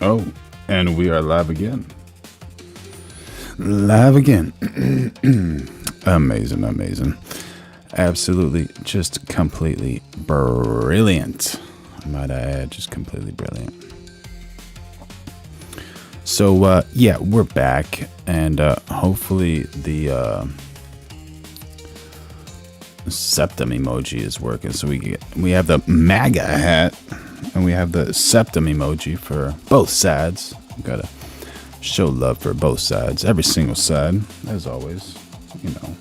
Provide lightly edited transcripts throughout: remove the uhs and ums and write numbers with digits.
Oh, and we are live again. Live again. Amazing, amazing. Absolutely, just completely brilliant. Might I add, just completely brilliant. So, yeah, we're back, and hopefully the septum emoji is working. So we have the MAGA hat, and we have the septum emoji for both sides. We gotta show love for both sides, every single side, as always. You know,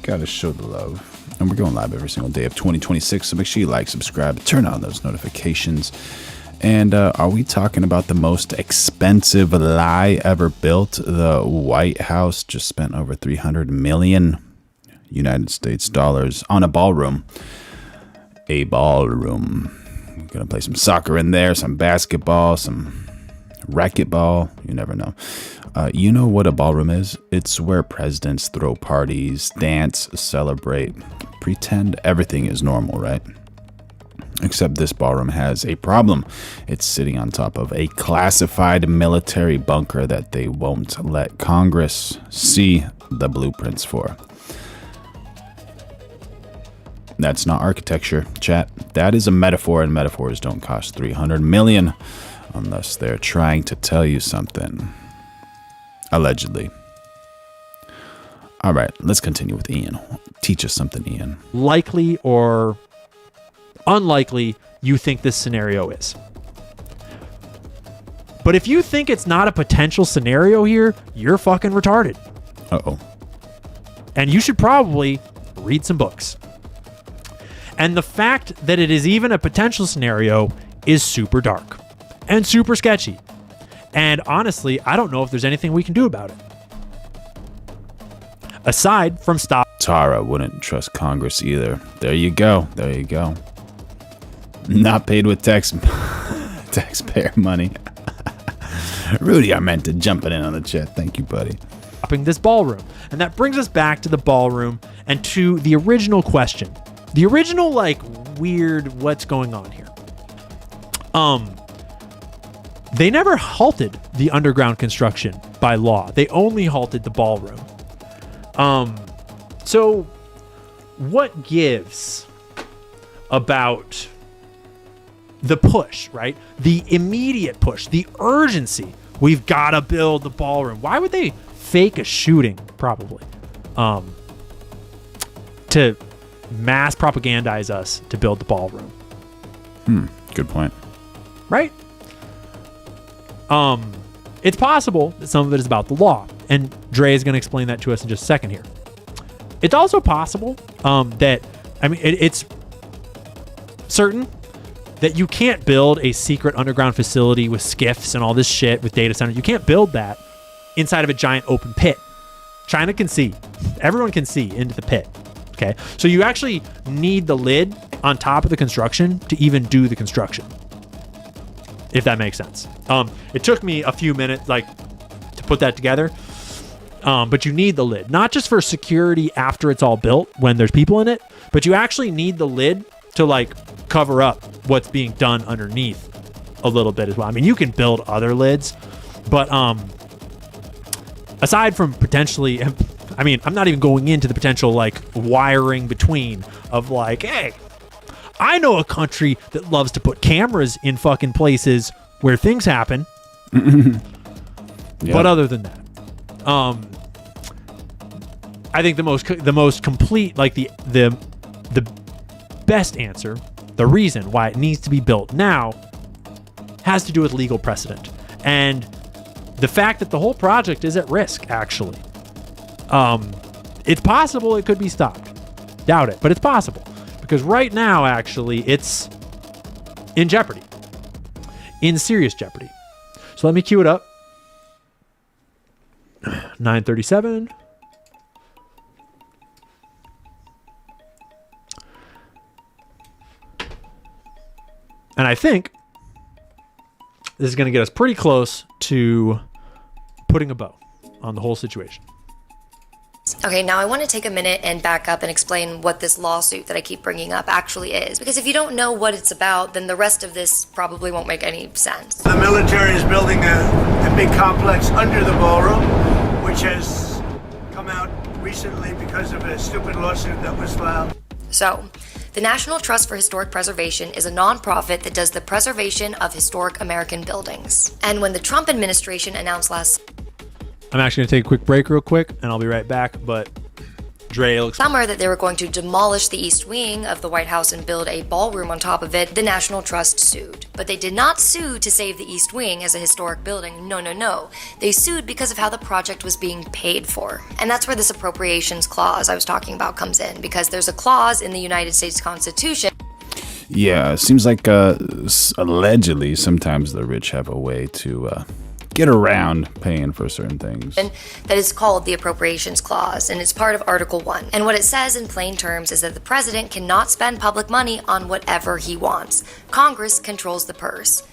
gotta show the love. And we're going live every single day of 2026. So make sure you like, subscribe, turn on those notifications. And are we talking about the most expensive lie ever built? The White House just spent over 300 million United States dollars on a ballroom. A ballroom. We're gonna play some soccer in there, some basketball, some racquetball. You never know. You know what a ballroom is? It's where presidents throw parties, dance, celebrate, pretend everything is normal, right? Except this ballroom has a problem. It's sitting on top of a classified military bunker that they won't let Congress see the blueprints for. That's not architecture, chat. That is a metaphor, and metaphors don't cost 300 million unless they're trying to tell you something. Allegedly. All right, let's continue with Ian. Teach us something, Ian. Likely or unlikely you think this scenario is. But if you think it's not a potential scenario here, you're fucking retarded. Uh-oh. And you should probably read some books. And the fact that it is even a potential scenario is super dark and super sketchy. And honestly, I don't know if there's anything we can do about it. Aside from stop. Tara wouldn't trust Congress either. There you go. There you go. Not paid with taxpayer money. Rudy Armenta jumping in on the chat. Thank you, buddy. Stopping this ballroom. And that brings us back to the ballroom and to the original question. The original, like, weird what's going on here. They never halted the underground construction by law. They only halted the ballroom. So what gives about the push, right? The immediate push, the urgency. We've got to build the ballroom. Why would they fake a shooting, probably, to mass propagandize us to build the ballroom? Good point. Right? It's possible that some of it is about the law, and Dre is going to explain that to us in just a second here. It's also possible that, I mean, it's certain that you can't build a secret underground facility with skiffs and all this shit with data centers. You can't build that inside of a giant open pit. China can see. Everyone can see into the pit. Okay? So you actually need the lid on top of the construction to even do the construction. If that makes sense. It took me a few minutes, like, to put that together. But you need the lid, not just for security after it's all built when there's people in it, but you actually need the lid to, like, cover up what's being done underneath a little bit as well. I mean, you can build other lids, but aside from potentially, I mean, I'm not even going into the potential, like, wiring between of, like, hey, I know a country that loves to put cameras in fucking places where things happen. Yeah. But other than that, I think the most complete, like the best answer, the reason why it needs to be built now, has to do with legal precedent and the fact that the whole project is at risk. Actually, it's possible it could be stopped. Doubt it, but it's possible because right now, actually, it's in jeopardy, in serious jeopardy. So let me cue it up. 9:37. And I think this is going to get us pretty close to putting a bow on the whole situation. Okay, now I want to take a minute and back up and explain what this lawsuit that I keep bringing up actually is. Because if you don't know what it's about, then the rest of this probably won't make any sense. The military is building a big complex under the ballroom, which has come out recently because of a stupid lawsuit that was filed. So, the National Trust for Historic Preservation is a nonprofit that does the preservation of historic American buildings. And when the Trump administration announced I'm actually going to take a quick break real quick, and I'll be right back, but Dre looks summer that they were going to demolish the East Wing of the White House and build a ballroom on top of it, the National Trust sued. But they did not sue to save the East Wing as a historic building. No. They sued because of how the project was being paid for. And that's where this appropriations clause I was talking about comes in, because there's a clause in the United States Constitution. Yeah, it seems like allegedly sometimes the rich have a way to get around paying for certain things. That is called the Appropriations Clause, and it's part of Article 1. And what it says in plain terms is that the president cannot spend public money on whatever he wants. Congress controls the purse.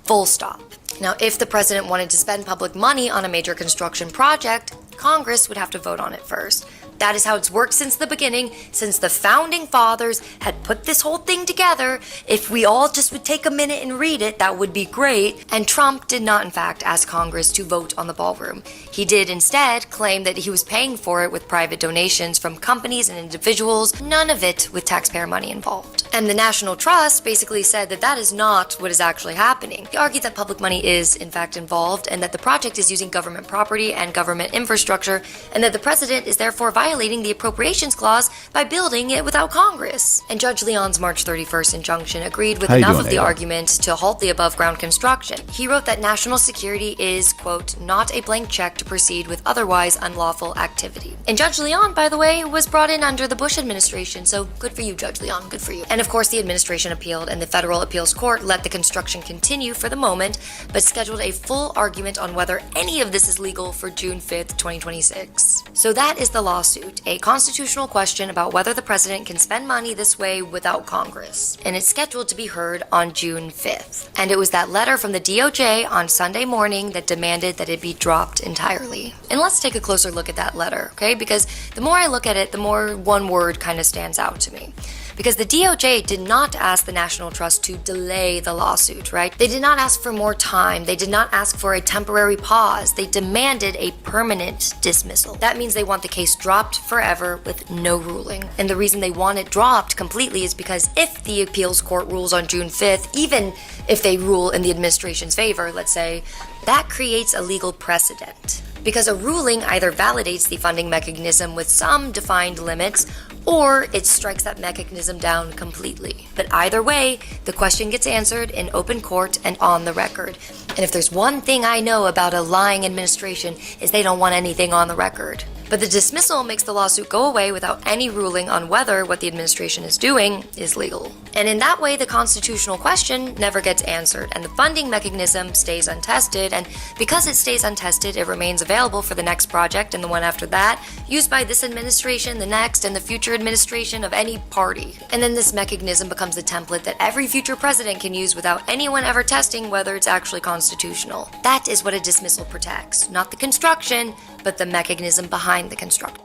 Full stop. Now, if the president wanted to spend public money on a major construction project, Congress would have to vote on it first. That is how it's worked since the beginning, since the founding fathers had put this whole thing together. If we all just would take a minute and read it, that would be great. And Trump did not, in fact, ask Congress to vote on the ballroom. He did instead claim that he was paying for it with private donations from companies and individuals, none of it with taxpayer money involved. And the National Trust basically said that that is not what is actually happening. He argued that public money is, in fact, involved, and that the project is using government property and government infrastructure, and that the president is therefore violating the Appropriations Clause by building it without Congress. And Judge Leon's March 31st injunction agreed with enough of the argument to halt the above-ground construction. He wrote that national security is, quote, not a blank check to proceed with otherwise unlawful activity. And Judge Leon, by the way, was brought in under the Bush administration, so good for you, Judge Leon, good for you. And of course, the administration appealed, and the Federal Appeals Court let the construction continue for the moment, but scheduled a full argument on whether any of this is legal for June 5th, 2026. So that is the lawsuit, a constitutional question about whether the president can spend money this way without Congress. And it's scheduled to be heard on June 5th. And it was that letter from the DOJ on Sunday morning that demanded that it be dropped entirely. And let's take a closer look at that letter, okay? Because the more I look at it, the more one word kind of stands out to me. Because the DOJ did not ask the National Trust to delay the lawsuit, right? They did not ask for more time. They did not ask for a temporary pause. They demanded a permanent dismissal. That means they want the case dropped forever with no ruling. And the reason they want it dropped completely is because if the appeals court rules on June 5th, even if they rule in the administration's favor, let's say, that creates a legal precedent. Because a ruling either validates the funding mechanism with some defined limits, or it strikes that mechanism down completely. But either way, the question gets answered in open court and on the record. And if there's one thing I know about a lying administration, is they don't want anything on the record. But the dismissal makes the lawsuit go away without any ruling on whether what the administration is doing is legal. And in that way, the constitutional question never gets answered, and the funding mechanism stays untested, and because it stays untested, it remains available for the next project and the one after that, used by this administration, the next, and the future administration of any party. And then this mechanism becomes the template that every future president can use without anyone ever testing whether it's actually constitutional. That is what a dismissal protects, not the construction, but the mechanism behind the construction.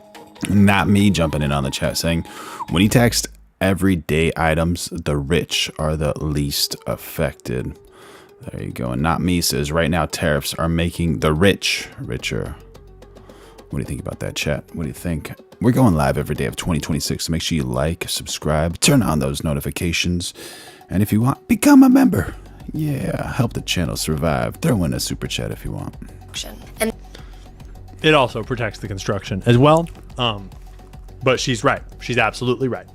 Not me jumping in on the chat saying, when he taxed everyday items, the rich are the least affected. There you go. And not me says, right now tariffs are making the rich richer. What do you think about that, chat? What do you think? We're going live every day of 2026, so make sure you like, subscribe, turn on those notifications, and if you want, become a member. Yeah, help the channel survive. Throw in a super chat if you want. And it also protects the construction as well. But she's right. She's absolutely right.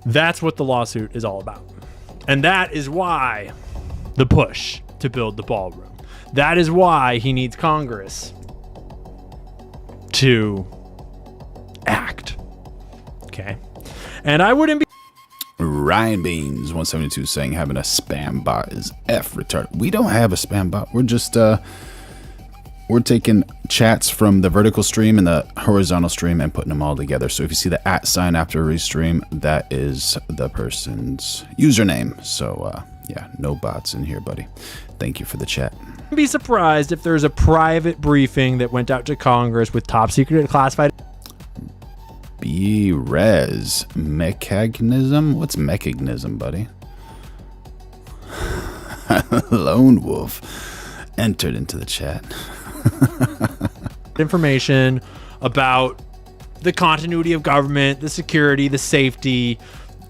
That's what the lawsuit is all about. And that is why the push to build the ballroom. That is why he needs Congress to act. Okay. And I wouldn't be. Ryan Beans 172 saying having a spam bot is F retarded. We don't have a spam bot. We're just we're taking chats from the vertical stream and the horizontal stream and putting them all together. So if you see the @ sign after a restream, that is the person's username. So yeah, no bots in here, buddy. Thank you for the chat. Be surprised if there's a private briefing that went out to Congress with top secret classified. B-res mechanism? What's mechanism, buddy? Lone Wolf entered into the chat. Information about the continuity of government, the security, the safety,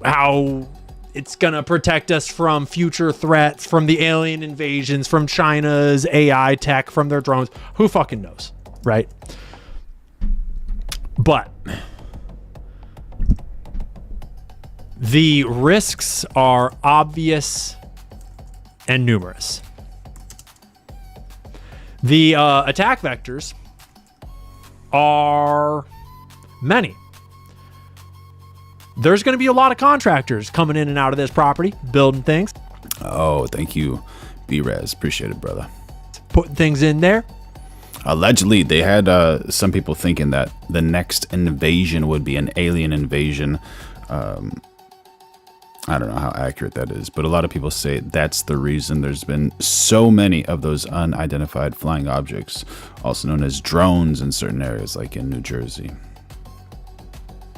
how it's going to protect us from future threats, from the alien invasions, from China's AI tech, from their drones. Who fucking knows, right? But the risks are obvious and numerous. The attack vectors are many. There's going to be a lot of contractors coming in and out of this property, building things. Oh, thank you, B-res. Appreciate it, brother. Putting things in there. Allegedly, they had some people thinking that the next invasion would be an alien invasion. I don't know how accurate that is, but a lot of people say that's the reason there's been so many of those unidentified flying objects, also known as drones in certain areas like in New Jersey.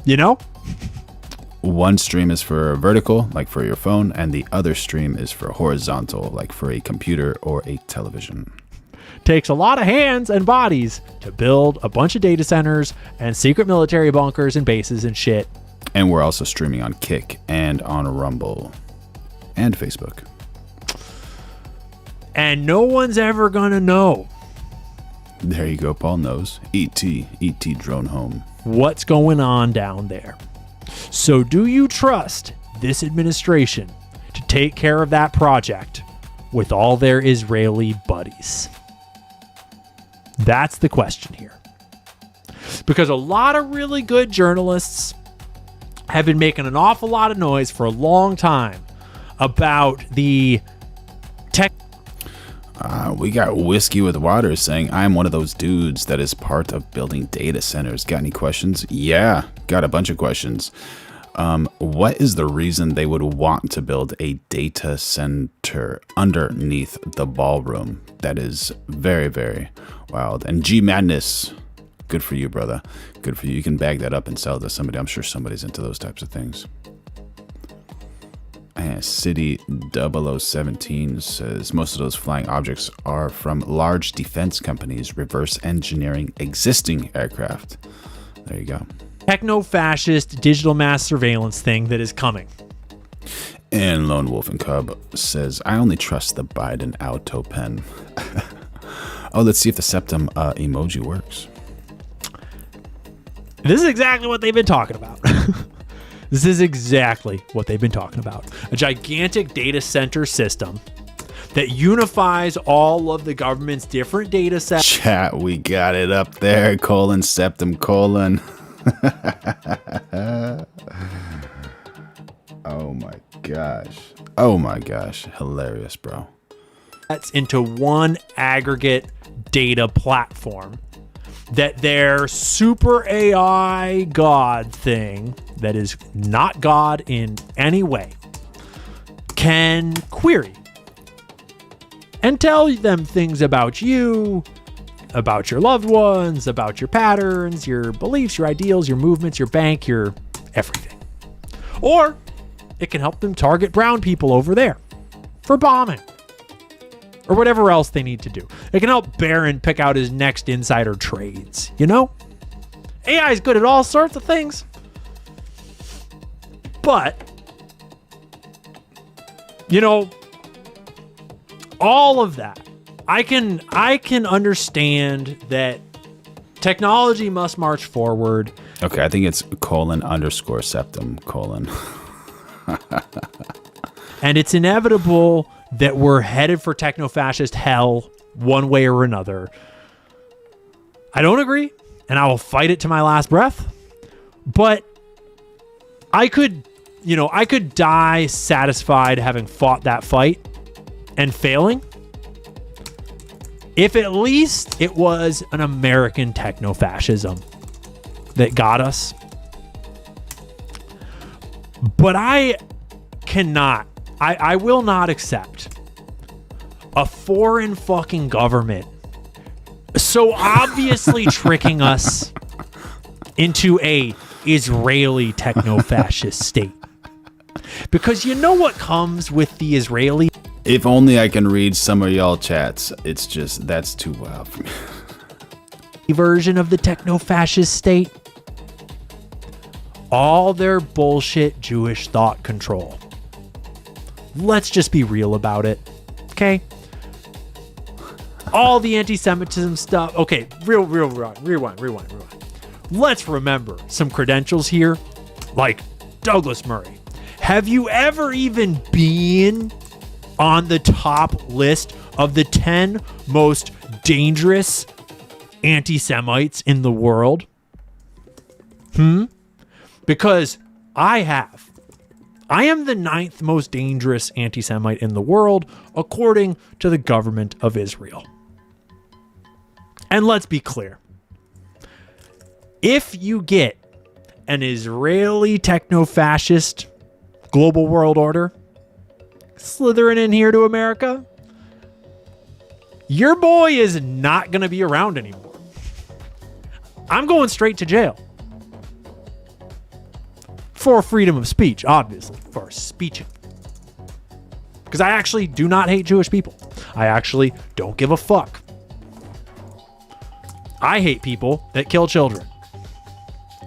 You know? One stream is for vertical, like for your phone, and the other stream is for horizontal, like for a computer or a television. Takes a lot of hands and bodies to build a bunch of data centers and secret military bunkers and bases and shit. And we're also streaming on Kick and on Rumble and Facebook. And no one's ever gonna know. There you go, Paul knows. E.T. drone home. What's going on down there? So do you trust this administration to take care of that project with all their Israeli buddies? That's the question here. Because a lot of really good journalists have been making an awful lot of noise for a long time about the tech. We got Whiskey with Water saying, I'm one of those dudes that is part of building data centers. Got any questions? Yeah, got a bunch of questions. What is the reason they would want to build a data center underneath the ballroom? That is very, very wild. And G Madness, good for you, brother. Good for you. You can bag that up and sell it to somebody. I'm sure somebody's into those types of things. And City 0017 says most of those flying objects are from large defense companies reverse engineering existing aircraft. There you go. Techno-fascist digital mass surveillance thing that is coming. And Lone Wolf and Cub says, I only trust the Biden auto pen. Oh, let's see if the septum emoji works. This is exactly what they've been talking about. This is exactly what they've been talking about. A gigantic data center system that unifies all of the government's different data sets. Chat, we got it up there. Colon, septum, colon. Oh my gosh. Oh my gosh. Hilarious, bro. That's into one aggregate data platform that their super AI God thing, that is not God in any way, can query and tell them things about you, about your loved ones, about your patterns, your beliefs, your ideals, your movements, your bank, your everything. Or it can help them target brown people over there for bombing or whatever else they need to do. It can help Barron pick out his next insider trades, you know? AI is good at all sorts of things. But, you know, all of that, I can understand that technology must march forward. Okay, I think it's colon _ septum colon. And it's inevitable that we're headed for techno-fascist hell one way or another. I don't agree, and I will fight it to my last breath. But I could die satisfied having fought that fight and failing if at least it was an American techno-fascism that got us. But I will not accept a foreign fucking government so obviously tricking us into a Israeli techno-fascist state. Because you know what comes with the Israeli If only I can read some of y'all chats. It's just, that's too wild for me. version of the techno-fascist state? All their bullshit Jewish thought control. Let's just be real about it, okay? All the anti-Semitism stuff. Okay, rewind. Let's remember some credentials here, like Douglas Murray. Have you ever even been on the top list of the 10 most dangerous anti-Semites in the world? Because I have. I am the 9th most dangerous anti-Semite in the world, according to the government of Israel. And let's be clear. If you get an Israeli techno-fascist global world order slithering in here to America, your boy is not going to be around anymore. I'm going straight to jail. For freedom of speech, obviously. For speeching. Because I actually do not hate Jewish people. I actually don't give a fuck. I hate people that kill children.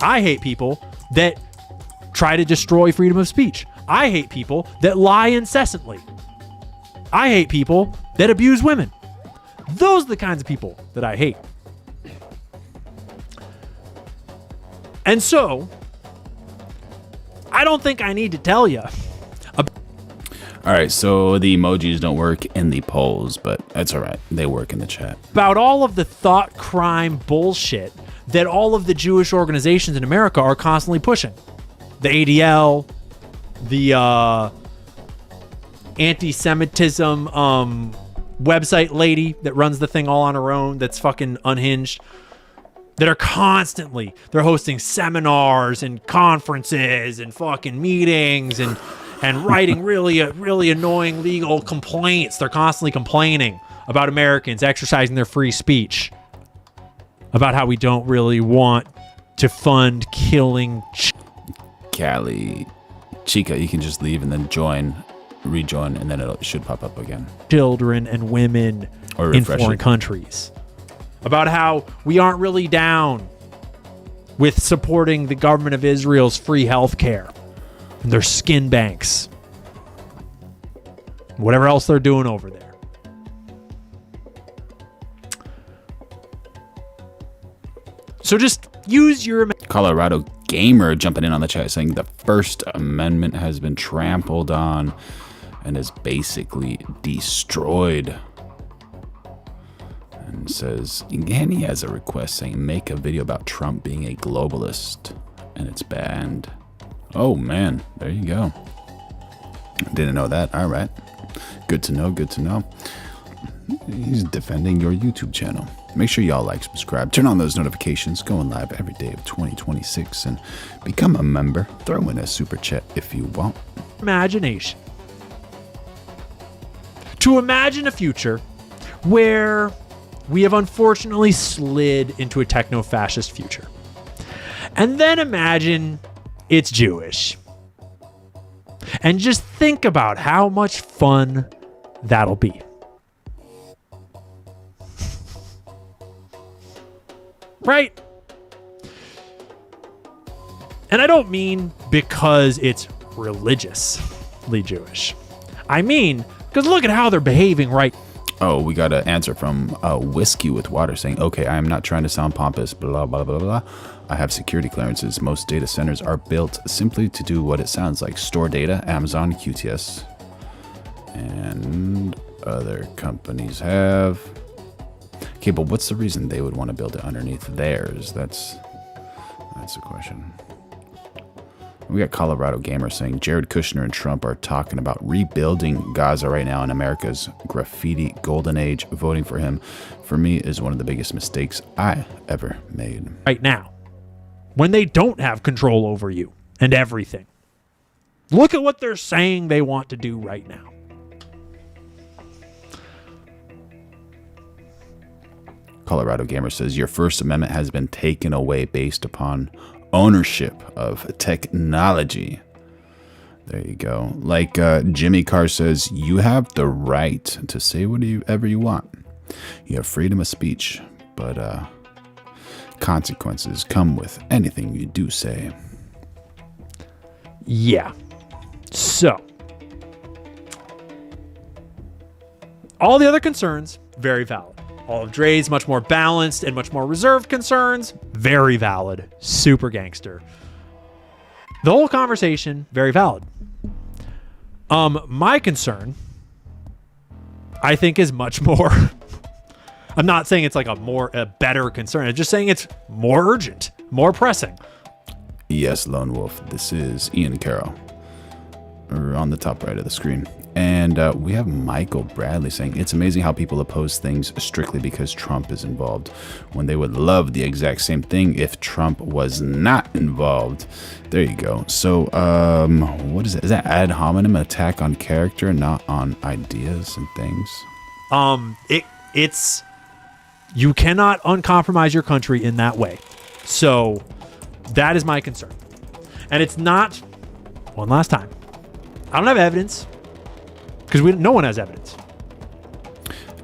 I hate people that try to destroy freedom of speech. I hate people that lie incessantly. I hate people that abuse women. Those are the kinds of people that I hate. And so, I don't think I need to tell you. All right, so the emojis don't work in the polls, but that's all right. They work in the chat. About all of the thought crime bullshit that all of the Jewish organizations in America are constantly pushing. The ADL, the anti-Semitism website lady that runs the thing all on her own that's fucking unhinged. That are constantly, they're hosting seminars and conferences and fucking meetings and writing really annoying legal complaints. They're constantly complaining about Americans exercising their free speech, about how we don't really want to fund killing. Callie, Chica, you can just leave and then rejoin, and then it should pop up again. Children and women Or in refresh foreign it. countries. About how we aren't really down with supporting the government of Israel's free health care and their skin banks. Whatever else they're doing over there. So just use your Colorado Gamer jumping in on the chat saying the First Amendment has been trampled on and is basically destroyed. And says, and he has a request saying make a video about Trump being a globalist and it's banned. Oh man, there you go. Didn't know that. All right. Good to know. He's defending your YouTube channel. Make sure y'all like, subscribe, turn on those notifications, going live every day of 2026 and become a member. Throw in a super chat if you want. imagination to imagine a future where we have unfortunately slid into a techno-fascist future. And then imagine it's Jewish. And just think about how much fun that'll be. Right? And I don't mean because it's religiously Jewish. I mean, because look at how they're behaving right. Oh, we got an answer from Whiskey with Water saying, okay, I am not trying to sound pompous, blah, blah, blah, blah. I have security clearances. Most data centers are built simply to do what it sounds like. Store data, Amazon, QTS, and other companies have. Okay, but what's the reason they would want to build it underneath theirs? That's the question. We got Colorado Gamer saying Jared Kushner and Trump are talking about rebuilding Gaza right now in America's graffiti golden age. Voting for him, for me, is one of the biggest mistakes I ever made. Right now, when they don't have control over you and everything. Look at what they're saying they want to do right now. Colorado Gamer says, your First Amendment has been taken away based upon ownership of technology. There you go. Like Jimmy Carr says, you have the right to say whatever you want. You have freedom of speech, but consequences come with anything you do say. Yeah. So, all the other concerns, very valid. All of Dre's much more balanced and much more reserved concerns, very valid. Super gangster. The whole conversation, very valid. My concern, I think, is much more. I'm not saying it's like a better concern. I'm just saying it's more urgent, more pressing. Yes, Lone Wolf. This is Ian Carroll, on the top right of the screen. And we have Michael Bradley saying, it's amazing how people oppose things strictly because Trump is involved, when they would love the exact same thing if Trump was not involved. There you go. So, what is it? Is that ad hominem, attack on character, not on ideas and things? It's you cannot uncompromise your country in that way. So that is my concern. And it's not, one last time, I don't have evidence, because no one has evidence.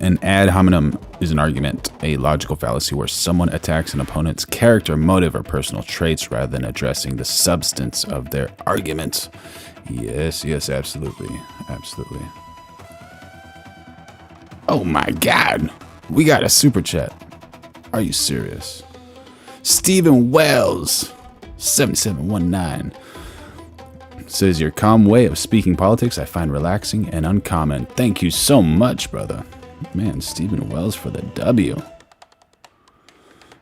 An ad hominem is an argument, a logical fallacy where someone attacks an opponent's character, motive, or personal traits rather than addressing the substance of their argument. Yes, absolutely. Absolutely. Oh my God. We got a super chat. Are you serious? Stephen Wells, 7719. Says, your calm way of speaking politics I find relaxing and uncommon. Thank you so much, brother. Man, Stephen Wells for the W.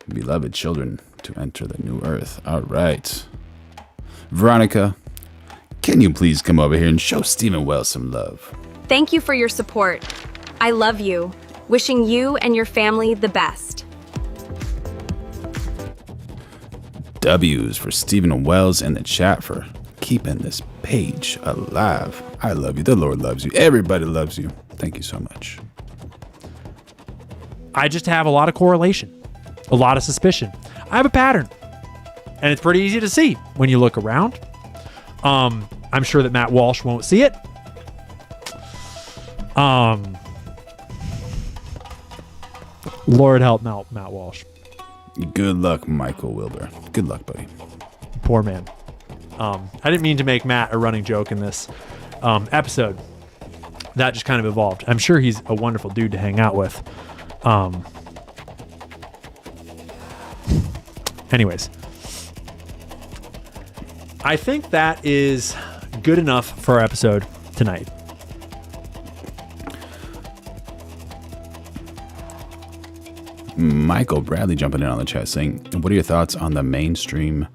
Beloved children to enter the new earth. All right. Veronica, can you please come over here and show Stephen Wells some love? Thank you for your support. I love you. Wishing you and your family the best. W's for Stephen Wells in the chat for keeping this page alive. I love you. The Lord loves you. Everybody loves you. Thank you so much. I just have a lot of correlation, a lot of suspicion. I have a pattern, and it's pretty easy to see when you look around. I'm sure that Matt Walsh won't see it. Lord help Matt Walsh. Good luck, Michael Wilbur. Good luck, buddy. Poor man. I didn't mean to make Matt a running joke in this episode. That just kind of evolved. I'm sure he's a wonderful dude to hang out with. Anyways, I think that is good enough for our episode tonight. Michael Bradley jumping in on the chat saying, what are your thoughts on the mainstream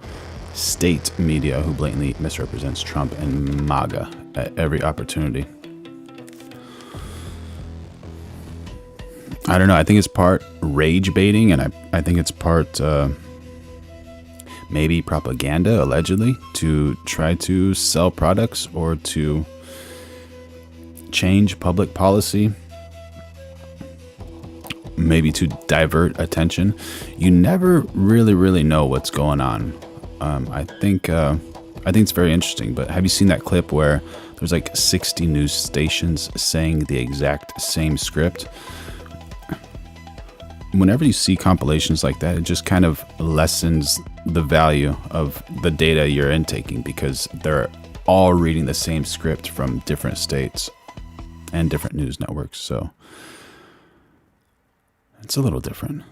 state media who blatantly misrepresents Trump and MAGA at every opportunity? I don't know. I think it's part rage baiting, and I think it's part maybe propaganda, allegedly, to try to sell products or to change public policy, maybe to divert attention. You never really know what's going on. I think it's very interesting. But have you seen that clip where there's like 60 news stations saying the exact same script? Whenever you see compilations like that, it just kind of lessens the value of the data you're intaking, because they're all reading the same script from different states and different news networks. So it's a little different.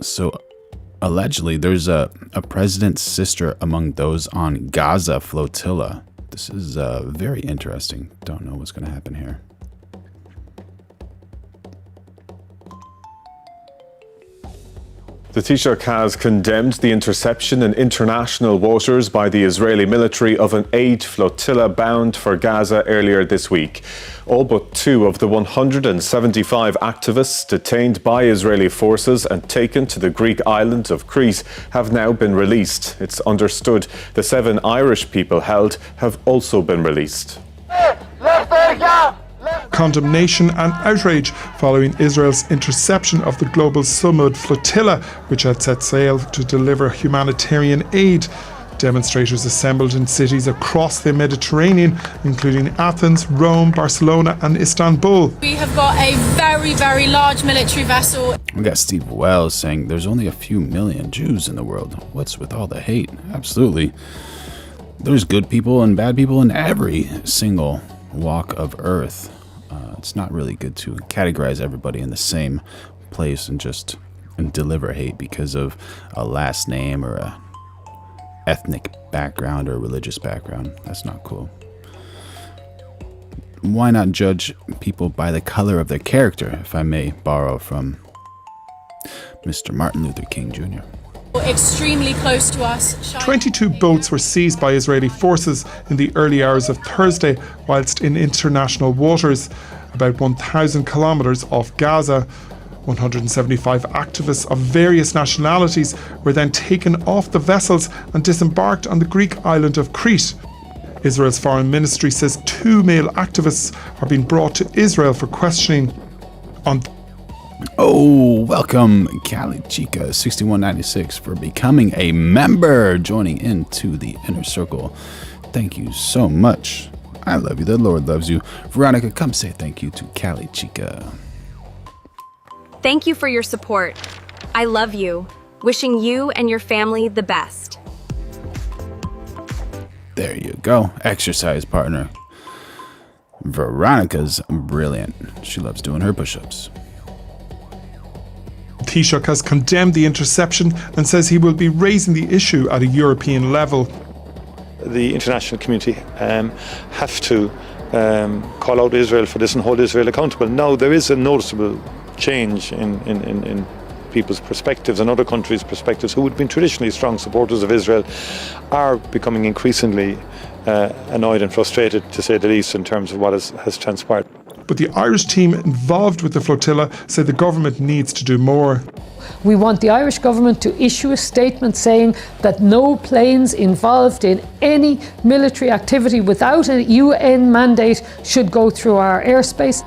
So allegedly, there's a president's sister among those on Gaza flotilla. This is very interesting. Don't know what's going to happen here. The Taoiseach has condemned the interception in international waters by the Israeli military of an aid flotilla bound for Gaza earlier this week. All but 2 of the 175 activists detained by Israeli forces and taken to the Greek island of Crete have now been released. It's understood the 7 Irish people held have also been released. Left Condemnation and outrage following Israel's interception of the global Subpoena flotilla, which had set sail to deliver humanitarian aid. Demonstrators assembled in cities across the Mediterranean, including Athens, Rome, Barcelona and Istanbul. We have got a very, very large military vessel. We got Steve Wells saying there's only a few million Jews in the world. What's with all the hate? Absolutely. There's good people and bad people in every single walk of earth. It's not really good to categorize everybody in the same place and deliver hate because of a last name or a ethnic background or religious background. That's not cool. Why not judge people by the color of their character, if I may borrow from Mr. Martin Luther King Jr. Extremely close to us. 22 boats were seized by Israeli forces in the early hours of Thursday, whilst in international waters, about 1,000 kilometres off Gaza. 175 activists of various nationalities were then taken off the vessels and disembarked on the Greek island of Crete. Israel's foreign ministry says 2 male activists are being brought to Israel for questioning. Welcome Cali Chica 6196 for becoming a member, joining into the inner circle. Thank you so much. I love you. The Lord loves you. Veronica, come say thank you to Cali Chica. Thank you for your support. I love you. Wishing you and your family the best. There you go. Exercise partner. Veronica's brilliant. She loves doing her push-ups. Taoiseach has condemned the interception and says he will be raising the issue at a European level. The international community have to call out Israel for this and hold Israel accountable. Now, there is a noticeable change in people's perspectives and other countries' perspectives who had been traditionally strong supporters of Israel are becoming increasingly annoyed and frustrated, to say the least, in terms of what has transpired. But the Irish team involved with the flotilla say the government needs to do more. We want the Irish government to issue a statement saying that no planes involved in any military activity without a UN mandate should go through our airspace.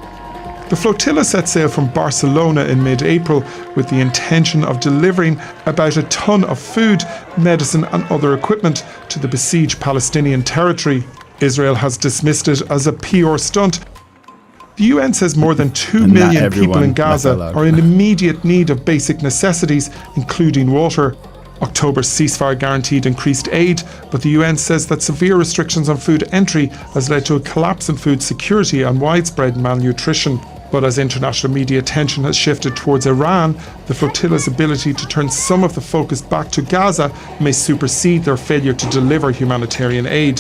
The flotilla set sail from Barcelona in mid-April with the intention of delivering about a ton of food, medicine and other equipment to the besieged Palestinian territory. Israel has dismissed it as a PR stunt. The UN says more than 2 million people in Gaza are in immediate need of basic necessities, including water. October's ceasefire guaranteed increased aid, but the UN says that severe restrictions on food entry has led to a collapse in food security and widespread malnutrition. But as international media attention has shifted towards Iran, the flotilla's ability to turn some of the focus back to Gaza may supersede their failure to deliver humanitarian aid.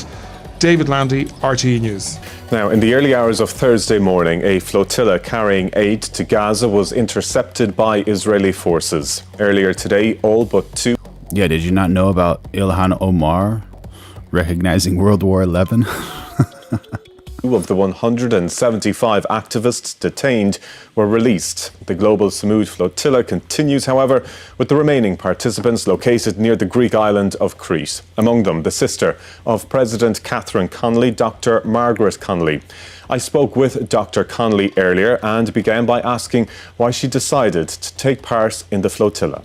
David Landy, RTE News. Now, in the early hours of Thursday morning, a flotilla carrying aid to Gaza was intercepted by Israeli forces. Earlier today, all but 2. Yeah, did you not know about Ilhan Omar recognizing World War XI? 2 of the 175 activists detained were released. The global Subpoena flotilla continues, however, with the remaining participants located near the Greek island of Crete. Among them, the sister of President Catherine Connolly, Dr. Margaret Connolly. I spoke with Dr. Connolly earlier and began by asking why she decided to take part in the flotilla.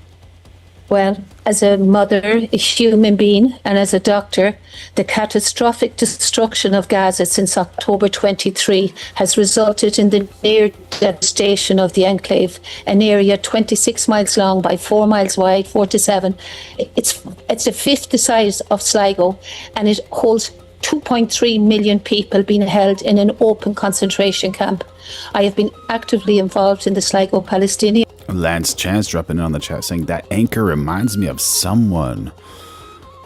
Well, as a mother, a human being, and as a doctor, the catastrophic destruction of Gaza since October 23 has resulted in the near devastation of the enclave, an area 26 miles long by 4 miles wide, 4 to 7. It's a fifth the size of Sligo, and it holds 2.3 million people being held in an open concentration camp. I have been actively involved in the Sligo Palestinian. Lance Chance dropping in on the chat saying that anchor reminds me of someone.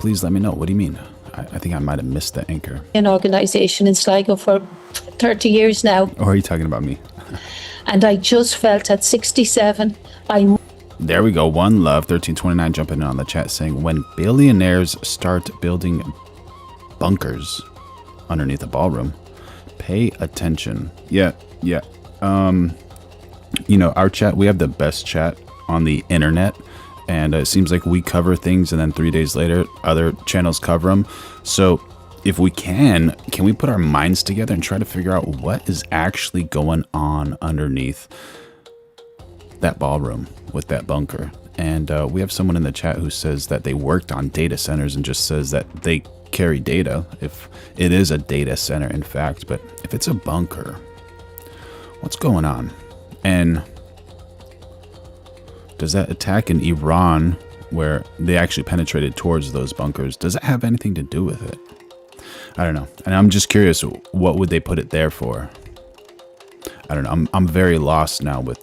Please let me know. What do you mean? I think I might have missed the anchor. An organisation in Sligo for 30 years now. Or are you talking about me? And I just felt at 67, There we go. One Love 1329 jumping in on the chat saying when billionaires start building bunkers underneath a ballroom, pay attention. Yeah. You know, our chat, we have the best chat on the internet, and it seems like we cover things and then 3 days later other channels cover them. So if we can we put our minds together and try to figure out what is actually going on underneath that ballroom with that bunker? And we have someone in the chat who says that they worked on data centers and just says that they carry data, if it is a data center, in fact. But if it's a bunker, what's going on? And does that attack in Iran, where they actually penetrated towards those bunkers, does it have anything to do with it? I don't know. And I'm just curious, what would they put it there for? I don't know. I'm very lost now with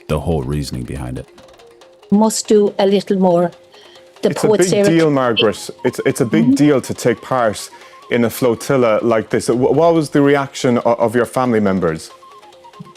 the whole reasoning behind it. Must do a little more. It's a big deal, Margaret. It's a big deal to take part in a flotilla like this. What was the reaction of your family members?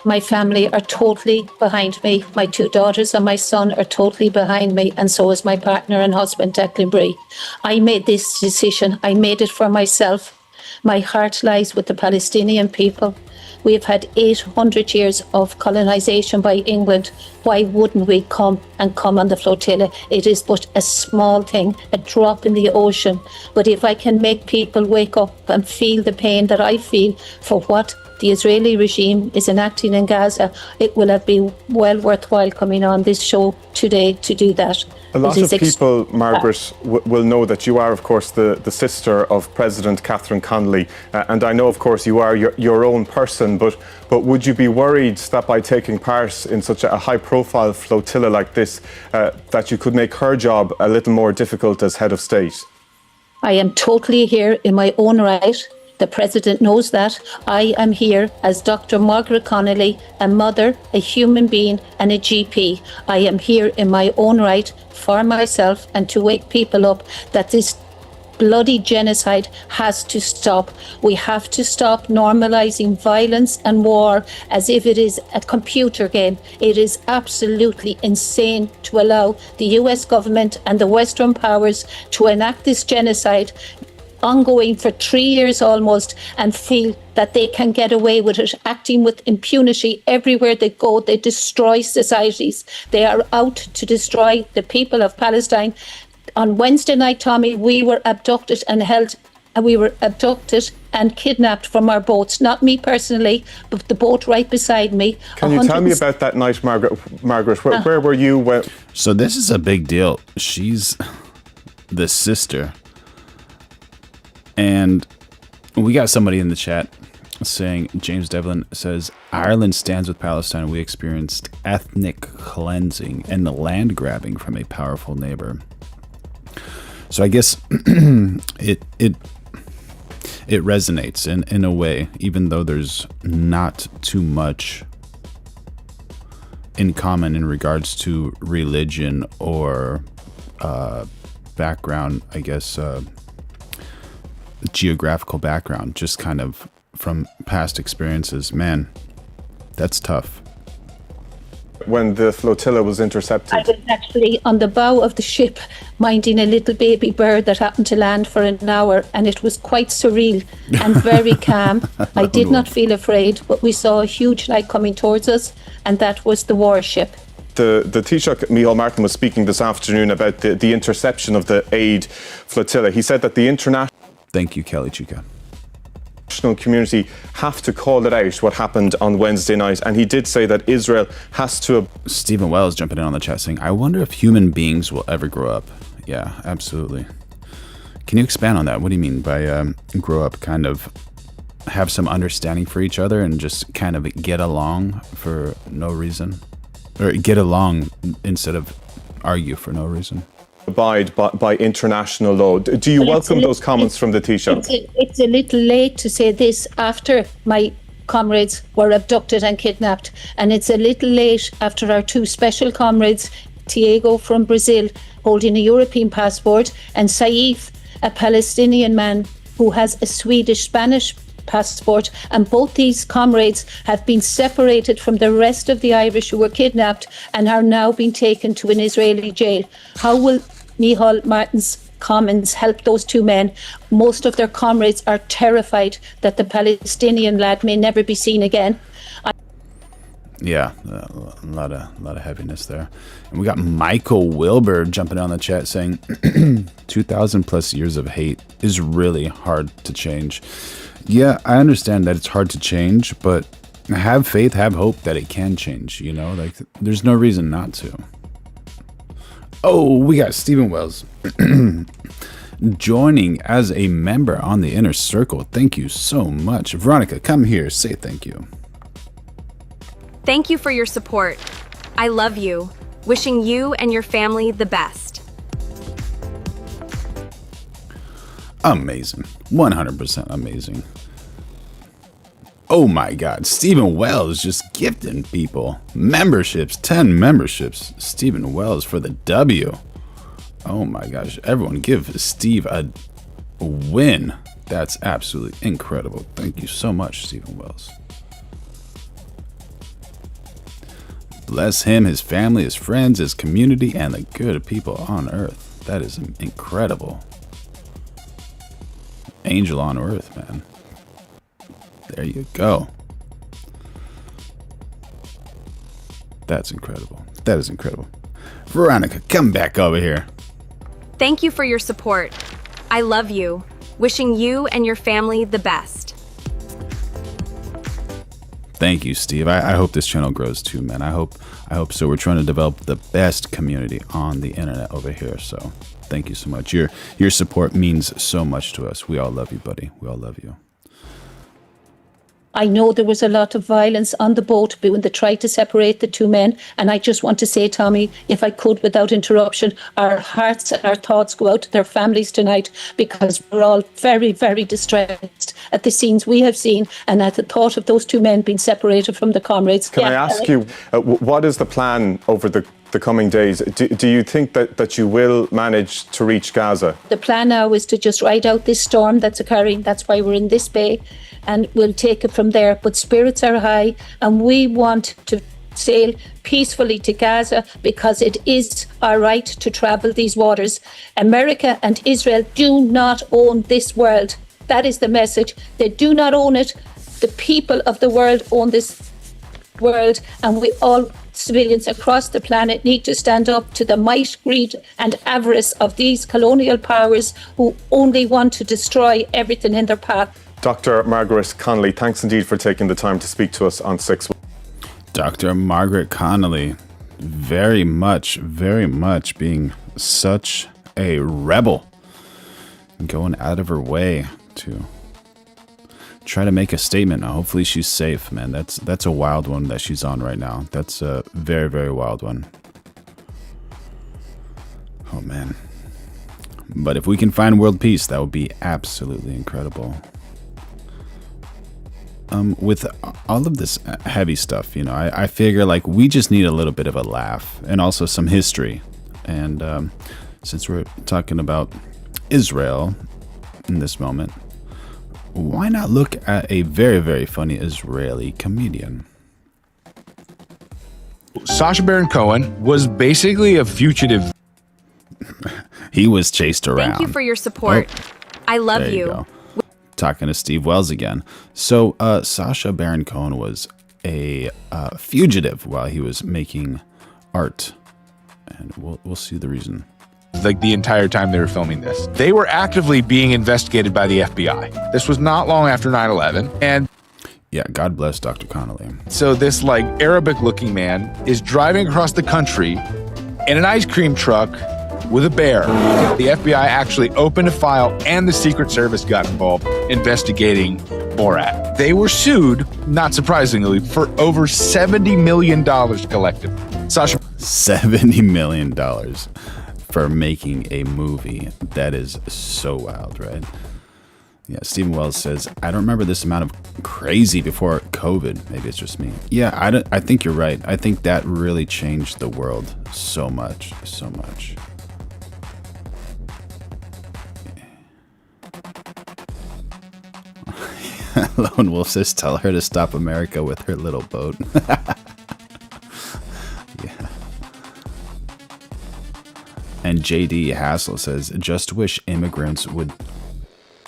My family are totally behind me. My 2 daughters and my son are totally behind me, and so is my partner and husband, Declan Bree. I made this decision. I made it for myself. My heart lies with the Palestinian people. We have had 800 years of colonisation by England. Why wouldn't we come on the flotilla? It is but a small thing, a drop in the ocean. But if I can make people wake up and feel the pain that I feel for what the Israeli regime is enacting in Gaza, it will have been well worthwhile coming on this show today to do that. A lot of people, Margaret, will know that you are, of course, the sister of President Catherine Connolly. And I know, of course, you are your own person, but would you be worried that by taking part in such a high-profile flotilla like this, that you could make her job a little more difficult as head of state? I am totally here in my own right. The President knows that. I am here as Dr. Margaret Connolly, a mother, a human being and a GP. I am here in my own right for myself and to wake people up that this bloody genocide has to stop. We have to stop normalising violence and war as if it is a computer game. It is absolutely insane to allow the US government and the Western powers to enact this genocide ongoing for 3 years almost, and feel that they can get away with it, acting with impunity everywhere they go. They destroy societies. They are out to destroy the people of Palestine. On Wednesday night, Tommy, we were abducted and kidnapped from our boats. Not me personally, but the boat right beside me. Can you tell me about that night, Margaret? Where were you? So this is a big deal. She's the sister. And we got somebody in the chat saying, James Devlin says, Ireland stands with Palestine. We experienced ethnic cleansing and land grabbing from a powerful neighbor. So I guess it resonates in a way, even though there's not too much in common in regards to religion or background, I guess, geographical background, just kind of from past experiences. Man, that's tough. When the flotilla was intercepted? I was actually on the bow of the ship minding a little baby bird that happened to land for an hour, and it was quite surreal and very calm. I did not feel afraid, but we saw a huge light coming towards us, and that was the warship. The Taoiseach Micheál Martin was speaking this afternoon about the interception of the aid flotilla. He said that the international... Thank you, Kelly Chica. International community have to call it out, what happened on Wednesday night, and he did say that Israel has to... Stephen Wells jumping in on the chat saying, I wonder if human beings will ever grow up. Yeah, absolutely. Can you expand on that? What do you mean by grow up? Kind of have some understanding for each other and just kind of get along for no reason? Or get along instead of argue for no reason? Abide by international law. Do you welcome those comments from the Taoiseach? It's a little late to say this after my comrades were abducted and kidnapped, and it's a little late after our 2 special comrades, Tiago from Brazil holding a European passport, and Saif, a Palestinian man who has a Swedish-Spanish passport, and both these comrades have been separated from the rest of the Irish who were kidnapped and are now being taken to an Israeli jail. How will Micheál Martin's comments help those 2 men? Most of their comrades are terrified that the Palestinian lad may never be seen again. Yeah, a lot of heaviness there. And we got Michael Wilbur jumping on the chat saying 2,000 plus years of hate is really hard to change. Yeah, I understand that it's hard to change, but have faith, have hope that it can change, you know? Like, there's no reason not to. Oh, we got Stephen Wells joining as a member on the inner circle. Thank you so much. Veronica, come here. Say thank you. Thank you for your support. I love you. Wishing you and your family the best. Amazing. 100% amazing. Oh my God. Stephen Wells just gifting people memberships. 10 memberships. Stephen Wells for the W. Oh my gosh. Everyone give Steve a win. That's absolutely incredible. Thank you so much, Stephen Wells. Bless him, his family, his friends, his community, and the good people on earth. That is incredible. Angel on earth, man. There you go. That's incredible. That is incredible. Veronica, come back over here. Thank you for your support. I love you. Wishing you and your family the best. Thank you, Steve. I hope this channel grows too, man. I hope so. We're trying to develop the best community on the internet over here. So thank you so much. Your support means so much to us. We all love you, buddy. We all love you. I know there was a lot of violence on the boat when they tried to separate the two men. And I just want to say, Tommy, if I could, without interruption, our hearts and our thoughts go out to their families tonight, because we're all very, very distressed at the scenes we have seen and at the thought of those two men being separated from the comrades. Can I ask you, what is the plan over the coming days? Do you think that you will manage to reach Gaza? The plan now is to just ride out this storm that's occurring. That's why we're in this bay, and we'll take it from there. But spirits are high, and we want to sail peacefully to Gaza because it is our right to travel these waters. America and Israel do not own this world. That is the message. They do not own it. The people of the world own this world, and we all civilians across the planet need to stand up to the might, greed and avarice of these colonial powers who only want to destroy everything in their path. Dr. Margaret Connolly, thanks indeed for taking the time to speak to us on 6. Dr. Margaret Connolly, very much being such a rebel, going out of her way to try to make a statement. Hopefully she's safe, man. That's a wild one that she's on right now. That's a very, very wild one. Oh man. But if we can find world peace, that would be absolutely incredible. With all of this heavy stuff, you know, I figure like we just need a little bit of a laugh and also some history. And since we're talking about Israel in this moment, why not look at a very, very funny Israeli comedian? Sacha Baron Cohen was basically a fugitive. He was chased around. Thank you for your support. I love there you you. go. Talking to Steve Wells again. So Sacha Baron Cohen was a fugitive while he was making art. And we'll see the reason. Like the entire time they were filming this. They were actively being investigated by the FBI. This was not long after 9/11. And yeah, God bless Dr. Connolly. So this like Arabic looking man is driving across the country in an ice cream truck with a bear. The FBI actually opened a file and the Secret Service got involved investigating Borat. They were sued, not surprisingly, for over $70 million collected. Sacha, $70 million for making a movie. That is so wild, right? Yeah, Stephen Wells says, I don't remember this amount of crazy before COVID. Maybe it's just me. Yeah, I think you're right. I think that really changed the world so much, so much. Lone Wolf says, tell her to stop America with her little boat. Yeah. And JD Hassel says, just wish immigrants would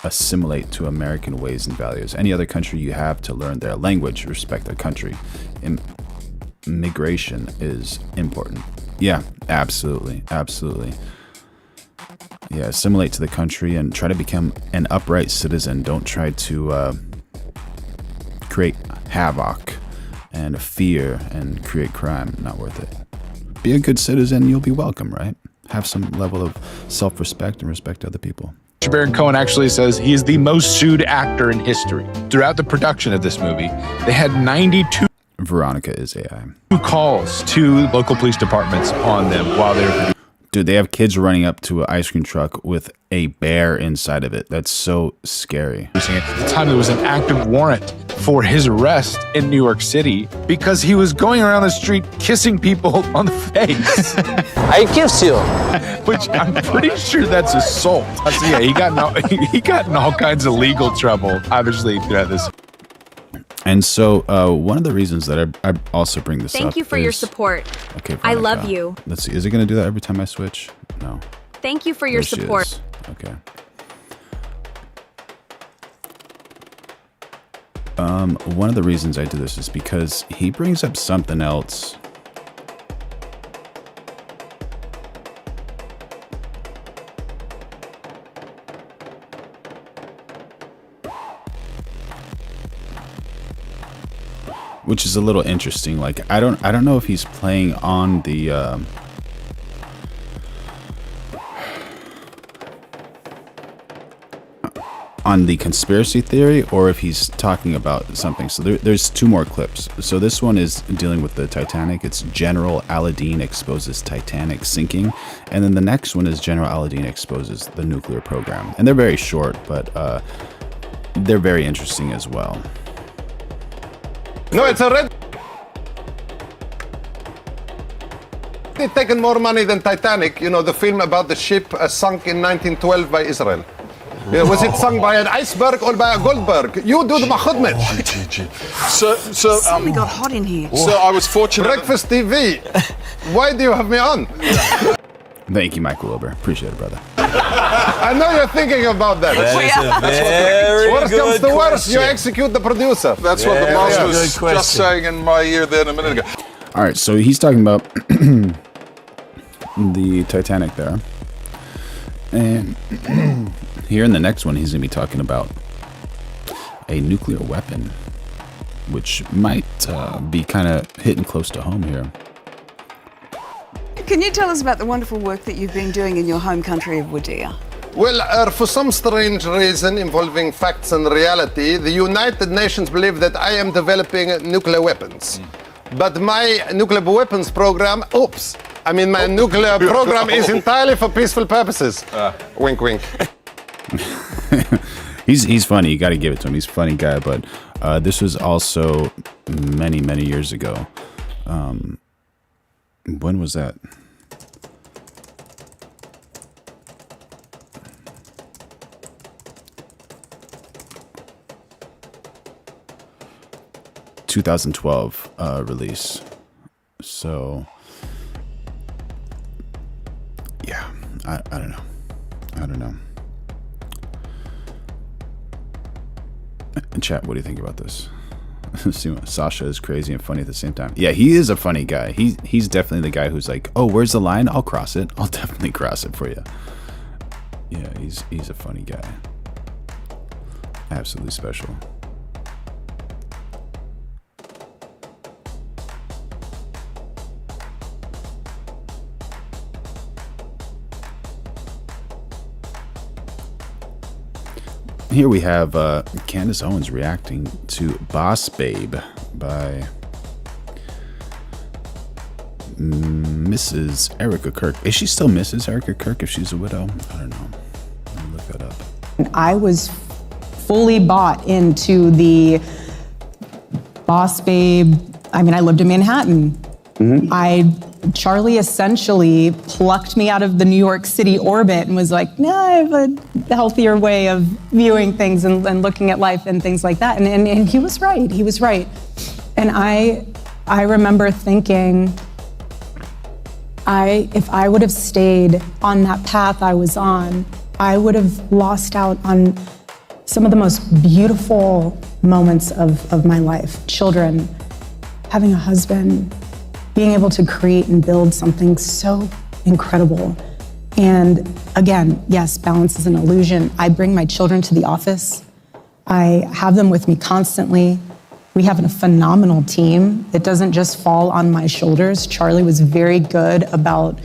assimilate to American ways and values. Any other country you have to learn their language, respect their country. migration is important. Yeah, absolutely. Absolutely. Yeah, assimilate to the country and try to become an upright citizen. Don't try to create havoc and fear and create crime. Not worth it. Be a good citizen, you'll be welcome, right? Have some level of self-respect and respect other people. Baron Cohen actually says he is the most sued actor in history. Throughout the production of this movie, they had 92 Veronica is AI. calls to local police departments on them while they were producing. Dude, they have kids running up to an ice cream truck with a bear inside of it. That's so scary. At the time, there was an active warrant for his arrest in New York City because he was going around the street kissing people on the face. I kiss you. Which I'm pretty sure that's assault. So yeah, he got in all kinds of legal trouble, obviously, throughout this. And so one of the reasons that I also bring this up. Thank you for your support. Okay, I love you. Let's see. Is it going to do that every time I switch? No. Thank you for your support. Okay. One of the reasons I do this is because he brings up something else. Which is a little interesting. Like I don't know if he's playing on the conspiracy theory or if he's talking about something. So there's two more clips. So this one is dealing with the Titanic. It's General Al-Din exposes Titanic sinking, and then the next one is General Al-Din exposes the nuclear program. And they're very short, but they're very interesting as well. No, it's already taken more money than Titanic, you know, the film about the ship sunk in 1912 by Israel. Was it sunk by an iceberg or by a Goldberg? You do the makhudmet. So Something got hot in here. So I was fortunate. Breakfast TV. Why do you have me on? Thank you, Michael Wilbur. Appreciate it, brother. I know you're thinking about that. Worst comes to worst, you execute the producer. That's what the boss was just saying in my ear then a minute ago. All right, so he's talking about the Titanic there. And here in the next one, he's going to be talking about a nuclear weapon, which might be kind of hitting close to home here. Can you tell us about the wonderful work that you've been doing in your home country of Wadiya? Well, for some strange reason involving facts and reality, the United Nations believe that I am developing nuclear weapons. But my nuclear weapons program, my nuclear program is entirely for peaceful purposes. Wink, wink. He's funny. You got to give it to him. He's a funny guy. But this was also many, many years ago. When was that? ...2012 release. So... yeah, I don't know. I don't know. Chat, what do you think about this? Sasha is crazy and funny at the same time. Yeah, he is a funny guy. He's definitely the guy who's like, oh, where's the line? I'll cross it. I'll definitely cross it for you. Yeah, he's a funny guy. Absolutely special. Here we have Candace Owens reacting to Boss Babe by Mrs. Erika Kirk. Is she still Mrs. Erika Kirk if she's a widow? I don't know. Let me look that up. I was fully bought into the Boss Babe. I mean, I lived in Manhattan. Charlie essentially plucked me out of the New York City orbit and was like, no, I have a healthier way of viewing things and looking at life and things like that. And he was right. He was right. And I remember thinking, if I would have stayed on that path I was on, I would have lost out on some of the most beautiful moments of my life. Children, having a husband, being able to create and build something so incredible. And again, yes, balance is an illusion. I bring my children to the office. I have them with me constantly. We have a phenomenal team. It doesn't just fall on my shoulders. Charlie was very good about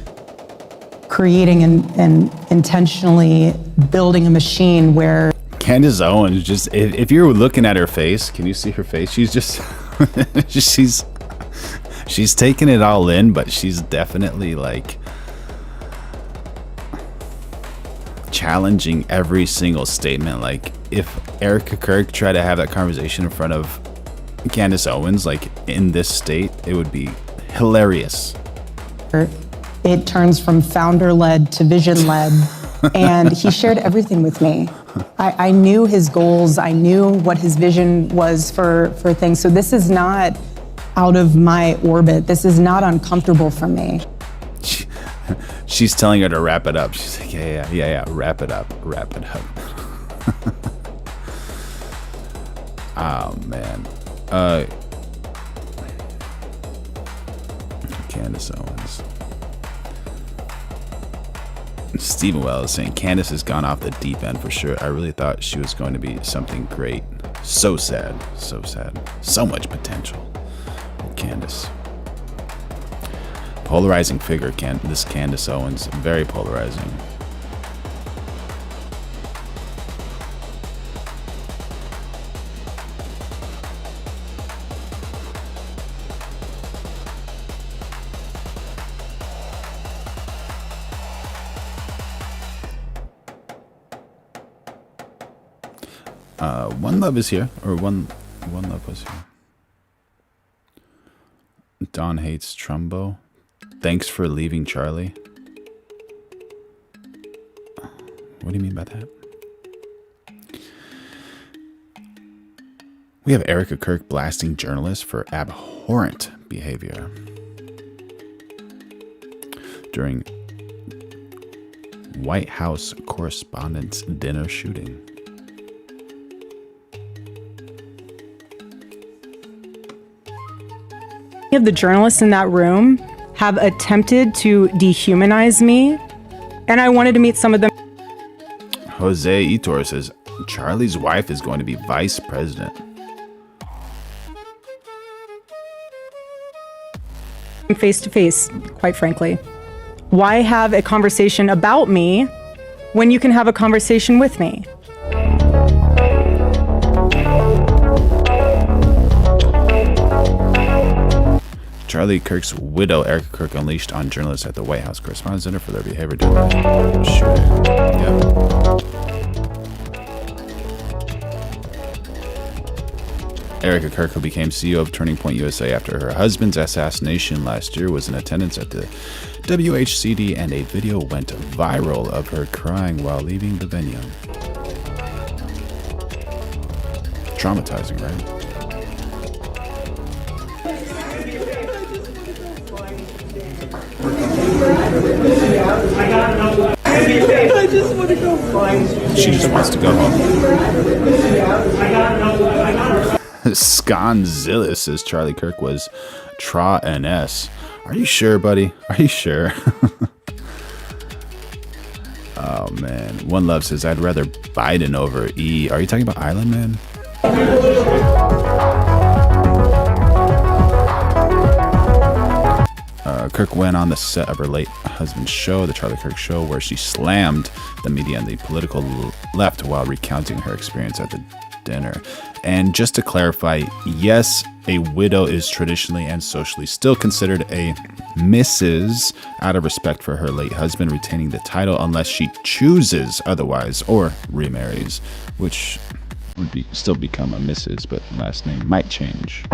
creating and intentionally building a machine where Candace Owens, just if you're looking at her face, can you see her face? She's just she's taking it all in, but she's definitely like challenging every single statement. Like if Erika Kirk tried to have that conversation in front of Candace Owens, like in this state, it would be hilarious. it turns from founder-led to vision-led, and he shared everything with me. I knew his goals. I knew what his vision was for things. So this is not out of my orbit. This is not uncomfortable for me. She's telling her to wrap it up. She's like, yeah, wrap it up. Oh, man. Candace Owens. Stephen Wells is saying, Candace has gone off the deep end for sure. I really thought she was going to be something great. So sad. So sad. So much potential. Candace. Polarizing figure, this Candace Owens. Very polarizing. One Love is here, or one Love was here. Don hates Trumbo. Thanks for leaving, Charlie. What do you mean by that? We have Erika Kirk blasting journalists for abhorrent behavior during White House Correspondents' Dinner shooting. Of the journalists in that room have attempted to dehumanize me, and I wanted to meet some of them. Jose Itor says, Charlie's wife is going to be vice president. Face to face, quite frankly. Why have a conversation about me when you can have a conversation with me? Charlie Kirk's widow, Erika Kirk, unleashed on journalists at the White House Correspondents' Dinner for their behavior during the shooting. Yep. Erika Kirk, who became CEO of Turning Point USA after her husband's assassination last year, was in attendance at the WHCD, and a video went viral of her crying while leaving the venue. Traumatizing, right? I just want to go home. She just wants to go home. Sconzilla says Charlie Kirk was Tra NS. Are you sure, buddy? Are you sure? Oh, man. One Love says, I'd rather Biden over E. Are you talking about Island Man? Kirk went on the set of her late husband's show, The Charlie Kirk Show, where she slammed the media and the political left while recounting her experience at the dinner. And just to clarify, yes, a widow is traditionally and socially still considered a Mrs. out of respect for her late husband retaining the title unless she chooses otherwise or remarries, which would still become a Mrs., but last name might change.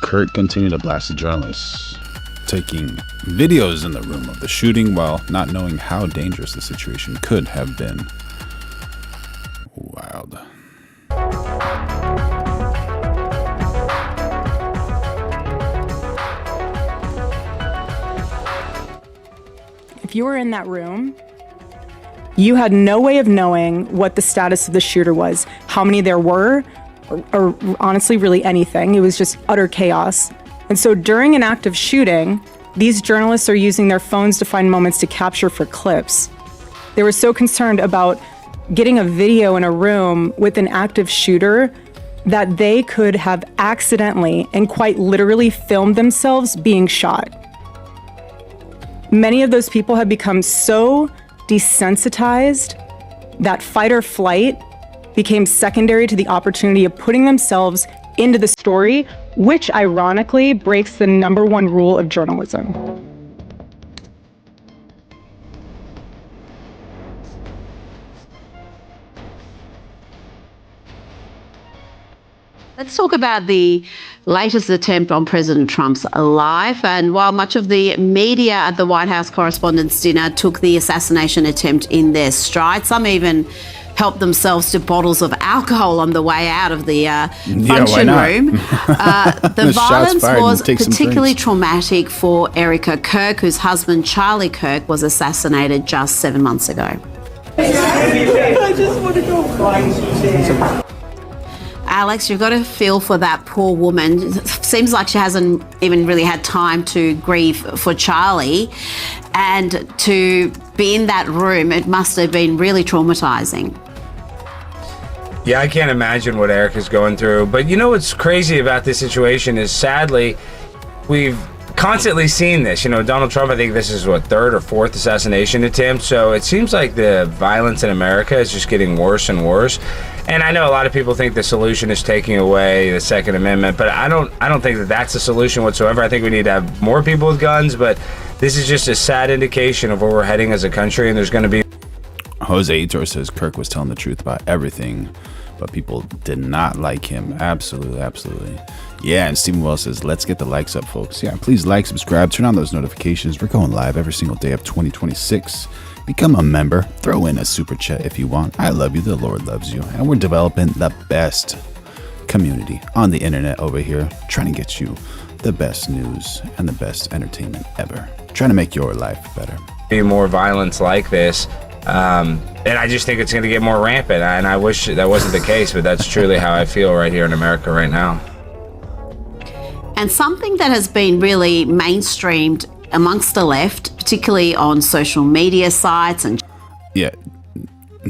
Kirk continued to blast the journalists, taking videos in the room of the shooting while not knowing how dangerous the situation could have been. Wild. if you were in that room, you had no way of knowing what the status of the shooter was, how many there were, or honestly, really anything. It was just utter chaos. And so during an active shooting, these journalists are using their phones to find moments to capture for clips. They were so concerned about getting a video in a room with an active shooter that they could have accidentally and quite literally filmed themselves being shot. Many of those people have become so desensitized that fight or flight became secondary to the opportunity of putting themselves into the story, which ironically breaks the #1 rule of journalism. Let's talk about the latest attempt on President Trump's life. And while much of the media at the White House Correspondents' Dinner took the assassination attempt in their stride, some even helped themselves to bottles of alcohol on the way out of the function room. The violence was particularly traumatic for Erika Kirk, whose husband, Charlie Kirk, was assassinated just 7 months ago. I just want to go find you. Alex, you've got to feel for that poor woman. It seems like she hasn't even really had time to grieve for Charlie. And to be in that room, it must have been really traumatizing. Yeah, I can't imagine what Erika's going through. But you know what's crazy about this situation is, sadly, we've constantly seen this. You know, Donald Trump, I think this is what, 3rd or 4th assassination attempt. So it seems like the violence in America is just getting worse and worse. And I know a lot of people think the solution is taking away the Second Amendment, but I don't think that that's the solution whatsoever. I think we need to have more people with guns, but this is just a sad indication of where we're heading as a country, and there's going to be... Jose Itor says Kirk was telling the truth about everything, but people did not like him. Absolutely, absolutely. Yeah, and Stephen Wells says, let's get the likes up, folks. Yeah, please like, subscribe, turn on those notifications. We're going live every single day of 2026. Become a member. Throw in a super chat if you want. I love you. The Lord loves you. And we're developing the best community on the internet over here, trying to get you the best news and the best entertainment ever. Trying to make your life better. More violence like this. And I just think it's going to get more rampant. And I wish that wasn't the case, but that's truly how I feel right here in America right now. And something that has been really mainstreamed amongst the left, particularly on social media sites and... Yeah,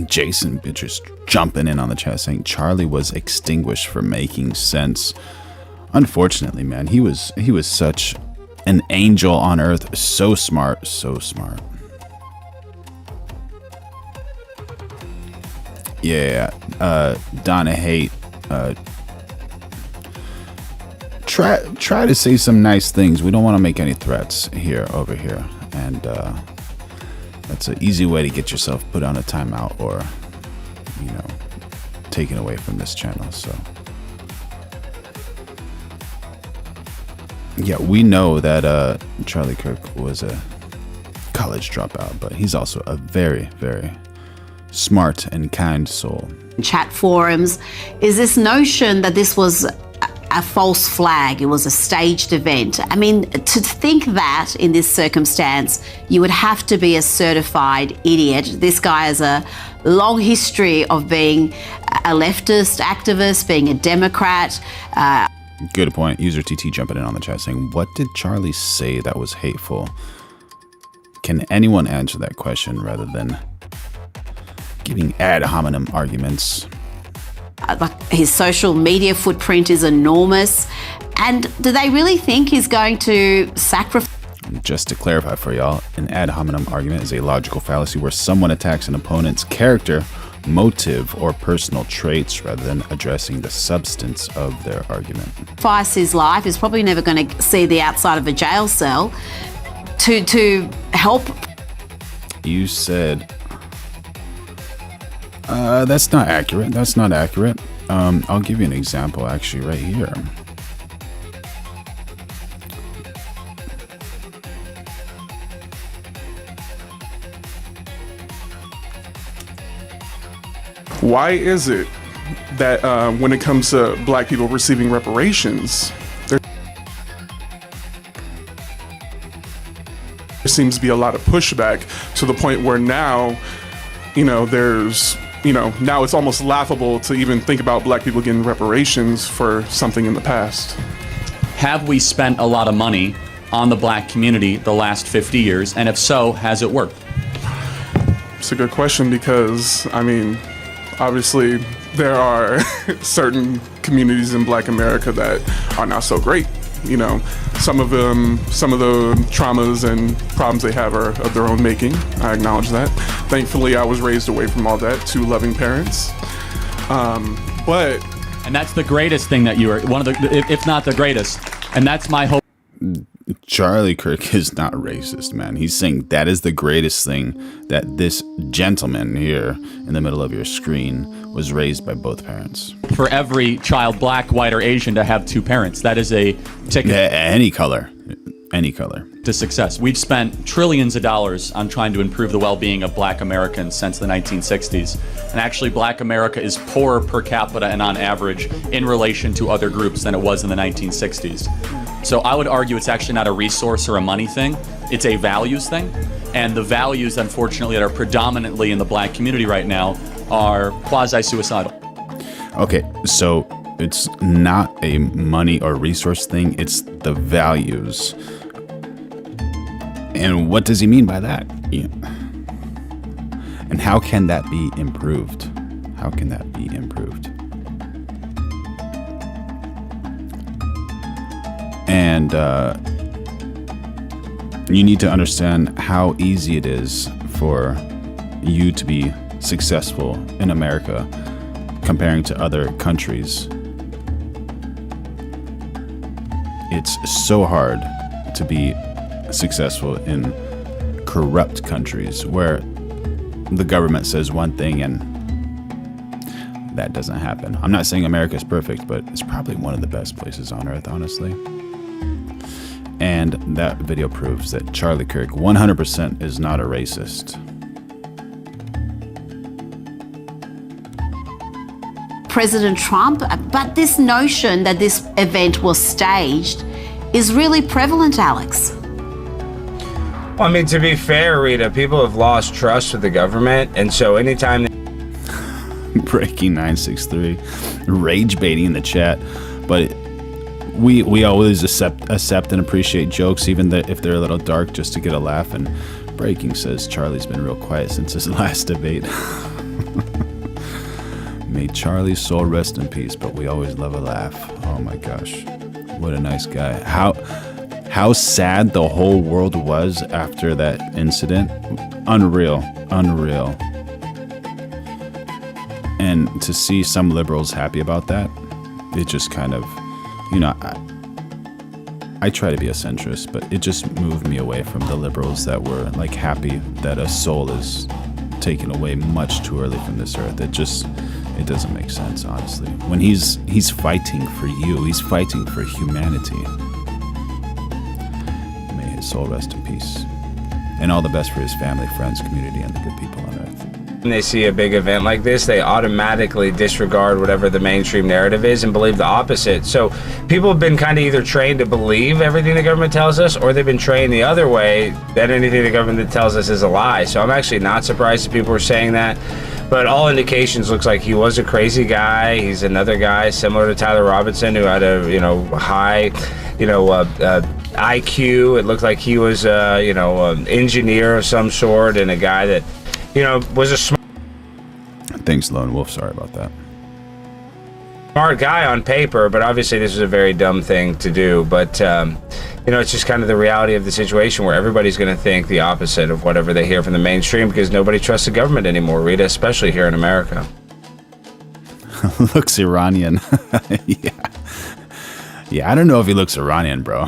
Jason just jumping in on the chat saying Charlie was extinguished for making sense. Unfortunately, man, he was such an angel on earth. So smart, so smart. Yeah, Donna Haight, try to say some nice things. We don't want to make any threats over here, and that's an easy way to get yourself put on a timeout or, you know, taken away from this channel. So yeah, we know that Charlie Kirk was a college dropout, but he's also a very, very smart and kind soul. Chat forums is this notion that this was a false flag. It was a staged event. I mean, to think that in this circumstance, you would have to be a certified idiot. This guy has a long history of being a leftist activist, being a Democrat. Good point. User TT jumping in on the chat saying, what did Charlie say that was hateful? Can anyone answer that question rather than giving ad hominem arguments? His social media footprint is enormous. And do they really think he's going to sacrifice? Just to clarify for y'all, an ad hominem argument is a logical fallacy where someone attacks an opponent's character, motive, or personal traits rather than addressing the substance of their argument. His life is probably never going to see the outside of a jail cell to help. You said... that's not accurate. That's not accurate. I'll give you an example actually right here. Why is it that when it comes to black people receiving reparations, There seems to be a lot of pushback to the point where now, now it's almost laughable to even think about black people getting reparations for something in the past. Have we spent a lot of money on the black community the last 50 years? And if so, has it worked? It's a good question because, obviously there are certain communities in Black America that are not so great. Some of the traumas and problems they have are of their own making. I acknowledge that. Thankfully, I was raised away from all that, 2 loving parents. And that's the greatest thing that you are, one of the, if not the greatest. And that's my hope. Charlie Kirk is not racist, man. He's saying that is the greatest thing, that this gentleman here in the middle of your screen was raised by both parents. For every child, black, white, or Asian, to have 2 parents. That is a ticket. Any color. To success. We've spent trillions of dollars on trying to improve the well-being of black Americans since the 1960s. And actually, black America is poorer per capita and on average in relation to other groups than it was in the 1960s. So I would argue it's actually not a resource or a money thing. It's a values thing. And the values, unfortunately, that are predominantly in the black community right now are quasi-suicidal. Okay, so it's not a money or resource thing. It's the values. And what does he mean by that? Yeah. And how can that be improved? How can that be improved? And you need to understand how easy it is for you to be successful in America comparing to other countries. It's so hard to be successful in corrupt countries where the government says one thing and that doesn't happen. I'm not saying America is perfect, but it's probably one of the best places on earth, honestly. And that video proves that Charlie Kirk 100% is not a racist. President Trump, but this notion that this event was staged is really prevalent, Alex. Well, to be fair, Rita, people have lost trust with the government, and so anytime Breaking 963, rage baiting in the chat, but we always accept and appreciate jokes, even if they're a little dark, just to get a laugh. And Breaking says Charlie's been real quiet since his last debate. May Charlie's soul rest in peace, but we always love a laugh. Oh my gosh, what a nice guy. How sad the whole world was after that incident. Unreal. And to see some liberals happy about that, it just kind of, I try to be a centrist, but it just moved me away from the liberals that were like happy that a soul is taken away much too early from this earth. It doesn't make sense, honestly. When he's fighting for you, he's fighting for humanity. May his soul rest in peace. And all the best for his family, friends, community, and the good people on earth. when they see a big event like this, they automatically disregard whatever the mainstream narrative is and believe the opposite. So people have been kind of either trained to believe everything the government tells us, or they've been trained the other way, that anything the government tells us is a lie. So I'm actually not surprised that people are saying that. But all indications looks like he was a crazy guy. He's another guy similar to Tyler Robinson who had a high IQ. It looked like he was an engineer of some sort, and a guy that was a smart. Thanks, Lone Wolf. Sorry about that. Smart guy on paper, but obviously this is a very dumb thing to do. But it's just kind of the reality of the situation where everybody's going to think the opposite of whatever they hear from the mainstream, because nobody trusts the government anymore, Rita, especially here in America. Looks Iranian. Yeah, I don't know if he looks Iranian, bro.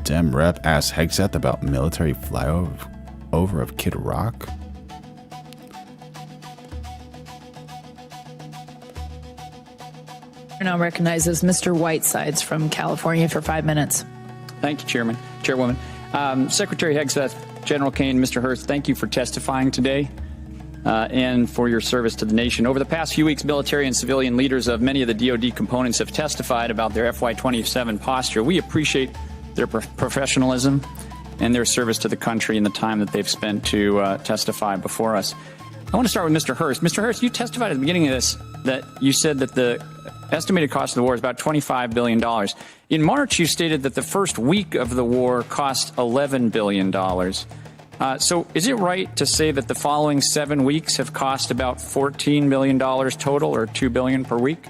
Dem Rep asks Hexeth about military flyover of Kid Rock. Now recognizes Mr. Whitesides from California for 5 minutes. Thank you, Chairwoman. Secretary Hexeth, General Kane, Mr. Hurst, thank you for testifying today. and for your service to the nation. Over the past few weeks, military and civilian leaders of many of the DoD components have testified about their FY27 posture. We appreciate their professionalism and their service to the country and the time that they've spent to testify before us. I want to start with Mr. Hurst. Mr. Hurst, you testified at the beginning of this that you said that the estimated cost of the war is about $25 billion. In March, you stated that the first week of the war cost $11 billion. So is it right to say that the following 7 weeks have cost about $14 billion total, or $2 billion per week?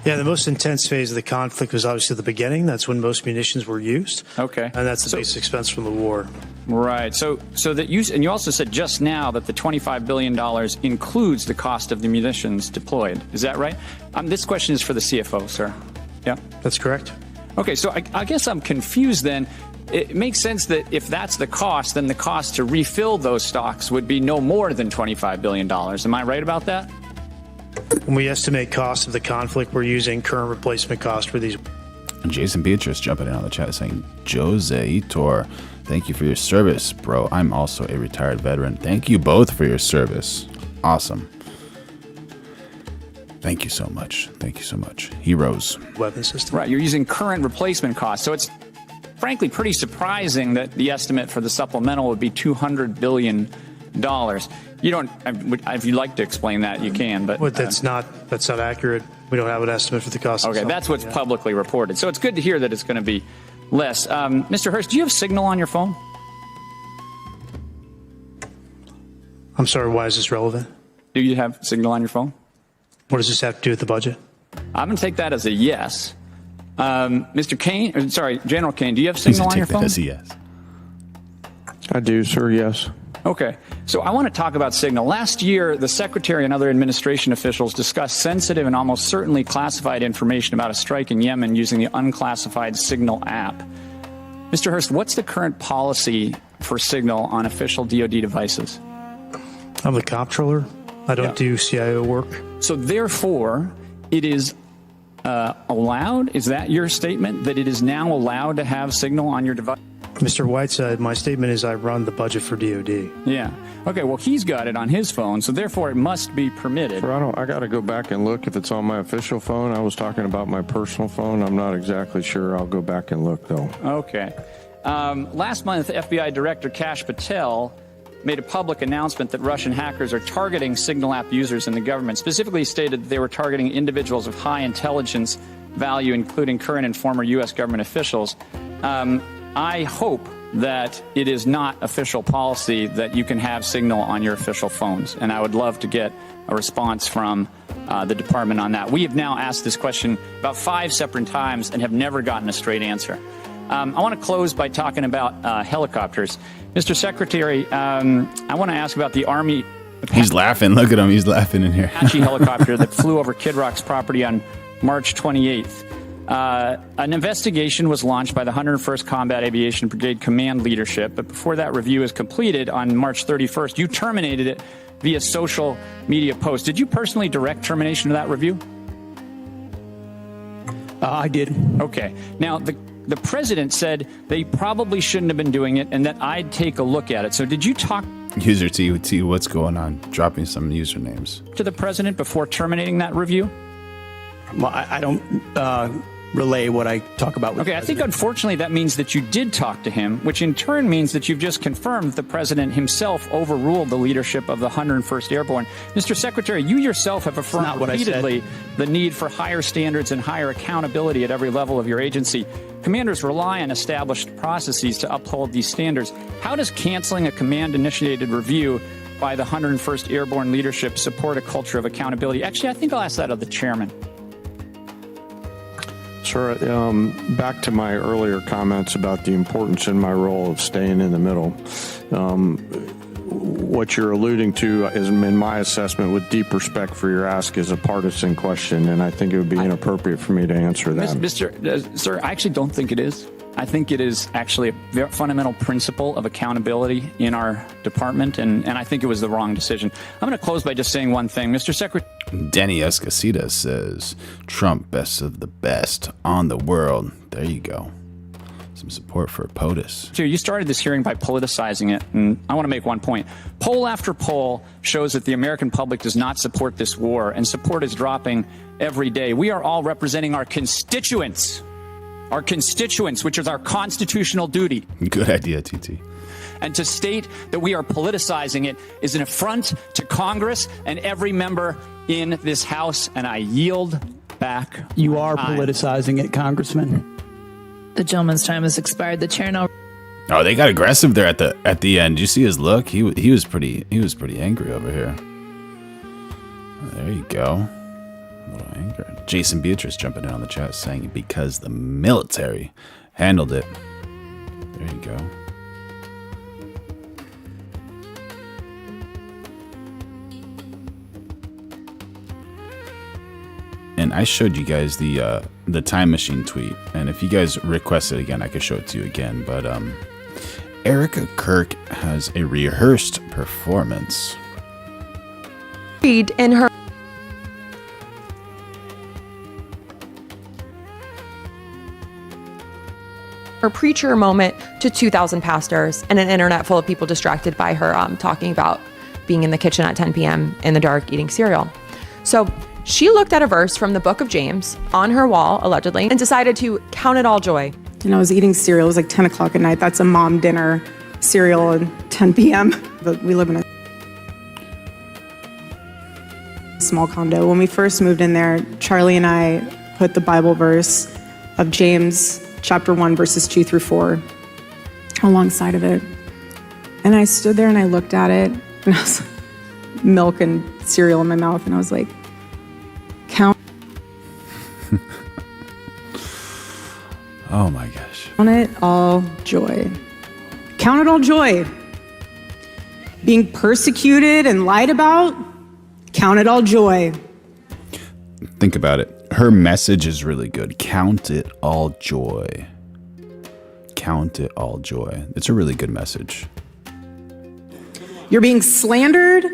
Yeah, the most intense phase of the conflict was obviously the beginning. That's when most munitions were used. Okay. And that's the base expense from the war. Right. So that you also said just now that the $25 billion includes the cost of the munitions deployed. Is that right? This question is for the CFO, sir. Yeah. That's correct. Okay, so I guess I'm confused then. It makes sense that if that's the cost, then the cost to refill those stocks would be no more than $25 billion. Am I right about that? When we estimate cost of the conflict, we're using current replacement cost for these. Jason Beatrice jumping in on the chat saying, Jose Itor, thank you for your service, bro. I'm also a retired veteran. Thank you both for your service. Awesome. Thank you so much. Thank you so much. Heroes. Weapon system. Right, you're using current replacement costs. So it's frankly pretty surprising that the estimate for the supplemental would be $200 billion. You don't, if you'd like to explain that, you can, but that's not accurate. We don't have an estimate for the cost. Okay, that's what's publicly reported. So it's good to hear that it's going to be less. Mr. Hurst, do you have Signal on your phone? I'm sorry, why is this relevant? Do you have Signal on your phone? What does this have to do with the budget? I'm going to take that as a yes. Mr. Kane, General Kane, do you have Signal on your phone? As a yes. I do, sir, yes. Okay, so I want to talk about Signal. Last year, the Secretary and other administration officials discussed sensitive and almost certainly classified information about a strike in Yemen using the unclassified Signal app. Mr. Hurst, what's the current policy for Signal on official DoD devices? I'm the comptroller. I don't do CIO work. So therefore, it is allowed? Is that your statement, that it is now allowed to have Signal on your device? Mr. Whiteside, my statement is I run the budget for DOD. Yeah. Okay, well, he's got it on his phone, so therefore it must be permitted. I got to go back and look if it's on my official phone. I was talking about my personal phone. I'm not exactly sure. I'll go back and look, though. Okay. Last month, FBI Director Kash Patel made a public announcement that Russian hackers are targeting Signal app users in the government, specifically stated that they were targeting individuals of high intelligence value, including current and former U.S. government officials. I hope that it is not official policy that you can have Signal on your official phones, and I would love to get a response from the department on that. We have now asked this question about 5 separate times and have never gotten a straight answer. I want to close by talking about helicopters. Mr. Secretary, I want to ask about the Army. He's laughing. Look at him. He's laughing in here. Apache helicopter that flew over Kid Rock's property on March 28th. An investigation was launched by the 101st Combat Aviation Brigade Command Leadership, but before that review is completed on March 31st, you terminated it via social media post. Did you personally direct termination of that review? I did. Okay. Now, the president said they probably shouldn't have been doing it and that I'd take a look at it. So did you talk User T, what's going on? Drop me some usernames. To the president before terminating that review? Well, I don't relay what I talk about with Okay, I think unfortunately that means that you did talk to him, which in turn means that you've just confirmed that the president himself overruled the leadership of the 101st Airborne. Mr. Secretary, you yourself have affirmed repeatedly the need for higher standards and higher accountability at every level of your agency. Commanders rely on established processes to uphold these standards. How does canceling a command-initiated review by the 101st Airborne leadership support a culture of accountability? Actually, I think I'll ask that of the chairman. Sure. Back to my earlier comments about the importance in my role of staying in the middle. What you're alluding to is, in my assessment, with deep respect for your ask, is a partisan question, and I think it would be inappropriate for me to answer that. Sir, I actually don't think it is. I think it is actually a very fundamental principle of accountability in our department, and I think it was the wrong decision. I'm going to close by just saying one thing. Mr. Secretary. Denny Escacita says, Trump, best of the best on the world. There you go. Some support for POTUS. You started this hearing by politicizing it, and I want to make one point. Poll after poll shows that the American public does not support this war, and support is dropping every day. We are all representing our constituents, which is our constitutional duty. Good idea, TT. And to state that we are politicizing it is an affront to Congress and every member in this House, and I yield back. You are politicizing it, Congressman. The gentleman's time has expired. The chair now. Oh, they got aggressive there at the end. Did you see his look? He was pretty angry over here. Oh, there you go. A little anger. Jason Beatrice jumping in on the chat saying because the military handled it. There you go. And I showed you guys the time machine tweet, and if you guys request it again, I could show it to you again. But Erika Kirk has a rehearsed performance. Read in her preacher moment to 2,000 pastors and an internet full of people distracted by her talking about being in the kitchen at 10 p.m. in the dark eating cereal. So she looked at a verse from the book of James on her wall, allegedly, and decided to count it all joy. And I was eating cereal. It was like 10 o'clock at night. That's a mom dinner cereal at 10 p.m. But we live in a small condo. When we first moved in there, Charlie and I put the Bible verse of James chapter 1, verses 2 through 4 alongside of it. And I stood there and I looked at it, and I was like, milk and cereal in my mouth, and I was like, count. Oh my gosh. Count it all joy. Count it all joy. Being persecuted and lied about, count it all joy. Think about it. Her message is really good. Count it all joy. Count it all joy. It's a really good message. You're being slandered.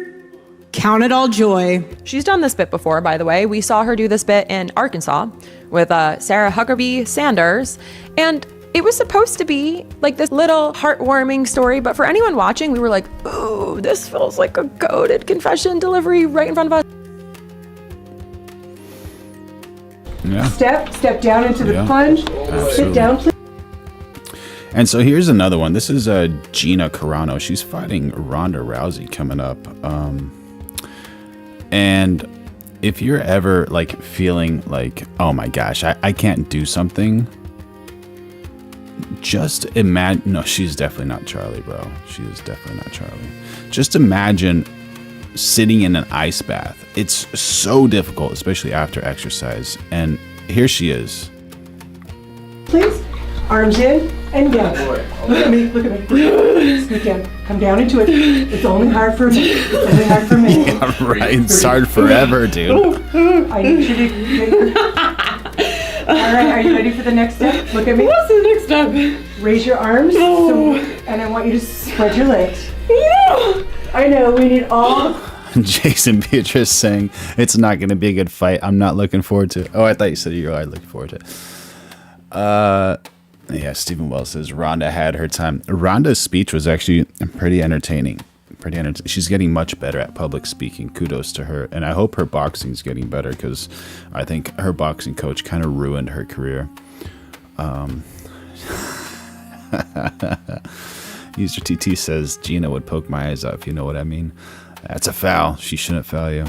Count it all joy. She's done this bit before, by the way. We saw her do this bit in Arkansas with Sarah Huckabee Sanders. And it was supposed to be like this little heartwarming story. But for anyone watching, we were like, ooh, this feels like a goated confession delivery right in front of us. Yeah. Step down into the plunge. Absolutely. Sit down, please. And so here's another one. This is Gina Carano. She's fighting Ronda Rousey coming up. And if you're ever like feeling like, oh my gosh, I can't do something, just imagine. No, she's definitely not Charlie, bro. She is definitely not Charlie. Just imagine sitting in an ice bath. It's so difficult, especially after exercise. And here she is. Please. Arms in and down. Look at me, look at me. Scoot down. Come down into it. It's only hard for me. It's only hard for me. Yeah, right. It's hard forever, dude. I need you to get your... All right, are you ready for the next step? Look at me. What's the next step? Raise your arms. No. And I want you to spread your legs. No. I know, we need all... Jason Beatrice saying, it's not going to be a good fight. I'm not looking forward to it. Oh, I thought you said you are looking forward to it. Yeah, Stephen Wells says Ronda had her time. Ronda's speech was actually pretty entertaining. She's getting much better at public speaking. Kudos to her. And I hope her boxing's getting better, because I think her boxing coach kind of ruined her career. User TT says Gina would poke my eyes out, if you know what I mean. That's a foul. She shouldn't foul you.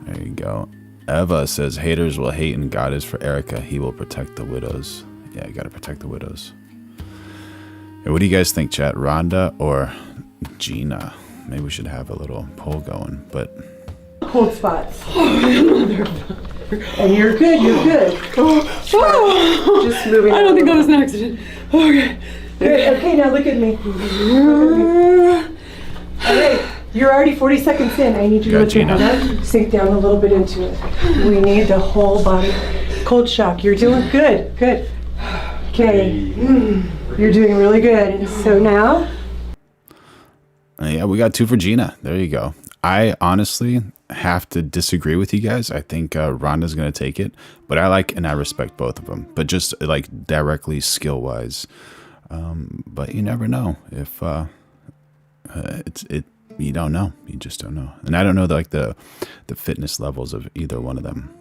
There you go. Eva says haters will hate and God is for Erika. He will protect the widows. Yeah, you gotta protect the widows. Hey, what do you guys think, chat? Ronda or Gina? Maybe we should have a little poll going, but... Cold spots. And you're good, you're good. Just moving. I don't think that was an accident. Okay. Good. Okay, now look at me. All right, you're already 40 seconds in. I need you to lift your head up, sink down a little bit into it. We need the whole body. Cold shock. You're doing good. Good. Okay. You're doing really good. And so now? Yeah, we got 2 for Gina. There you go. I honestly have to disagree with you guys. I think Ronda's going to take it, but I like and I respect both of them, but just like directly skill wise. But you never know if you don't know. You just don't know. And I don't know the fitness levels of either one of them.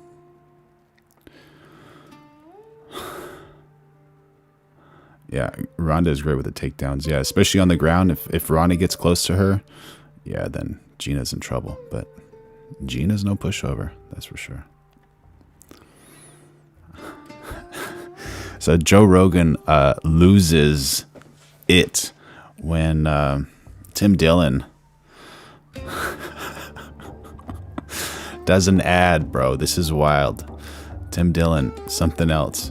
Yeah, Ronda is great with the takedowns. Yeah, especially on the ground. If Ronnie gets close to her, yeah, then Gina's in trouble. But Gina's no pushover, that's for sure. So Joe Rogan loses it when Tim Dillon does an ad, bro. This is wild. Tim Dillon, something else.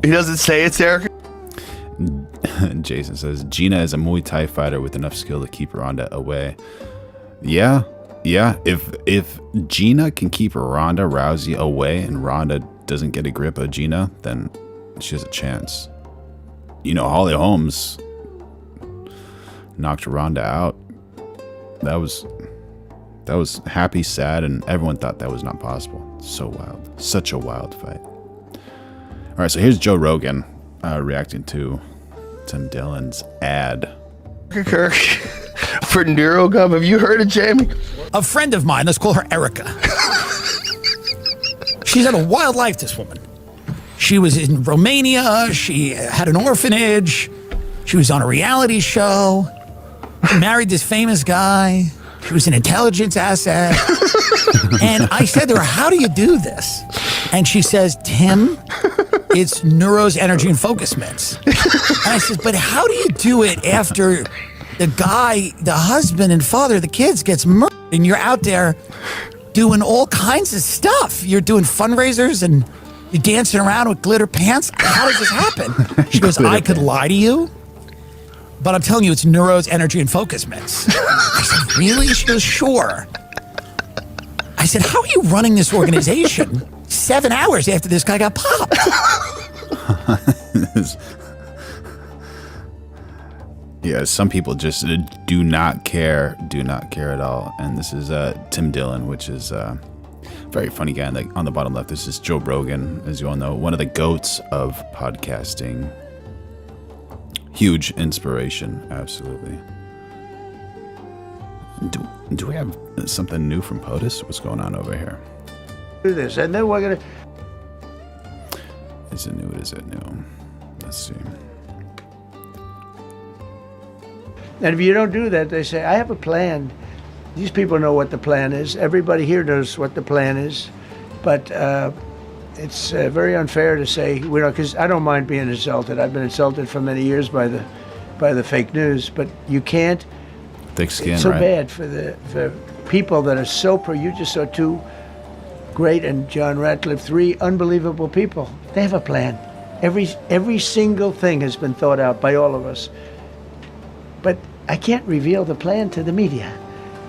He doesn't say it's Erika. Jason says Gina is a Muay Thai fighter with enough skill to keep Ronda away. Yeah. If Gina can keep Ronda Rousey away and Ronda doesn't get a grip of Gina, then she has a chance. You know, Holly Holmes knocked Ronda out. That was happy, sad, and everyone thought that was not possible. So wild. Such a wild fight. All right, so here's Joe Rogan reacting to Tim Dillon's ad. Erika Kirk for NeuroGum. Have you heard of Jamie? A friend of mine, let's call her Erika. She's had a wild life, this woman. She was in Romania. She had an orphanage. She was on a reality show. She married this famous guy. She was an intelligence asset. And I said to her, how do you do this? And she says, Tim, it's Neuros, Energy, and Focus Mints. And I said, but how do you do it after the guy, the husband and father of the kids gets murdered and you're out there doing all kinds of stuff? You're doing fundraisers and you're dancing around with glitter pants. How does this happen? She goes, I could lie to you, but I'm telling you, it's Neuros, Energy, and Focus Mints. I said, really? She goes, sure. I said, how are you running this organization 7 hours after this guy got popped? Yeah, some people just do not care at all. And this is Tim Dillon, which is a very funny guy. On the bottom left, this is Joe Rogan, as you all know, one of the goats of podcasting. Huge inspiration, absolutely. Do we have something new from POTUS? What's going on over here? Do this, and then we're gonna. Is it new? Is it new? Let's see. And if you don't do that, they say, I have a plan. These people know what the plan is. Everybody here knows what the plan is. But it's very unfair to say, because I don't mind being insulted. I've been insulted for many years by the fake news. But you can't. Thick skin, it's so right? bad for people that are so you just saw two great, and John Ratcliffe, three unbelievable people. They have a plan. Every single thing has been thought out by all of us. But I can't reveal the plan to the media.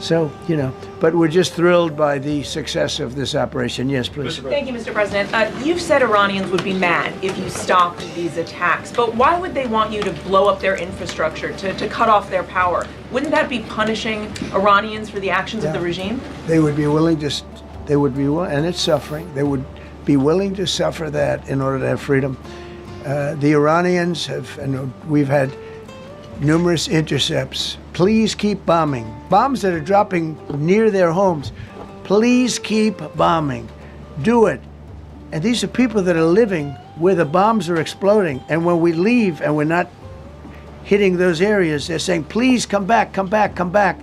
So, but we're just thrilled by the success of this operation. Yes, please. Thank you, Mr. President. You've said Iranians would be mad if you stopped these attacks, but why would they want you to blow up their infrastructure, to cut off their power? Wouldn't that be punishing Iranians for the actions of the regime? They would be willing to, and it's suffering, they would be willing to suffer that in order to have freedom. The Iranians have, and we've had numerous intercepts. Please keep bombing. Bombs that are dropping near their homes. Please keep bombing. Do it. And these are people that are living where the bombs are exploding. And when we leave and we're not hitting those areas, they're saying, please come back, come back, come back.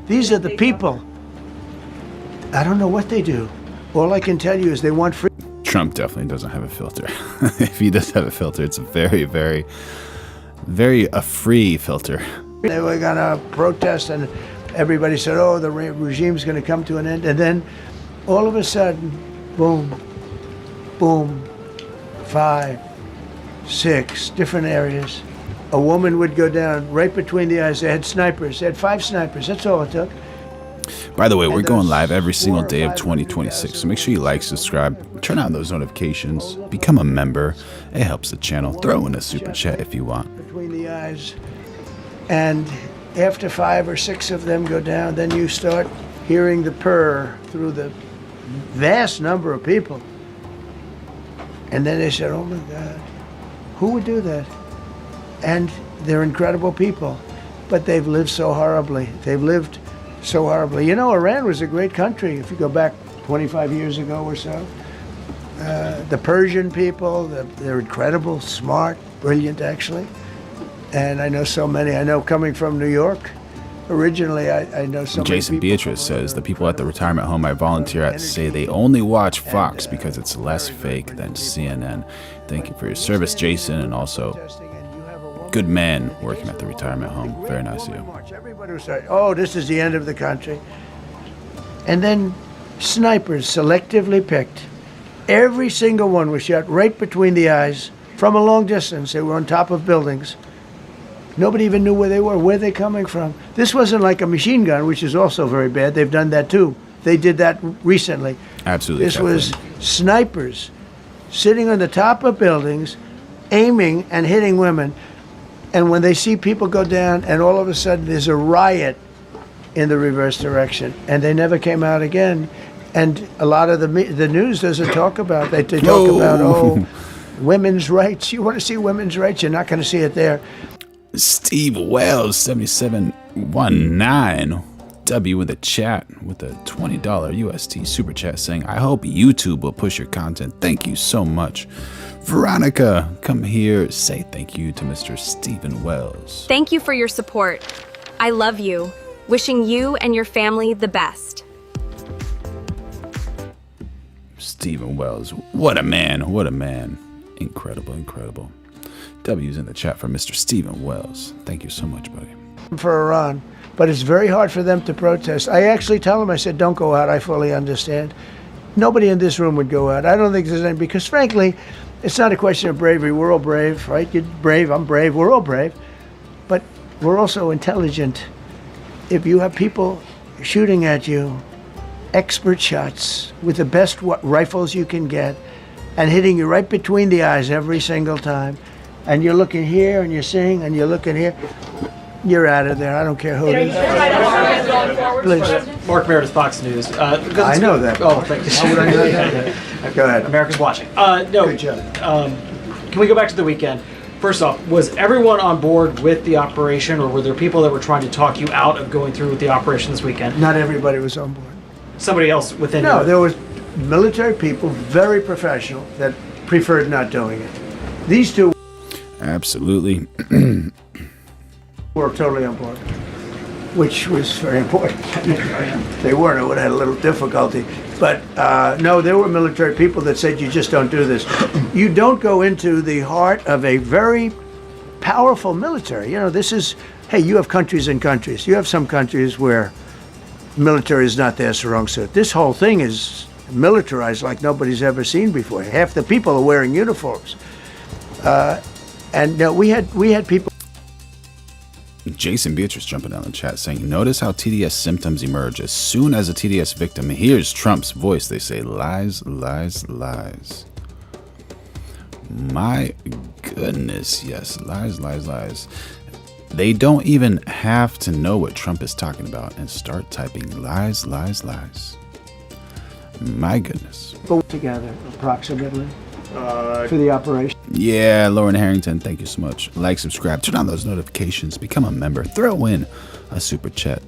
These are the people. I don't know what they do. All I can tell you is they want free. Trump definitely doesn't have a filter. If he does have a filter, it's a very, very, very free filter. They were going to protest, and everybody said, oh, the regime's going to come to an end. And then all of a sudden, boom, boom, 5, 6 different areas. A woman would go down right between the eyes. They had snipers. They had 5 snipers. That's all it took. By the way, we're going live every single day of 2026, so make sure you like, subscribe, turn on those notifications, become a member. It helps the channel. Throw in a super chat if you want. Between the eyes. And after 5 or 6 of them go down, then you start hearing the purr through the vast number of people. And then they said, oh my God, who would do that? And they're incredible people, but they've lived so horribly. They've lived so horribly. You know, Iran was a great country if you go back 25 years ago or so. The Persian people, they're incredible, smart, brilliant actually. And I know so many. I know coming from New York, originally I know so many Jason people. Beatrice says, the people at the retirement home I volunteer at say they only watch Fox because it's less fake than CNN. Thank you for your service, Jason, and also good man working at the retirement home. Very nice of you. Everybody was saying, oh, this is the end of the country. And then snipers selectively picked. Every single one was shot right between the eyes from a long distance. They were on top of buildings. Nobody even knew where they were, where they're coming from. This wasn't like a machine gun, which is also very bad. They've done that too. They did that recently. Absolutely. This was snipers sitting on the top of buildings, aiming and hitting women. And when they see people go down, and all of a sudden there's a riot in the reverse direction, and they never came out again. And a lot of the news doesn't talk about that. They talk about, women's rights. You want to see women's rights? You're not going to see it there. Steve Wells, 7719. W in the chat with a $20 UST super chat saying, I hope YouTube will push your content. Thank you so much. Veronica, come here. Say thank you to Mr. Stephen Wells. Thank you for your support. I love you. Wishing you and your family the best. Stephen Wells, what a man, what a man. Incredible, incredible. W's in the chat for Mr. Stephen Wells. Thank you so much, buddy. For Iran, but it's very hard for them to protest. I actually tell them, I said, don't go out. I fully understand. Nobody in this room would go out. I don't think there's any, because frankly, it's not a question of bravery. We're all brave, right? You're brave, I'm brave, we're all brave. But we're also intelligent. If you have people shooting at you, expert shots with the best rifles you can get, and hitting you right between the eyes every single time, and you're looking here and you're seeing and you're looking here, you're out of there. I don't care who it is. Please. Mark Meredith, Fox News. I know that. Oh, thank you. How would I know that? Go ahead. America's watching. No. Good job. Can we go back to the weekend? First off, was everyone on board with the operation, or were there people that were trying to talk you out of going through with the operation this weekend? Not everybody was on board. Somebody else within No, there was military people, very professional, that preferred not doing it. These two absolutely were totally on board, which was very important. They weren't, it would have had a little difficulty. But no, there were military people that said you just don't do this. You don't go into the heart of a very powerful military. You know, this is, hey, you have countries and countries. You have some countries where military is not their strong suit. This whole thing is militarized like nobody's ever seen before. Half the people are wearing uniforms. And we had people. Jason Beatrice jumping down the chat saying, notice how TDS symptoms emerge. As soon as a TDS victim hears Trump's voice, they say lies, lies, lies. My goodness, yes, lies, lies, lies. They don't even have to know what Trump is talking about and start typing lies, lies, lies. My goodness. Together, approximately, for the operation. Yeah, Lauren Harrington, thank you so much. Like, subscribe, turn on those notifications, become a member, throw in a super chat.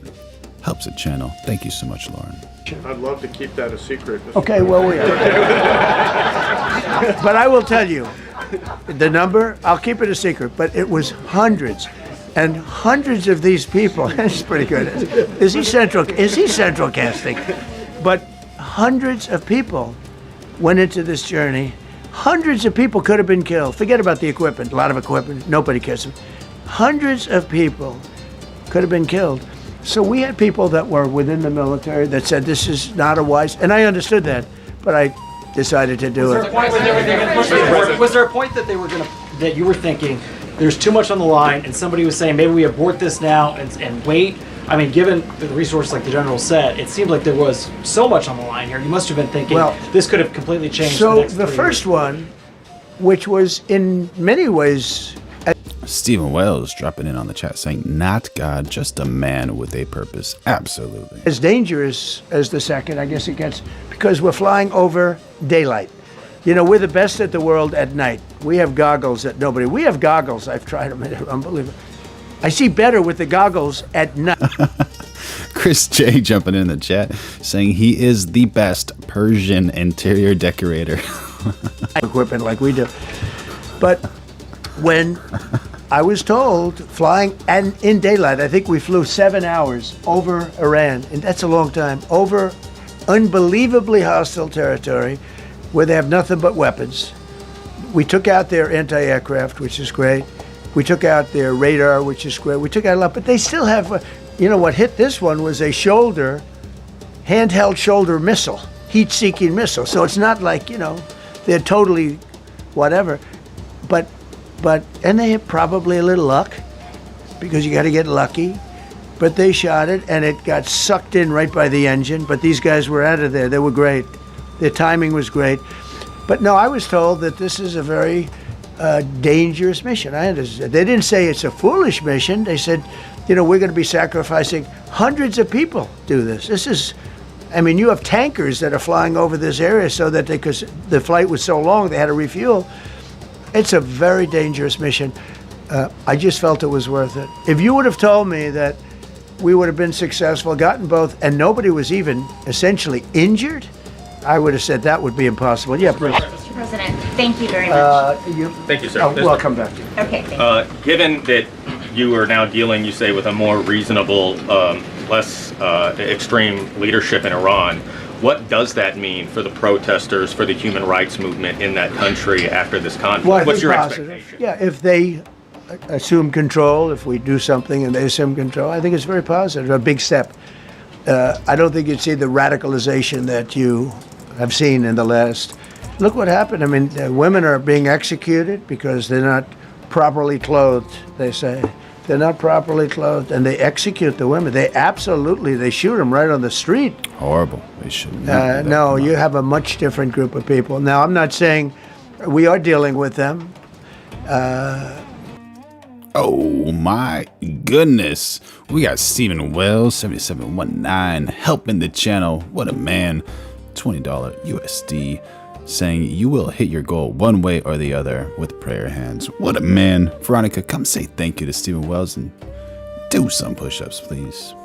Helps the channel. Thank you so much, Lauren. I'd love to keep that a secret. Okay, well, we are. But I will tell you, the number, I'll keep it a secret, but it was hundreds. And hundreds of these people, that's pretty good. Is he central casting? But hundreds of people went into this journey. Hundreds of people could have been killed. Forget about the equipment, a lot of equipment, nobody cares. Hundreds of people could have been killed. So we had people that were within the military that said this is not a wise, and I understood that, but I decided to do it. Was there a point that they were that you were thinking there's too much on the line, and somebody was saying maybe we abort this now and wait? I mean, given the resource like the general said, it seemed like there was so much on the line here. You must have been thinking, well, this could have completely changed. So the first one, which was in many ways. Stephen Wells dropping in on the chat saying, not God, just a man with a purpose. Absolutely. As dangerous as the second, I guess it gets, because we're flying over daylight. You know, we're the best at the world at night. We have goggles that nobody, we have goggles. I've tried them, they're unbelievable. I see better with the goggles at night. Chris J jumping in the chat saying he is the best Persian interior decorator. Equipment like we do. But when I was told flying and in daylight, I think we flew 7 hours over Iran, and that's a long time, over unbelievably hostile territory where they have nothing but weapons. We took out their anti-aircraft, which is great. We took out their radar, which is great. We took out a lot, but they still have, you know, what hit this one was a handheld shoulder missile, heat-seeking missile. So it's not like, you know, they're totally whatever. And they had probably a little luck, because you got to get lucky. But they shot it, and it got sucked in right by the engine. But these guys were out of there. They were great. Their timing was great. But no, I was told that this is a very dangerous mission. I understand. They didn't say it's a foolish mission. They said, you know, we're going to be sacrificing hundreds of people do this. This is, I mean, you have tankers that are flying over this area so that because the flight was so long, they had to refuel. It's a very dangerous mission. I just felt it was worth it. If you would have told me that we would have been successful, gotten both, and nobody was even essentially injured, I would have said that would be impossible. Yeah, Bruce. Mr. President, thank you very much. Thank you, sir. Well, I'll come back to you. Okay, thank you. Given that you are now dealing, you say, with a more reasonable, less extreme leadership in Iran, what does that mean for the protesters, for the human rights movement in that country after this conflict? Well, What's your positive. expectation? Yeah, if they assume control, if we do something and they assume control, I think it's very positive, a big step. I don't think you'd see the radicalization that you have seen in the last. Look what happened. I mean, women are being executed because they're not properly clothed, they say. They're not properly clothed, and they execute the women. They shoot them right on the street. Horrible. They shouldn't. No, you have a much different group of people. Now, I'm not saying we are dealing with them. Oh my goodness. We got Stephen Wells, 7719, helping the channel. What a man. $20 USD, saying you will hit your goal one way or the other with prayer hands. What a man. Veronica, come say thank you to Stephen Wells and do some push-ups, please.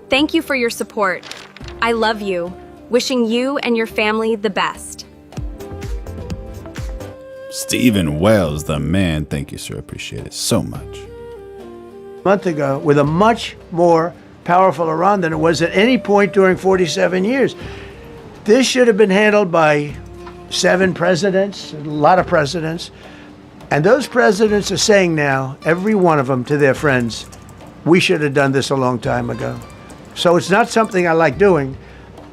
Thank you for your support. I love you. Wishing you and your family the best. Stephen Wells, the man. Thank you, sir. Appreciate it so much. A month ago, with a much more powerful Iran than it was at any point during 47 years. This should have been handled by 7 presidents, a lot of presidents. And those presidents are saying now, every one of them to their friends, we should have done this a long time ago. So it's not something I like doing.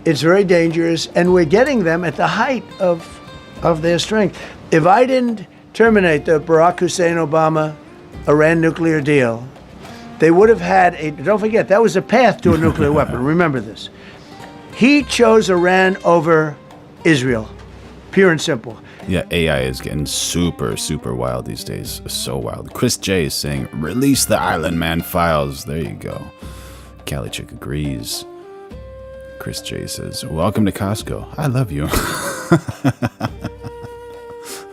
It's very dangerous, and we're getting them at the height of their strength. If I didn't terminate the Barack Hussein Obama Iran nuclear deal, they would have had don't forget, that was a path to a nuclear weapon. Remember this. He chose Iran over Israel, pure and simple. Yeah, AI is getting super, super wild these days. So wild. Chris J is saying, release the Island Man files. There you go. Cali Chick agrees. Chris J says, welcome to Costco. I love you.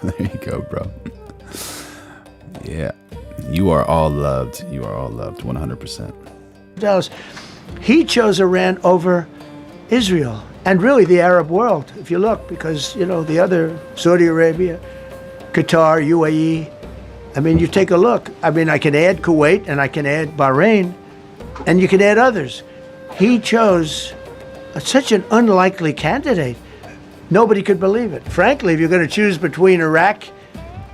There you go, bro. Yeah. You are all loved. You are all loved. 100%. Dallas, he chose Iran over Israel and really the Arab world, if you look, because, you know, the other, Saudi Arabia, Qatar, UAE, I mean, you take a look. I mean, I can add Kuwait and I can add Bahrain and you can add others. He chose such an unlikely candidate. Nobody could believe it. Frankly, if you're going to choose between Iraq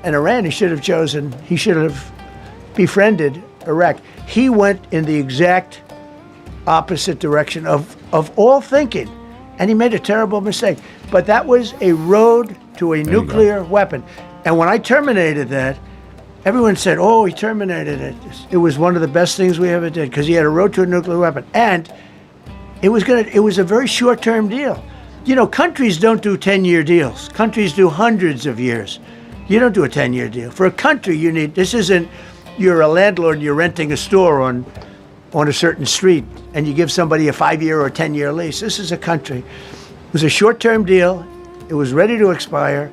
and Iran, he should have befriended Iraq. He went in the exact opposite direction of all thinking, and he made a terrible mistake. But that was a road to a nuclear weapon. And when I terminated that, everyone said, oh, he terminated it. It was one of the best things we ever did because he had a road to a nuclear weapon. And it was a very short-term deal. You know, countries don't do 10-year deals. Countries do hundreds of years. You don't do a 10-year deal. For a country, this isn't you're a landlord and you're renting a store on a certain street, and you give somebody a 5-year or 10-year lease. This is a country. It was a short-term deal. It was ready to expire.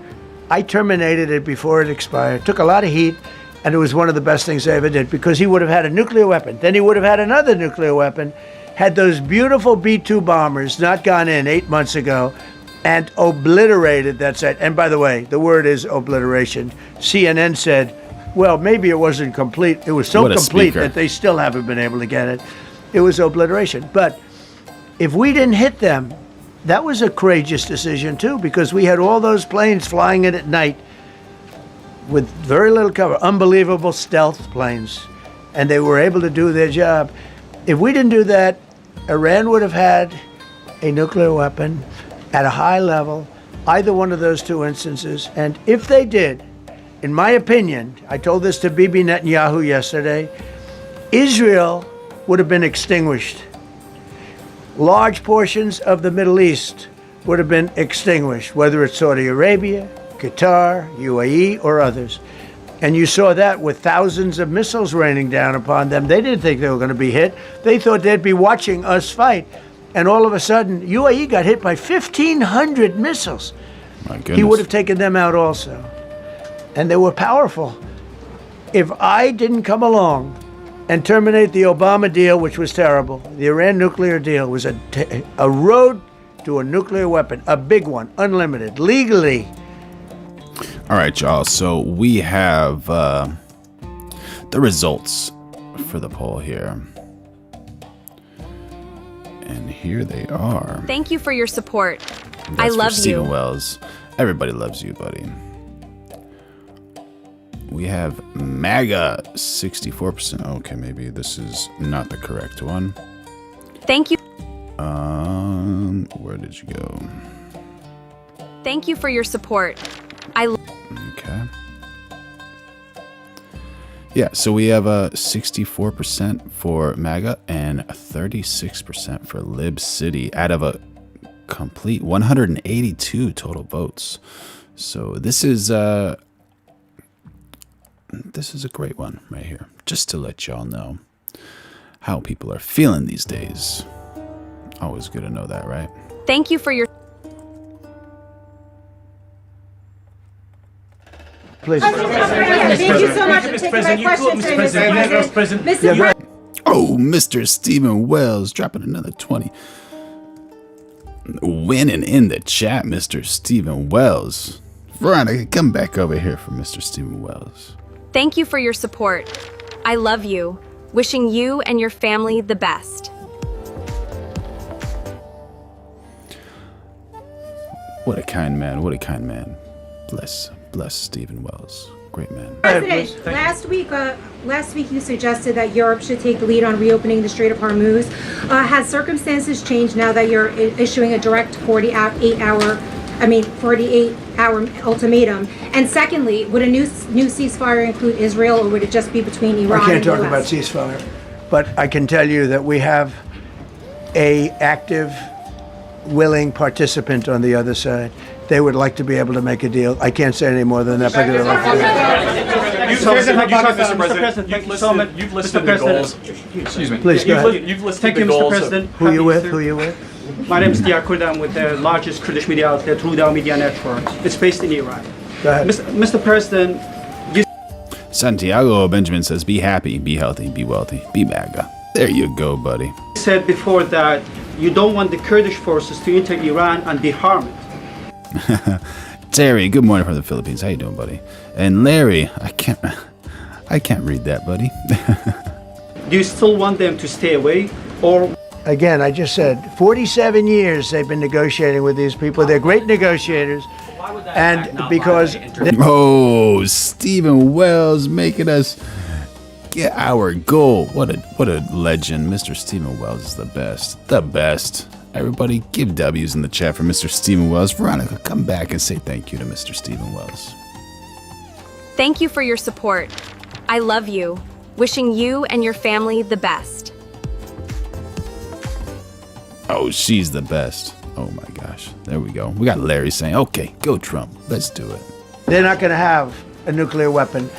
I terminated it before it expired. Took a lot of heat, and it was one of the best things I ever did, because he would have had a nuclear weapon. Then he would have had another nuclear weapon, had those beautiful B-2 bombers not gone in 8 months ago, and obliterated that site. And by the way, the word is obliteration. CNN said, well, maybe it wasn't complete. It was so complete that they still haven't been able to get it. It was obliteration. But if we didn't hit them, that was a courageous decision too, because we had all those planes flying in at night with very little cover, unbelievable stealth planes, and they were able to do their job. If we didn't do that, Iran would have had a nuclear weapon at a high level, either one of those two instances. And if they did, in my opinion, I told this to Bibi Netanyahu yesterday, Israel would have been extinguished. Large portions of the Middle East would have been extinguished, whether it's Saudi Arabia, Qatar, UAE, or others. And you saw that with thousands of missiles raining down upon them. They didn't think they were going to be hit. They thought they'd be watching us fight. And all of a sudden, UAE got hit by 1,500 missiles. My goodness. He would have taken them out also. And they were powerful. If I didn't come along and terminate the Obama deal, which was terrible, the Iran nuclear deal was a road to a nuclear weapon, a big one, unlimited, legally. All right, y'all. So we have the results for the poll here. And here they are. Thank you for your support. That's I love for Stephen you. Wells. Everybody loves you, buddy. We have MAGA 64%. Okay, maybe this is not the correct one. Thank you. Where did you go? Thank you for your support. Okay. Yeah, so we have a 64% for MAGA and 36% for Lib City out of a complete 182 total votes. So this is a great one right here, just to let y'all know how people are feeling these days. Always good to know that, right? Thank you for your. Please. Thank you so much for taking my question, Mr. President. Oh, Mr. Stephen Wells dropping another 20. Winning in the chat, Mr. Stephen Wells. Veronica, come back over here for Mr. Stephen Wells. Thank you for your support. I love you. Wishing you and your family the best. What a kind man. What a kind man. Bless Stephen Wells. Great man. President, last week you suggested that Europe should take the lead on reopening the Strait of Hormuz. Has circumstances changed now that you're issuing a direct 48-hour ultimatum? And secondly, would a new ceasefire include Israel, or would it just be between Iran I can't and the talk US? about ceasefire, but I can tell you that we have a active, willing participant on the other side. They would like to be able to make a deal. I can't say any more than that. You've listed the goals. Excuse me. Please, go ahead. You've listed the goals. Who you with? Who you with? My name is Dia Kurd. I'm with the largest Kurdish media outlet, Ruda Media Network. It's based in Iran. Go ahead. Mr. President, Santiago Benjamin says, be happy, be healthy, be wealthy, be MAGA. There you go, buddy. you said before that you don't want the Kurdish forces to enter Iran and deharm it. Terry, good morning from the Philippines. How you doing, buddy? And Larry, I can't read that, buddy. Do you still want them to stay away, or? Again, I just said 47 years they've been negotiating with these people. They're great negotiators. And because... Oh, Stephen Wells making us get our goal. What a legend. Mr. Stephen Wells is the best. The best. Everybody give W's in the chat for Mr. Stephen Wells. Veronica, come back and say thank you to Mr. Stephen Wells. Thank you for your support. I love you. Wishing you and your family the best. Oh, she's the best. Oh my gosh. There we go. We got Larry saying, okay, go Trump. Let's do it. They're not going to have a nuclear weapon.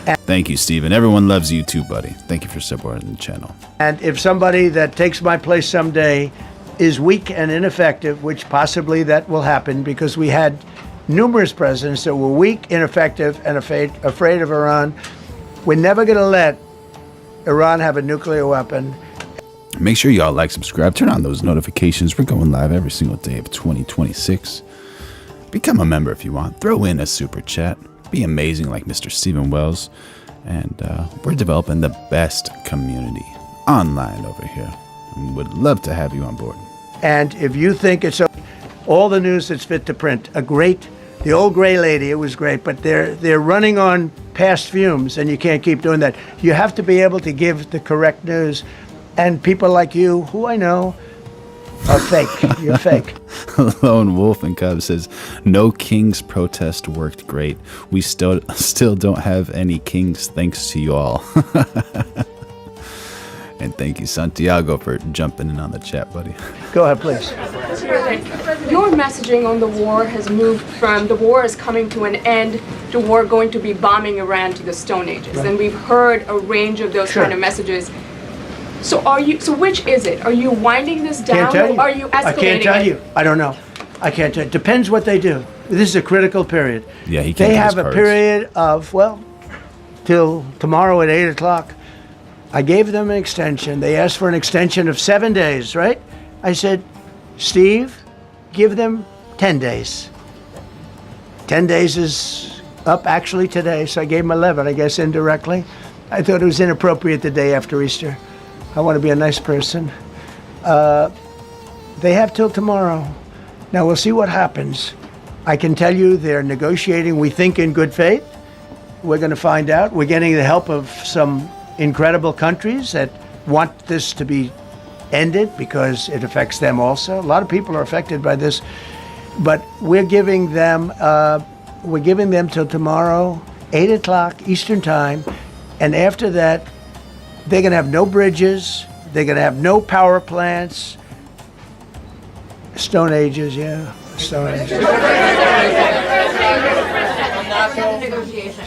Thank you, Stephen. Everyone loves you too, buddy. Thank you for supporting the channel. And if somebody that takes my place someday is weak and ineffective, which possibly that will happen because we had numerous presidents that were weak, ineffective, and afraid of Iran, we're never going to let Iran have a nuclear weapon. Make sure y'all like, subscribe, turn on those notifications. We're going live every single day of 2026. Become a member if you want. Throw in a super chat. Be amazing like Mr. Stephen Wells. And we're developing the best community online over here. And would love to have you on board. And if you think it's all the news that's fit to print, the old gray lady, it was great, but they're running on past fumes, and you can't keep doing that. You have to be able to give the correct news. And people like you, who I know, are fake. You're fake. Lone Wolf and Cub says, no Kings protest worked great. We still don't have any Kings thanks to you all. And thank you, Santiago, for jumping in on the chat, buddy. Go ahead, please. Your messaging on the war has moved from the war is coming to an end to war going to be bombing Iran to the Stone Ages. Right. And we've heard a range of those kind of messages. So which is it? Are you winding this down or are you escalating I can't tell you. I don't know. I can't tell you. Depends what they do. This is a critical period. Yeah, he can't. They have a period of, till tomorrow at 8 o'clock. I gave them an extension. They asked for an extension of 7 days, right? I said, Steve, give them 10 days. 10 days is up actually today, so I gave them 11, I guess, indirectly. I thought it was inappropriate the day after Easter. I want to be a nice person. They have till tomorrow. Now, we'll see what happens. I can tell you they're negotiating, we think, in good faith. We're going to find out. We're getting the help of some incredible countries that want this to be ended because it affects them also. A lot of people are affected by this. But we're giving them till tomorrow, 8 o'clock Eastern time. And after that, they're going to have no bridges. They're going to have no power plants. Stone Ages, yeah. Stone Ages.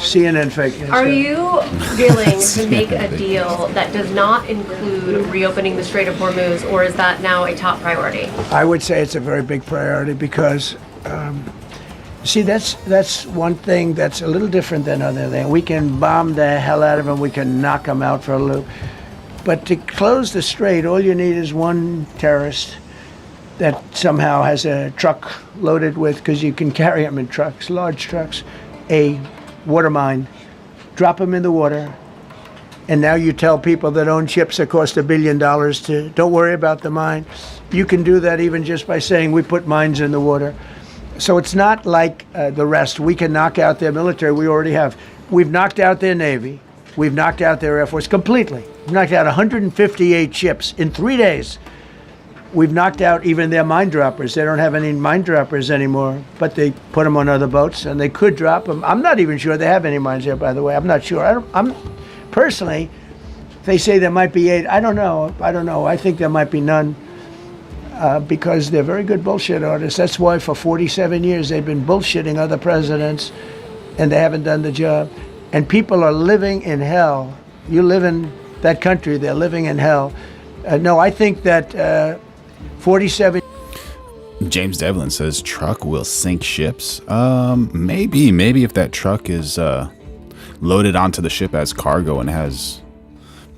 CNN fake news. Are you willing to make a deal that does not include reopening the Strait of Hormuz, or is that now a top priority? I would say it's a very big priority because, see, that's one thing that's a little different than other things. We can bomb the hell out of them. We can knock them out for a loop. But to close the strait, all you need is one terrorist that somehow has a truck loaded with, because you can carry them in trucks, large trucks, a water mine, drop them in the water, and now you tell people that own ships that cost $1 billion to don't worry about the mine. You can do that even just by saying we put mines in the water. So it's not like the rest. We can knock out their military. We already have. We've knocked out their Navy. We've knocked out their Air Force completely. We've knocked out 158 ships in 3 days. We've knocked out even their mine droppers. They don't have any mine droppers anymore, but they put them on other boats, and they could drop them. I'm not even sure they have any mines there, by the way. I'm not sure. I'm personally, they say there might be 8. I don't know. I think there might be none because they're very good bullshit artists. That's why for 47 years they've been bullshitting other presidents, and they haven't done the job. And people are living in hell. You live in that country, they're living in hell. No, I think that 47. James Devlin says truck will sink ships. Maybe if that truck is loaded onto the ship as cargo and has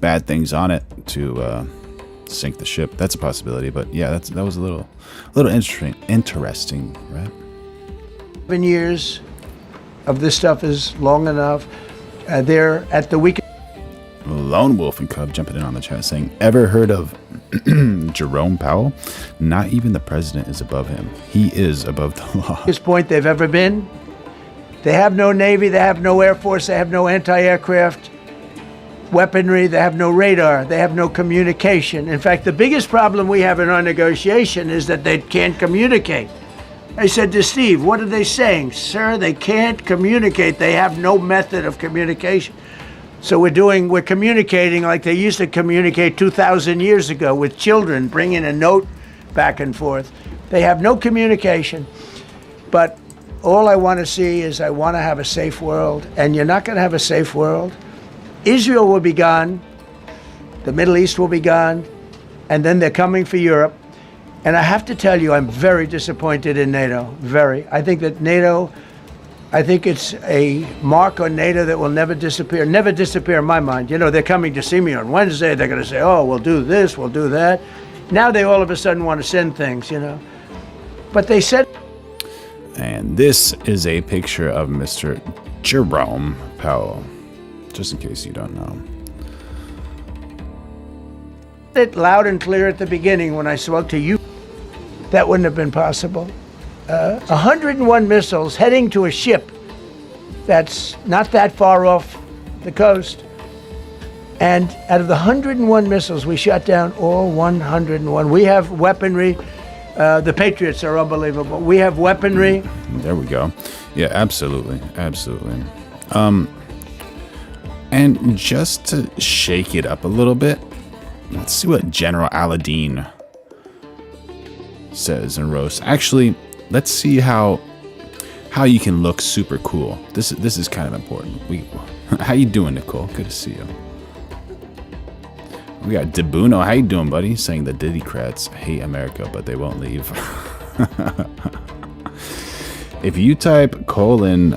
bad things on it to sink the ship. That's a possibility. But yeah, that was a little interesting, right? 7 years of this stuff is long enough. They're at the weekend. Lone Wolf and Cub jumping in on the chat saying, ever heard of Jerome Powell? Not even the president is above him. He is above the law. Highest point they've ever been. They have no Navy, they have no Air Force, they have no anti-aircraft weaponry, they have no radar, they have no communication. In fact, the biggest problem we have in our negotiation is that they can't communicate. I said to Steve, what are they saying? Sir, they can't communicate. They have no method of communication. So we're communicating like they used to communicate 2,000 years ago with children, bringing a note back and forth. They have no communication. But all I want to see is I want to have a safe world, and you're not going to have a safe world. Israel will be gone, the Middle East will be gone, and then they're coming for Europe. And I have to tell you, I'm very disappointed in NATO, very. I think that NATO, I think it's a mark on NATO that will never disappear in my mind. You know, they're coming to see me on Wednesday, they're going to say, oh, we'll do this, we'll do that. Now they all of a sudden want to send things, you know. But they said... And this is a picture of Mr. Jerome Powell, just in case you don't know. It loud and clear at the beginning when I spoke to you. That wouldn't have been possible. 101 missiles heading to a ship that's not that far off the coast. And out of the 101 missiles, we shot down all 101. We have weaponry. The Patriots are unbelievable. We have weaponry. There we go. Yeah, absolutely. Absolutely. And just to shake it up a little bit, let's see what General Aladdin says in roast. Actually, let's see how you can look super cool. This is kind of important. How you doing, Nicole? Good to see you. We got Debuno. How you doing, buddy? Saying the Diddycrats hate America, but they won't leave. If you type colon,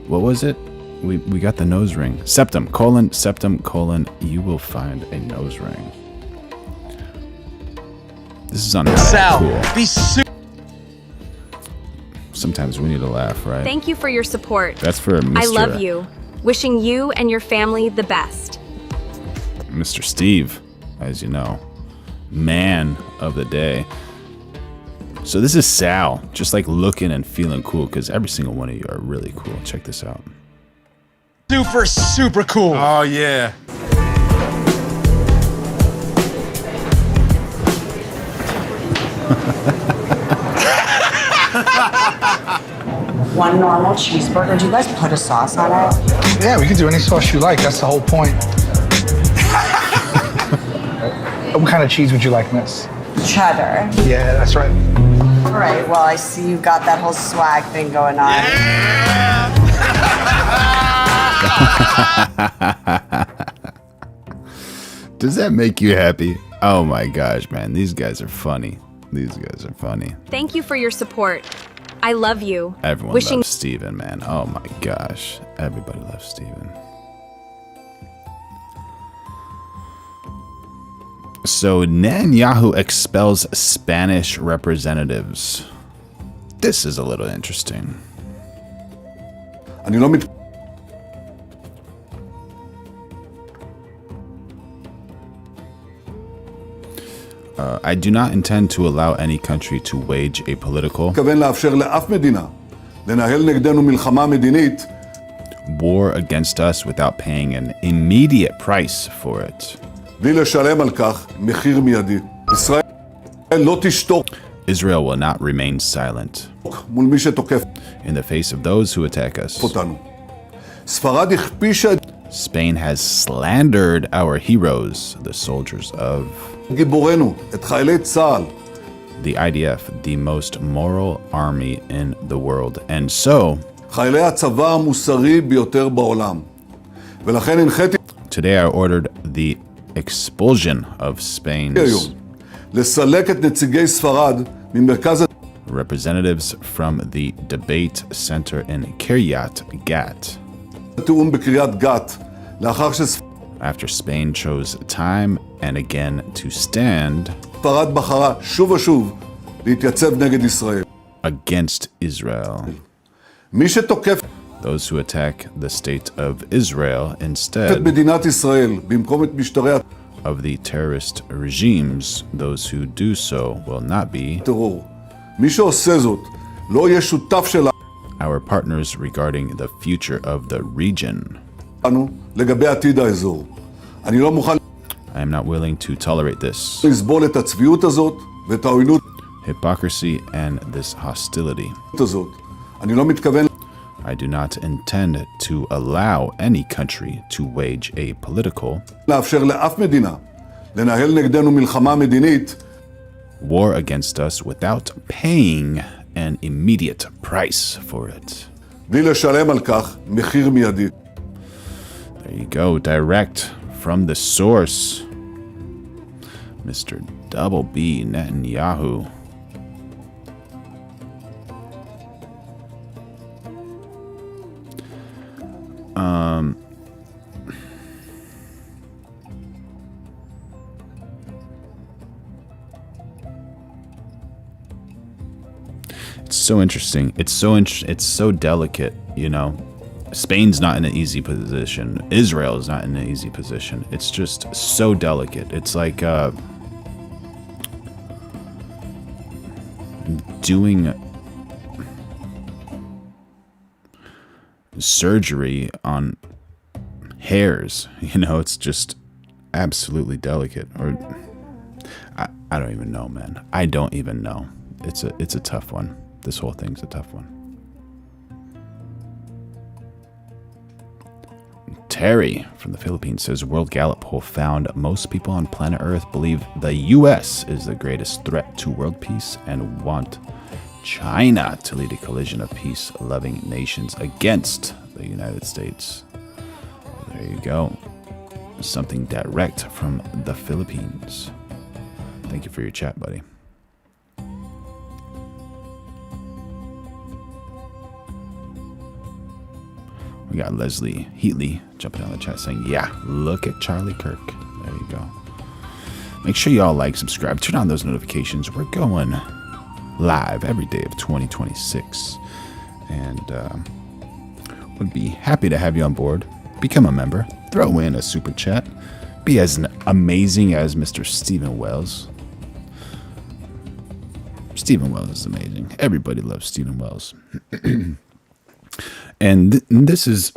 what was it? We got the nose ring. Septum, colon, you will find a nose ring. This is on Sal, cool. Sometimes we need to laugh, right? Thank you for your support. That's for Mr. I love you. Wishing you and your family the best. Mr. Steve, as you know, man of the day. So this is Sal, just like looking and feeling cool, because every single one of you are really cool. Check this out. Super cool. Oh, yeah. One normal cheeseburger. Do you guys put a sauce on it? Yeah, we can do any sauce you like. That's the whole point. What kind of cheese would you like, miss? Cheddar. Yeah, that's right. All right, well, I see you've got that whole swag thing going on. Does that make you happy? Oh my gosh, man. These guys are funny. These guys are funny. Thank you for your support. I love you. Everyone loves Steven, man. Oh my gosh. Everybody loves Steven. So Netanyahu expels Spanish representatives. This is a little interesting. I do not intend to allow any country to wage a political war against us without paying an immediate price for it. Israel will not remain silent in the face of those who attack us. Spain has slandered our heroes, the soldiers of the IDF, the most moral army in the world. And so, today I ordered the expulsion of Spain's representatives from the debate center in Kiryat Gat. After Spain chose time and again to stand against Israel. Those who attack the state of Israel instead of the terrorist regimes, those who do so will not be our partners regarding the future of the region. I am not willing to tolerate this hypocrisy and this hostility. I do not intend to allow any country to wage a political war against us without paying an immediate price for it. בלי לשלם על כך מחיר מיידי. There you go, direct from the source. Mr. Double B Netanyahu. It's so interesting. It's so delicate, you know. Spain's not in an easy position. Israel is not in an easy position. It's just so delicate. It's like doing surgery on hairs. You know, it's just absolutely delicate. Or I don't even know, man. I don't even know. It's a tough one. This whole thing's a tough one. Terry from the Philippines says, World Gallup poll found most people on planet Earth believe the U.S. is the greatest threat to world peace and want China to lead a collision of peace-loving nations against the United States. There you go. Something direct from the Philippines. Thank you for your chat, buddy. We got Leslie Heatley jumping on the chat saying, yeah, look at Charlie Kirk. There you go. Make sure y'all like, subscribe, turn on those notifications. We're going live every day of 2026. And would be happy to have you on board. Become a member. Throw in a super chat. Be as amazing as Mr. Stephen Wells. Stephen Wells is amazing. Everybody loves Stephen Wells. And this is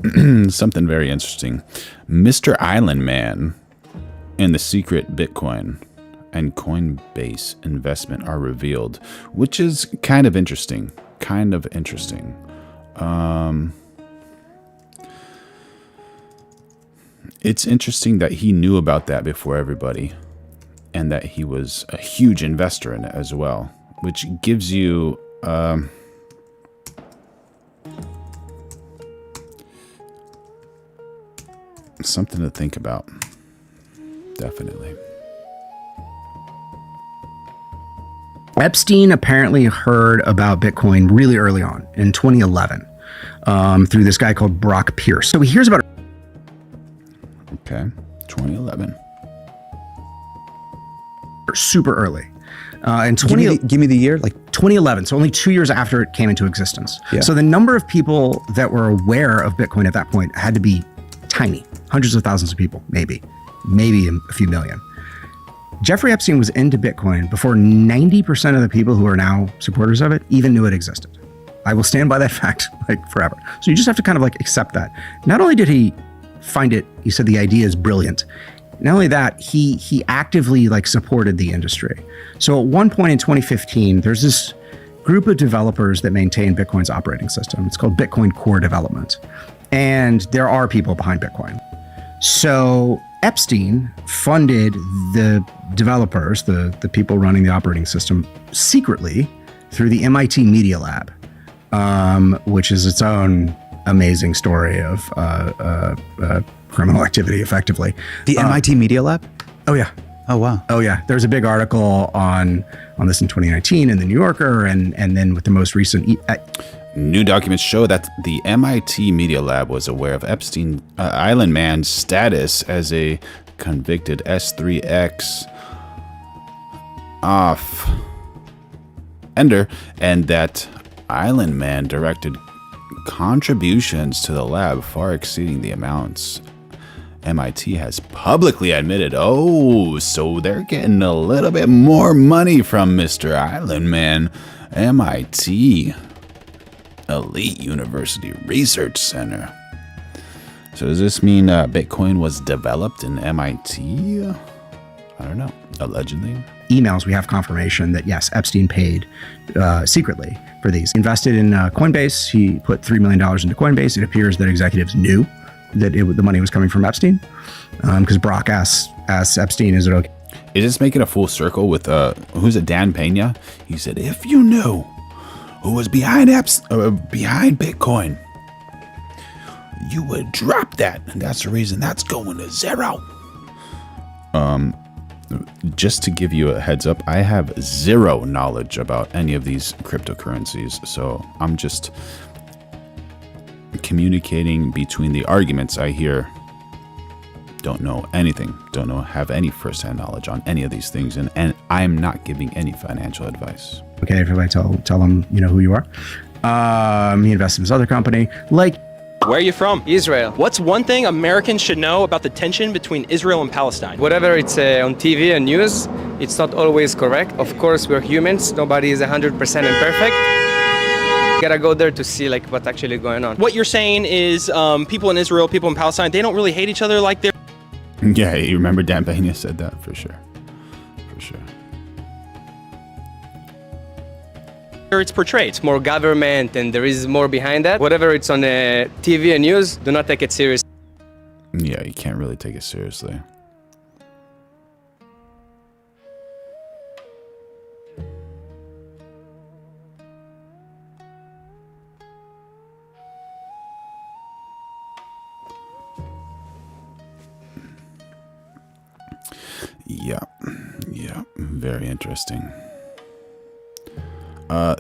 something very interesting. Mr. Island Man and the secret Bitcoin and Coinbase investment are revealed, which is kind of interesting. It's interesting that he knew about that before everybody and that he was a huge investor in it as well, which gives you something to think about. Definitely. Epstein apparently heard about Bitcoin really early on in 2011 through this guy called Brock Pierce. So he hears about it. Okay, 2011. Super early. In give me the year, like 2011. So only 2 years after it came into existence. Yeah. So the number of people that were aware of Bitcoin at that point had to be tiny. Hundreds of thousands of people, maybe a few million. Jeffrey Epstein was into Bitcoin before 90% of the people who are now supporters of it even knew it existed. I will stand by that fact like forever. So you just have to kind of like accept that. Not only did he find it, he said the idea is brilliant. Not only that, he actively like supported the industry. So at one point in 2015, there's this group of developers that maintain Bitcoin's operating system. It's called Bitcoin Core Development. And there are people behind Bitcoin. So Epstein funded the developers, the people running the operating system, secretly through the MIT Media Lab, which is its own amazing story of criminal activity, effectively. The MIT Media Lab? Oh, yeah. Oh, wow. Oh, yeah. There's a big article on this in 2019 in the New Yorker, and then with the most recent... New documents show that the MIT Media Lab was aware of Epstein Island Man's status as a convicted S3X offender, and that Island Man directed contributions to the lab far exceeding the amounts MIT has publicly admitted. Oh, so they're getting a little bit more money from Mr. Island Man. MIT Elite University Research Center. So does this mean Bitcoin was developed in MIT? I don't know. Allegedly. Emails, we have confirmation that yes, Epstein paid secretly for these. Invested in Coinbase. He put $3 million into Coinbase. It appears that executives knew that the money was coming from Epstein, because Brock asks Epstein, "Is it okay?" Is this making a full circle with who's it? Dan Pena. He said, "If you knew who was behind Bitcoin, you would drop that, and that's the reason that's going to zero. Just to give you a heads up, I have zero knowledge about any of these cryptocurrencies, so I'm just communicating between the arguments I hear. Don't know anything, have any first-hand knowledge on any of these things, and I'm not giving any financial advice. Okay, everybody tell them, who you are. He invests in this other company. Where are you from? Israel. What's one thing Americans should know about the tension between Israel and Palestine? Whatever it's on TV and news, it's not always correct. Of course, we're humans. Nobody is 100% imperfect. You gotta go there to see what's actually going on. What you're saying is people in Israel, people in Palestine, they don't really hate each other like they're... Yeah, you remember Dan Bania said that, for sure. It's portrayed. It's more government and there is more behind that. Whatever it's on TV and news, do not take it seriously. Yeah, you can't really take it seriously. Yeah, very interesting.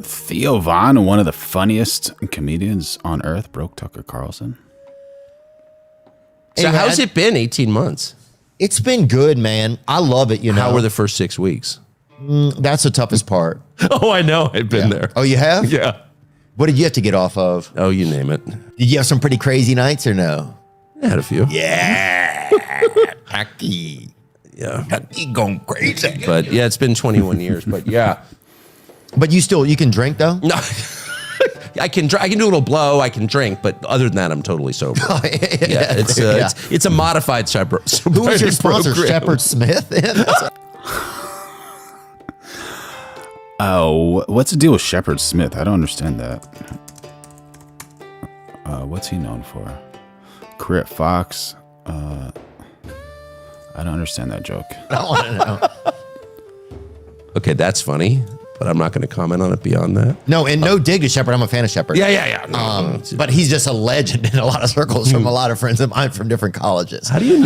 Theo Von, one of the funniest comedians on earth, broke Tucker Carlson. So how's it been 18 months? It's been good, man. I love it, How were the first 6 weeks? That's the toughest part. Oh, I know. I've been there. Oh, you have? Yeah. What did you have to get off of? Oh, you name it. Did you have some pretty crazy nights or no? I had a few. Yeah. Tucky. Yeah. Tucky going crazy. But yeah, it's been 21 years, but yeah. But you can drink though? No. I can do a little blow, I can drink, but other than that, I'm totally sober. It's a modified Shepherd. Who was your sponsor, Shepard Smith? Oh, what's the deal with Shepard Smith? I don't understand that. What's he known for? Career at Fox. I don't understand that joke. I want to know. Okay, that's funny, but I'm not going to comment on it beyond that. No, and no dig to Shepard. I'm a fan of Shepard. Yeah. But he's just a legend in a lot of circles from a lot of friends of mine from different colleges. How do you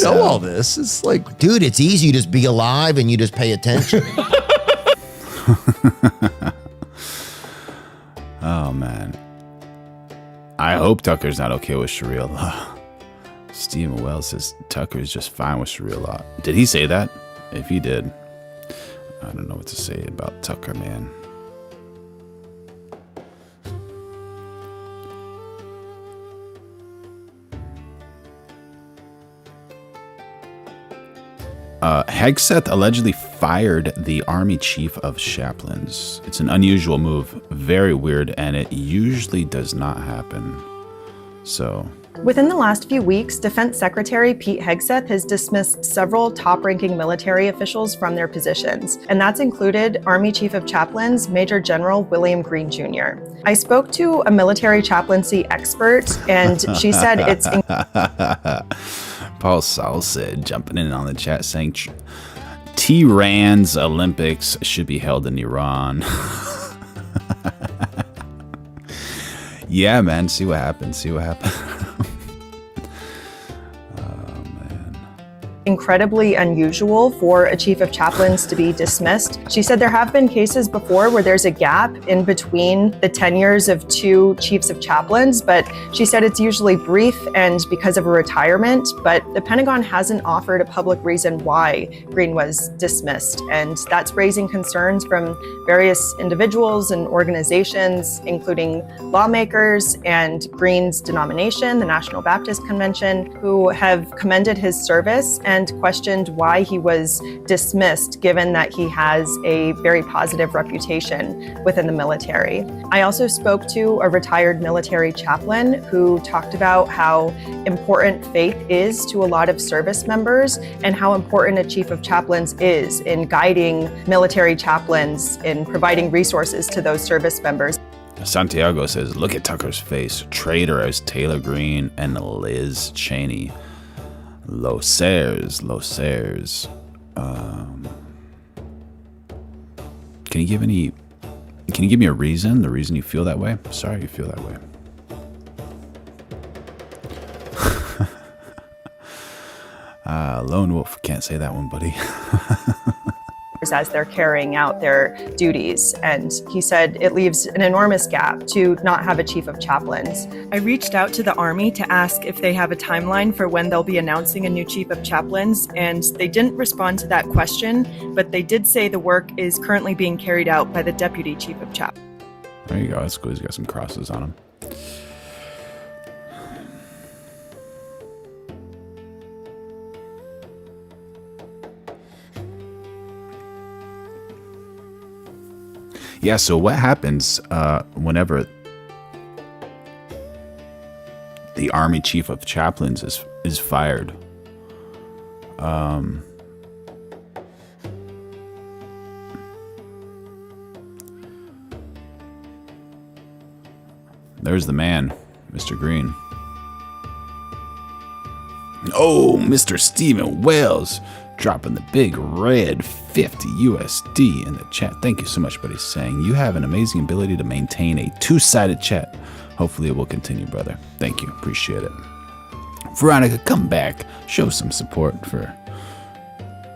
know all this? It's like, dude, it's easy. You just be alive and you just pay attention. Oh man, I hope Tucker's not okay with Sharia law. Stephen Wells says Tucker's just fine with Sharia law. Did he say that? If he did, I don't know what to say about Tucker, man. Hegseth allegedly fired the army chief of chaplains. It's an unusual move, very weird, and it usually does not happen. So... Within the last few weeks, Defense Secretary Pete Hegseth has dismissed several top-ranking military officials from their positions, and that's included Army Chief of Chaplains Major General William Green Jr. I spoke to a military chaplaincy expert, and she said it's... Paul Saul said, jumping in on the chat, saying Tehran's Olympics should be held in Iran. Yeah, man, see what happens. Incredibly unusual for a chief of chaplains to be dismissed. She said there have been cases before where there's a gap in between the tenures of two chiefs of chaplains, but she said it's usually brief and because of a retirement, but the Pentagon hasn't offered a public reason why Green was dismissed, and that's raising concerns from various individuals and organizations, including lawmakers and Green's denomination, the National Baptist Convention, who have commended his service and questioned why he was dismissed, given that he has a very positive reputation within the military. I also spoke to a retired military chaplain who talked about how important faith is to a lot of service members and how important a chief of chaplains is in guiding military chaplains in providing resources to those service members. Santiago says, look at Tucker's face. Traitor as Taylor Greene and Liz Cheney. Los Airs. Can you give any Can you give me a reason? The reason you feel that way? Sorry you feel that way. Lone Wolf. Can't say that one, buddy. As they're carrying out their duties. And he said it leaves an enormous gap to not have a chief of chaplains. I reached out to the Army to ask if they have a timeline for when they'll be announcing a new chief of chaplains, and they didn't respond to that question, but they did say the work is currently being carried out by the deputy chief of chaplains. There you go. That's cool. He's got some crosses on him. Yeah, so what happens whenever the Army Chief of Chaplains is fired? There's the man, Mr. Green. Oh, Mr. Stephen Wells dropping the big red 50 USD in the chat. Thank you so much, buddy. Saying you have an amazing ability to maintain a two-sided chat. Hopefully it will continue, brother. Thank you. Appreciate it. Veronica, come back. Show some support for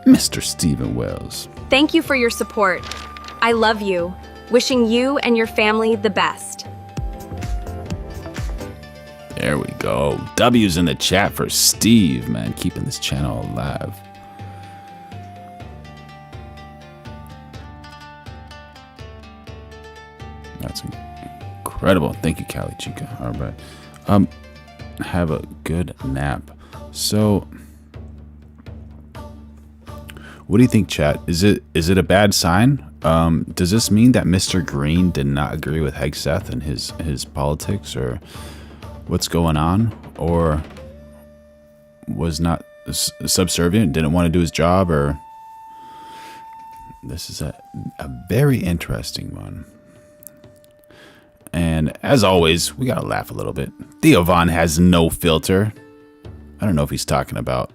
Mr. Stephen Wells. Thank you for your support. I love you. Wishing you and your family the best. There we go. W's in the chat for Steve, man. Keeping this channel alive. That's incredible. Thank you, Cali Chica. All right. Have a good nap. So, what do you think, chat? Is it a bad sign? Does this mean that Mr. Green did not agree with Hegseth and his politics, or what's going on, or was not subservient, didn't want to do his job, or this is a very interesting one. And as always, we gotta laugh a little bit. Theo Von has no filter. I don't know if he's talking about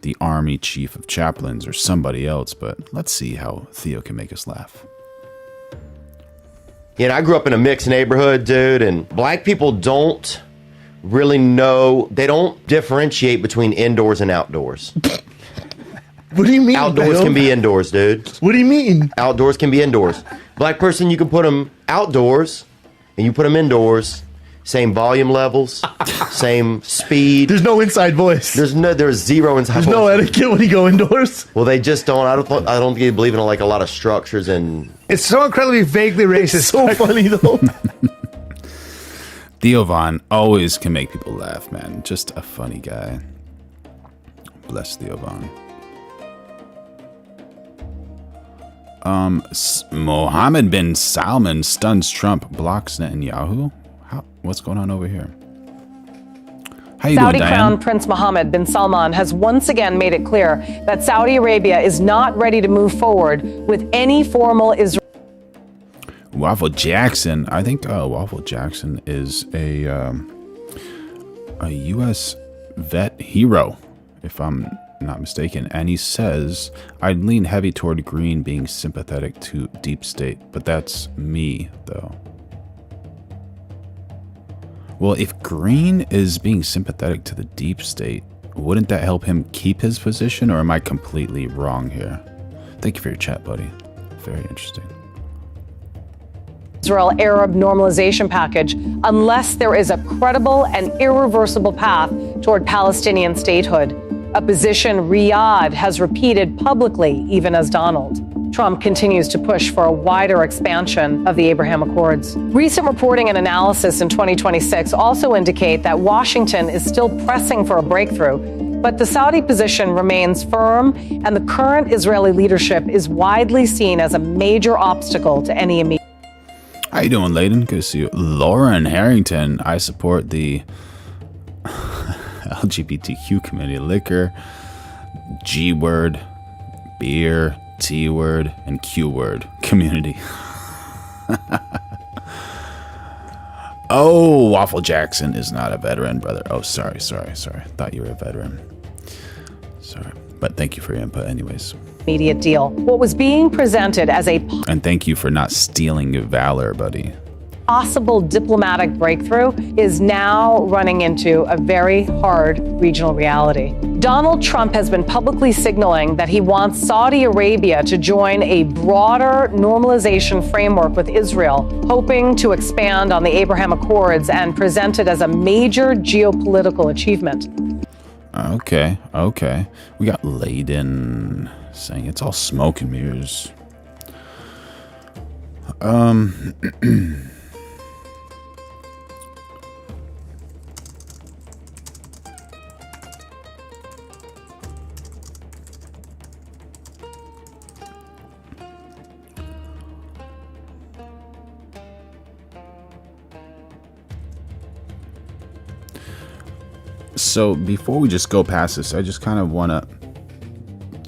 the Army Chief of Chaplains or somebody else, but let's see how Theo can make us laugh. Yeah, I grew up in a mixed neighborhood, dude, and black people don't really know, they don't differentiate between indoors and outdoors. What do you mean? Outdoors can be indoors, dude. What do you mean? Outdoors can be indoors. Black person, you can put them outdoors and you put them indoors, same volume levels, same speed. There's no inside voice. There's zero inside voice. There's no etiquette when you go indoors. Well, they just don't. I don't think they believe in like a lot of structures and. It's so incredibly vaguely racist. It's so funny though. Theo Von always can make people laugh, man. Just a funny guy. Bless Theo Von. Mohammed bin Salman stuns Trump, blocks Netanyahu. What's going on over here? How you Saudi doing, Crown Diane? Prince Mohammed bin Salman has once again made it clear that Saudi Arabia is not ready to move forward with any formal Israel. Waffle Jackson. I think Waffle Jackson is a U.S. vet hero, if I'm not mistaken. And he says, I'd lean heavy toward Green being sympathetic to deep state, but that's me, though. Well, if Green is being sympathetic to the deep state, wouldn't that help him keep his position, or am I completely wrong here? Thank you for your chat, buddy. Very interesting. Israel-Arab normalization package unless there is a credible and irreversible path toward Palestinian statehood, a position Riyadh has repeated publicly, even as Donald Trump continues to push for a wider expansion of the Abraham Accords. Recent reporting and analysis in 2026 also indicate that Washington is still pressing for a breakthrough, but the Saudi position remains firm, and the current Israeli leadership is widely seen as a major obstacle to any immediate. How you doing, Layden? Good to see you. Lauren Harrington. I support the LGBTQ community. Liquor, G word, beer, T word, and Q word community. Oh, Waffle Jackson is not a veteran, brother. Oh, sorry. Thought you were a veteran. Sorry. But thank you for your input anyways. immediate deal. What was being presented as a And thank you for not stealing your valor, buddy. possible diplomatic breakthrough is now running into a very hard regional reality. Donald Trump has been publicly signaling that he wants Saudi Arabia to join a broader normalization framework with Israel, hoping to expand on the Abraham Accords and present it as a major geopolitical achievement. Okay. We got Layden saying it's all smoke and mirrors. So before we just go past this, I just kind of want to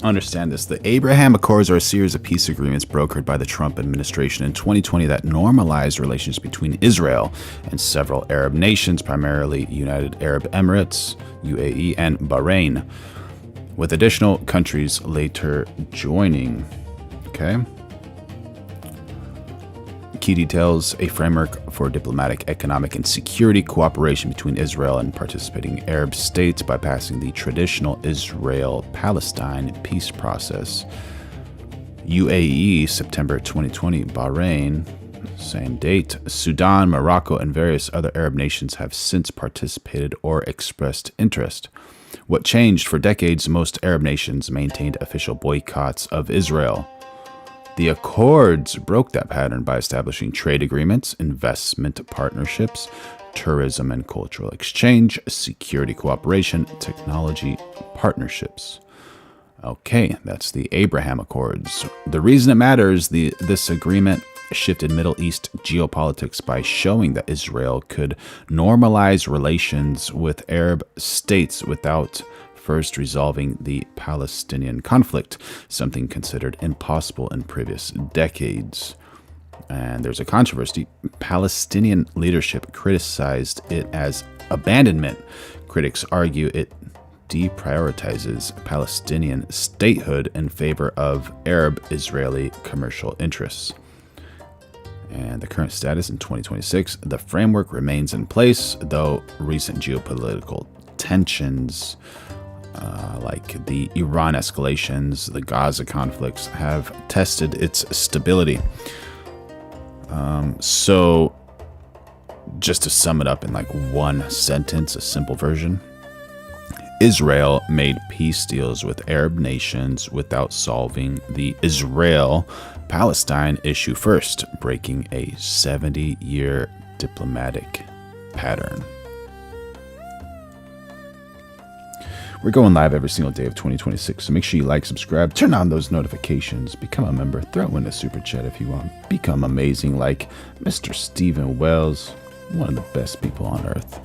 understand this. The Abraham Accords are a series of peace agreements brokered by the Trump administration in 2020 that normalized relations between Israel and several Arab nations, primarily United Arab Emirates, UAE, and Bahrain, with additional countries later joining. Okay. Key details: a framework for diplomatic, economic, and security cooperation between Israel and participating Arab states bypassing the traditional Israel-Palestine peace process. UAE, September 2020. Bahrain, same date. Sudan, Morocco, and various other Arab nations have since participated or expressed interest. What changed? For decades, most Arab nations maintained official boycotts of Israel. The Accords broke that pattern by establishing trade agreements, investment partnerships, tourism and cultural exchange, security cooperation, technology partnerships. Okay, that's the Abraham Accords. The reason it matters, this agreement shifted Middle East geopolitics by showing that Israel could normalize relations with Arab states without first resolving the Palestinian conflict, something considered impossible in previous decades. And there's a controversy. Palestinian leadership criticized it as abandonment. Critics argue it deprioritizes Palestinian statehood in favor of Arab-Israeli commercial interests. And the current status in 2026, the framework remains in place, though recent geopolitical tensions like the Iran escalations, the Gaza conflicts, have tested its stability. So just to sum it up in like one sentence, a simple version: Israel made peace deals with Arab nations without solving the Israel-Palestine issue first, breaking a 70-year diplomatic pattern. We're going live every single day of 2026, so make sure you like, subscribe, turn on those notifications, become a member, throw in a super chat if you want, become amazing like Mr. Stephen Wells, one of the best people on earth.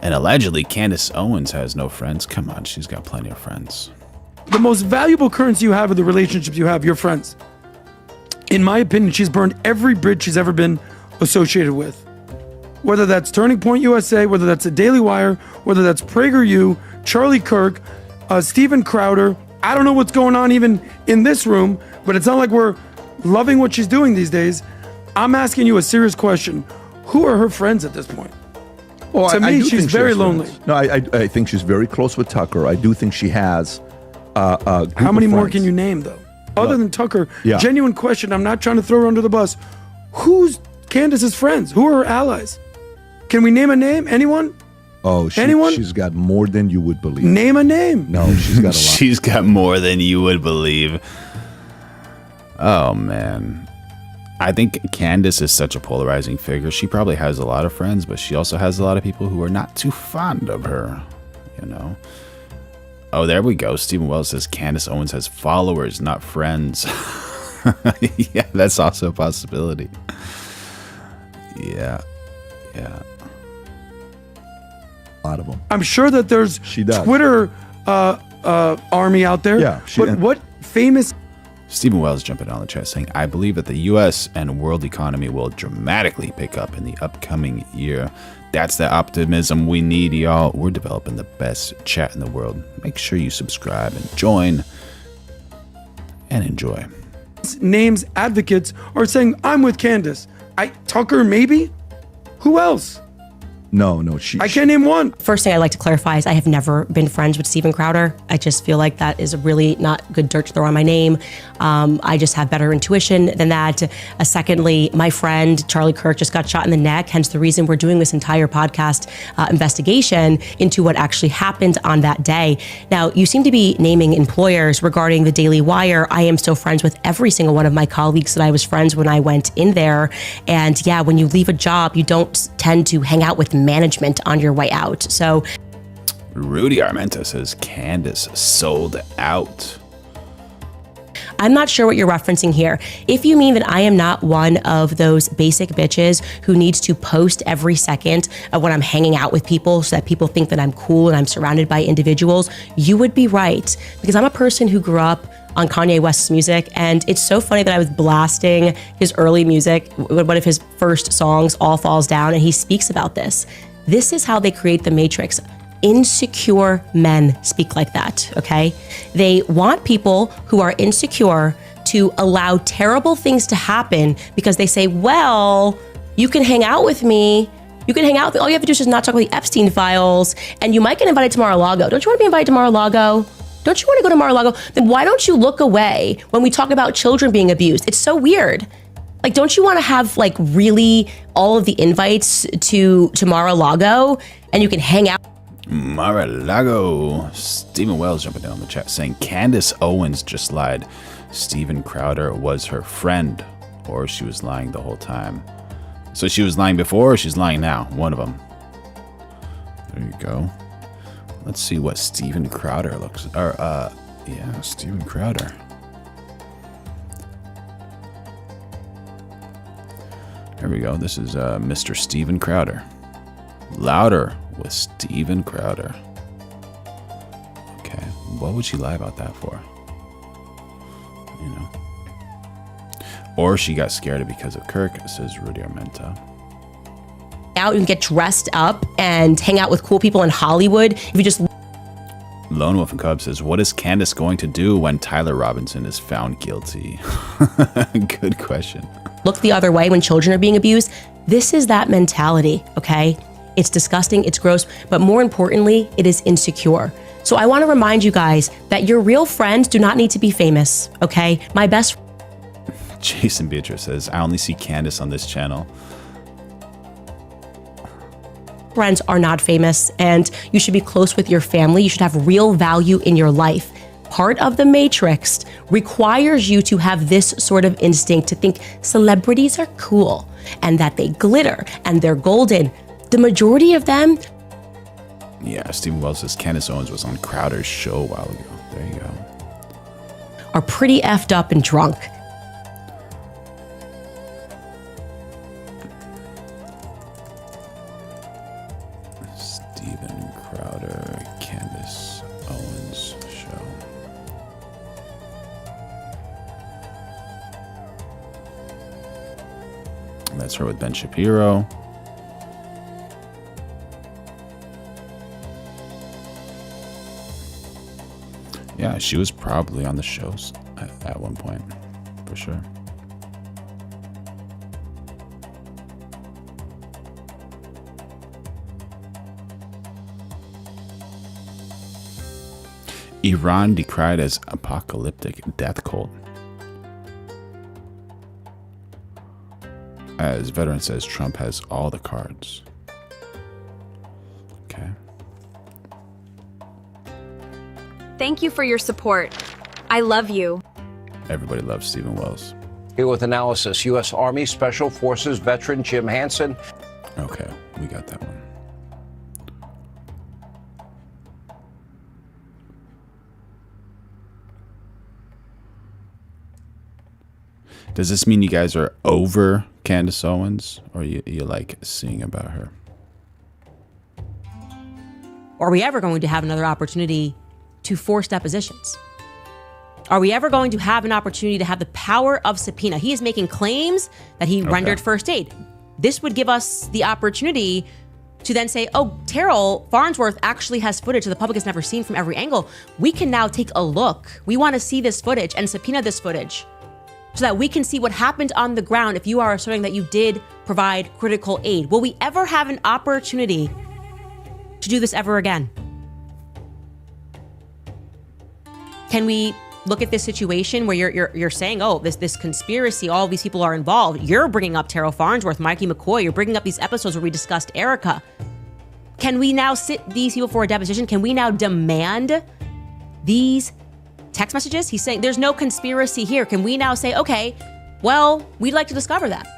And allegedly, Candace Owens has no friends. Come on, she's got plenty of friends. The most valuable currency you have are the relationships you have, your friends. In my opinion, she's burned every bridge she's ever been associated with. Whether that's Turning Point USA, whether that's the Daily Wire, whether that's PragerU, Charlie Kirk, Steven Crowder. I don't know what's going on even in this room, but it's not like we're loving what she's doing these days. I'm asking you a serious question. Who are her friends at this point? Well, to me, she's very lonely. No, I think she's very close with Tucker. I do think she has a group How many of more friends. can you name, though? Other than Tucker, Yeah. genuine question. I'm not trying to throw her under the bus. Who's Candace's friends? Who are her allies? Can we name a name? Anyone? Oh, Anyone? She's got more than you would believe. Name a name. No, she's got a lot. She's got more than you would believe. Oh, man. I think Candace is such a polarizing figure. She probably has a lot of friends, but she also has a lot of people who are not too fond of her, you know? Oh, there we go. Stephen Wells says Candace Owens has followers, not friends. Yeah, that's also a possibility. Yeah. A lot of them. I'm sure that there's does. Twitter army out there. Yeah, but what famous... Stephen Wells jumping on the chat saying, I believe that the U.S. and world economy will dramatically pick up in the upcoming year. That's the optimism we need, y'all. We're developing the best chat in the world. Make sure you subscribe and join and enjoy. Names advocates are saying, I'm with Candace. Tucker, maybe? Who else? No, I can't name one. First thing I'd like to clarify is I have never been friends with Steven Crowder. I just feel like that is really not good dirt to throw on my name. I just have better intuition than that. Secondly, my friend Charlie Kirk just got shot in the neck, hence the reason we're doing this entire podcast investigation into what actually happened on that day. Now, you seem to be naming employers regarding the Daily Wire. I am still friends with every single one of my colleagues that I was friends when I went in there. And yeah, when you leave a job, you don't tend to hang out with management on your way out. So Rudy Armenta says Candace sold out. I'm not sure what you're referencing here. If you mean that I am not one of those basic bitches who needs to post every second of when I'm hanging out with people so that people think that I'm cool and I'm surrounded by individuals, you would be right. Because I'm a person who grew up on Kanye West's music, and it's so funny that I was blasting his early music, one of his first songs, All Falls Down, and he speaks about this. This is how they create the Matrix. Insecure men speak like that, okay? They want people who are insecure to allow terrible things to happen because they say, well, you can hang out with me. You can hang out with me. All you have to do is just not talk about the Epstein files, and you might get invited to Mar-a-Lago. Don't you want to be invited to Mar-a-Lago? Don't you want to go to Mar-a-Lago? Then why don't you look away when we talk about children being abused? It's so weird. Like, don't you want to have like really all of the invites to Mar-a-Lago and you can hang out? Mar-a-Lago. Stephen Wells jumping down in the chat saying Candace Owens just lied. Steven Crowder was her friend, or she was lying the whole time. So she was lying before, or she's lying now. One of them. There you go. Let's see what Steven Crowder looks. Yeah, Steven Crowder. Here we go. This is Mr. Steven Crowder. Louder with Steven Crowder. Okay, what would she lie about that for? You know. Or she got scared because of Kirk, says Rudy Armenta. Out and get dressed up and hang out with cool people in Hollywood. If you just Lone Wolf and Cub says, what is Candace going to do when Tyler Robinson is found guilty? Good question. look the other way when children are being abused, this is that mentality, okay? It's disgusting, it's gross, but more importantly, it is insecure. So I want to remind you guys that your real friends do not need to be famous, okay? My best Jason Beatrice says, I only see Candace on this channel. friends are not famous, and you should be close with your family. You should have real value in your life. Part of the Matrix requires you to have this sort of instinct to think celebrities are cool and that they glitter and they're golden. The majority of them. Yeah, Stephen Wells says Candace Owens was on Crowder's show a while ago. There you go. Are pretty effed up and drunk. Stephen Crowder, Candace Owens show. That's her with Ben Shapiro. Yeah, she was probably on the shows at one point, for sure. Iran decried as apocalyptic death cult. As veteran says, Trump has all the cards. Okay. Thank you for your support. I love you. Everybody loves Stephen Wells. Here with analysis, U.S. Army Special Forces veteran Jim Hansen. Okay, we got that one. Does this mean you guys are over Candace Owens, or you like seeing about her? Are we ever going to have another opportunity to force depositions? Are we ever going to have an opportunity to have the power of subpoena? He is making claims that he rendered first aid. This would give us the opportunity to then say, oh, Terrell Farnsworth actually has footage that the public has never seen from every angle. We can now take a look. We want to see this footage and subpoena this footage so that we can see what happened on the ground if you are asserting that you did provide critical aid. Will we ever have an opportunity to do this ever again? Can we look at this situation where you're saying, oh, this conspiracy, all these people are involved. You're bringing up Terrell Farnsworth, Mikey McCoy. You're bringing up these episodes where we discussed Erika. Can we now sit these people for a deposition? Can we now demand these text messages? He's saying there's no conspiracy here. Can we now say, okay, well, we'd like to discover that.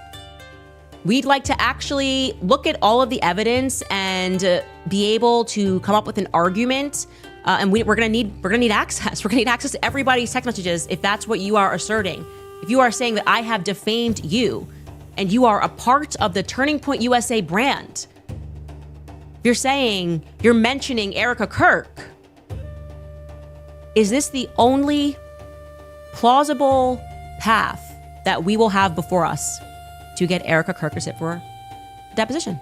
We'd like to actually look at all of the evidence and be able to come up with an argument. And we're gonna need access. We're gonna need access to everybody's text messages if that's what you are asserting. If you are saying that I have defamed you and you are a part of the Turning Point USA brand, you're saying, you're mentioning Erika Kirk. Is this the only plausible path that we will have before us to get Erika Kirk to sit for deposition?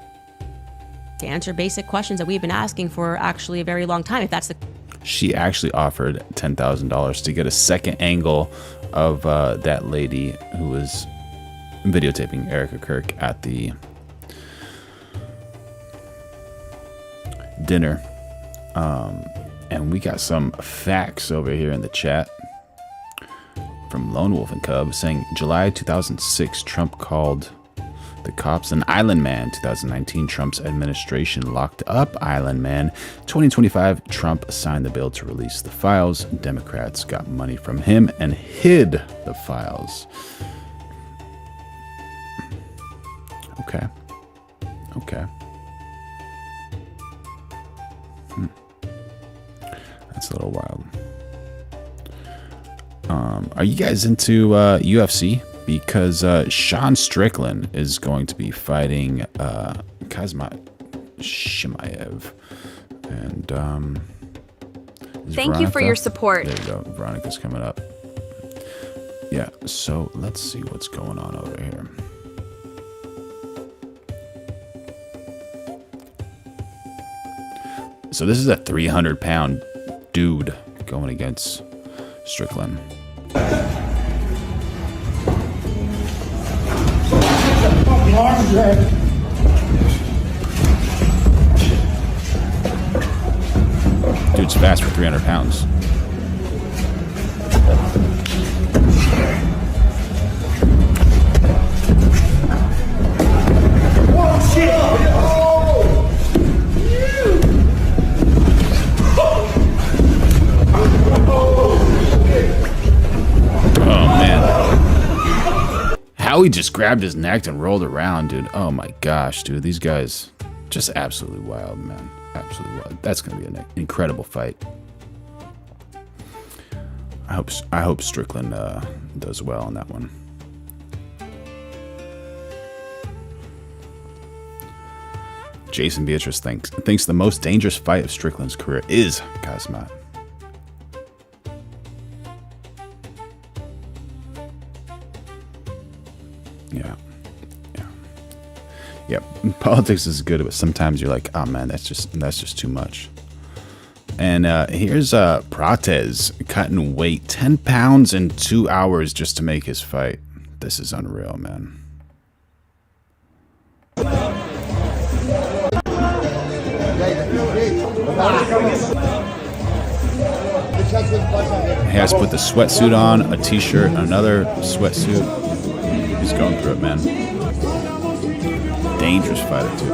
To answer basic questions that we've been asking for actually a very long time. If that's the She actually offered $10,000 to get a second angle of that lady who was videotaping Erika Kirk at the dinner. And we got some facts over here in the chat from Lone Wolf and Cub saying July 2006, Trump called the cops an island man. 2019, Trump's administration locked up island man. 2025, Trump signed the bill to release the files. Democrats got money from him and hid the files. Okay. That's a little wild. Are you guys into UFC? Because Sean Strickland is going to be fighting Kazmat Shimaev. And thank you for your support. There you go. Veronica's coming up. Yeah, so let's see what's going on over here. So this is a 300-pound dude going against Strickland. Dude's fast for 300 pounds. How he just grabbed his neck and rolled around, dude. Oh my gosh, dude. These guys just absolutely wild, man. Absolutely wild. That's going to be an incredible fight. I hope Strickland does well on that one. Jason Beatrice thinks the most dangerous fight of Strickland's career is Kazmat. Yeah, politics is good, but sometimes you're like, oh man, that's just too much. And here's Prates cutting weight 10 pounds in 2 hours just to make his fight. This is unreal, man. He has to put the sweatsuit on, a t-shirt, another sweatsuit. He's going through it, man. Dangerous fighter, too.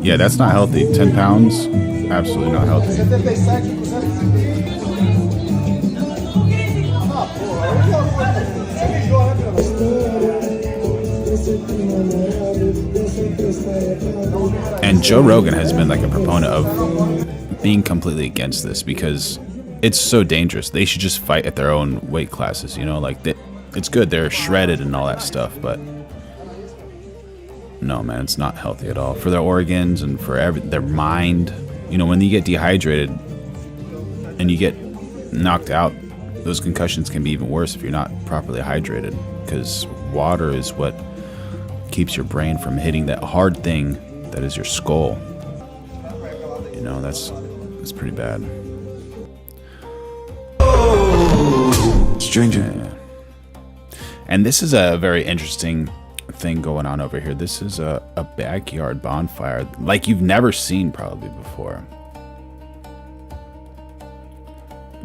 Yeah, that's not healthy. 10 pounds, absolutely not healthy. And Joe Rogan has been like a proponent of being completely against this because it's so dangerous. They should just fight at their own weight classes, you know, like it's good. They're shredded and all that stuff, but no, man, it's not healthy at all for their organs and for their mind. You You know, when you get dehydrated and you get knocked out, those concussions can be even worse if you're not properly hydrated, because water is what keeps your brain from hitting that hard thing that is your skull. You know, that's pretty bad. Stranger. Yeah. And this is a very interesting thing going on over here. This is a backyard bonfire like you've never seen probably before.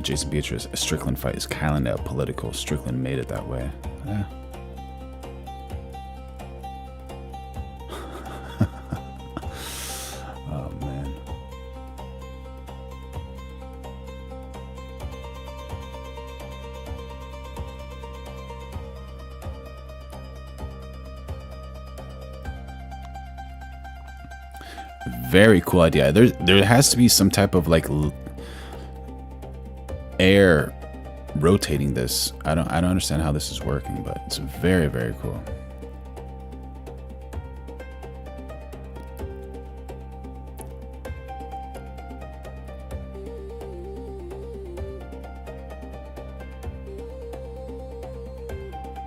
Jason Beatrice, a Strickland fight is kind of political. Strickland made it that way. Yeah. Oh man. Very cool idea. There has to be some type of like air rotating this. I don't understand how this is working, but it's very, very cool.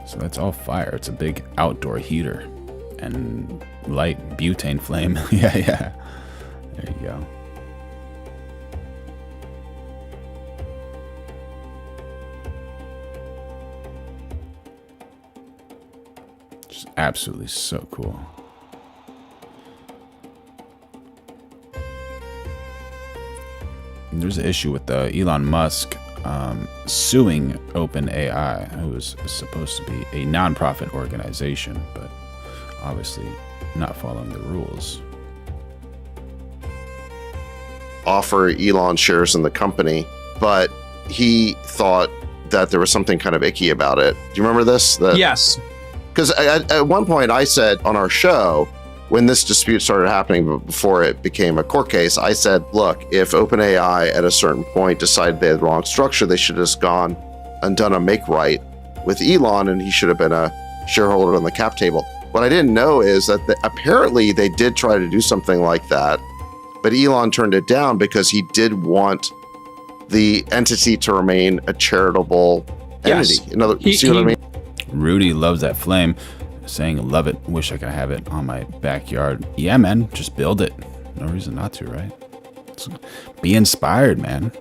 So that's all fire. It's a big outdoor heater and light butane flame. Yeah. There you go. Just absolutely so cool. And there's an issue with Elon Musk suing OpenAI, who is supposed to be a nonprofit organization, but obviously not following the rules. Offer Elon shares in the company, but he thought that there was something kind of icky about it. Do you remember this? Yes. Because at one point I said on our show, when this dispute started happening before it became a court case, I said, look, if OpenAI at a certain point decided they had the wrong structure, they should have just gone and done a make right with Elon, and he should have been a shareholder on the cap table. What I didn't know is that apparently they did try to do something like that, but Elon turned it down because he did want the entity to remain a charitable entity. Yes. See what I mean? Rudy loves that flame, saying, love it, wish I could have it on my backyard. Yeah, man, just build it. No reason not to, right? Be inspired, man.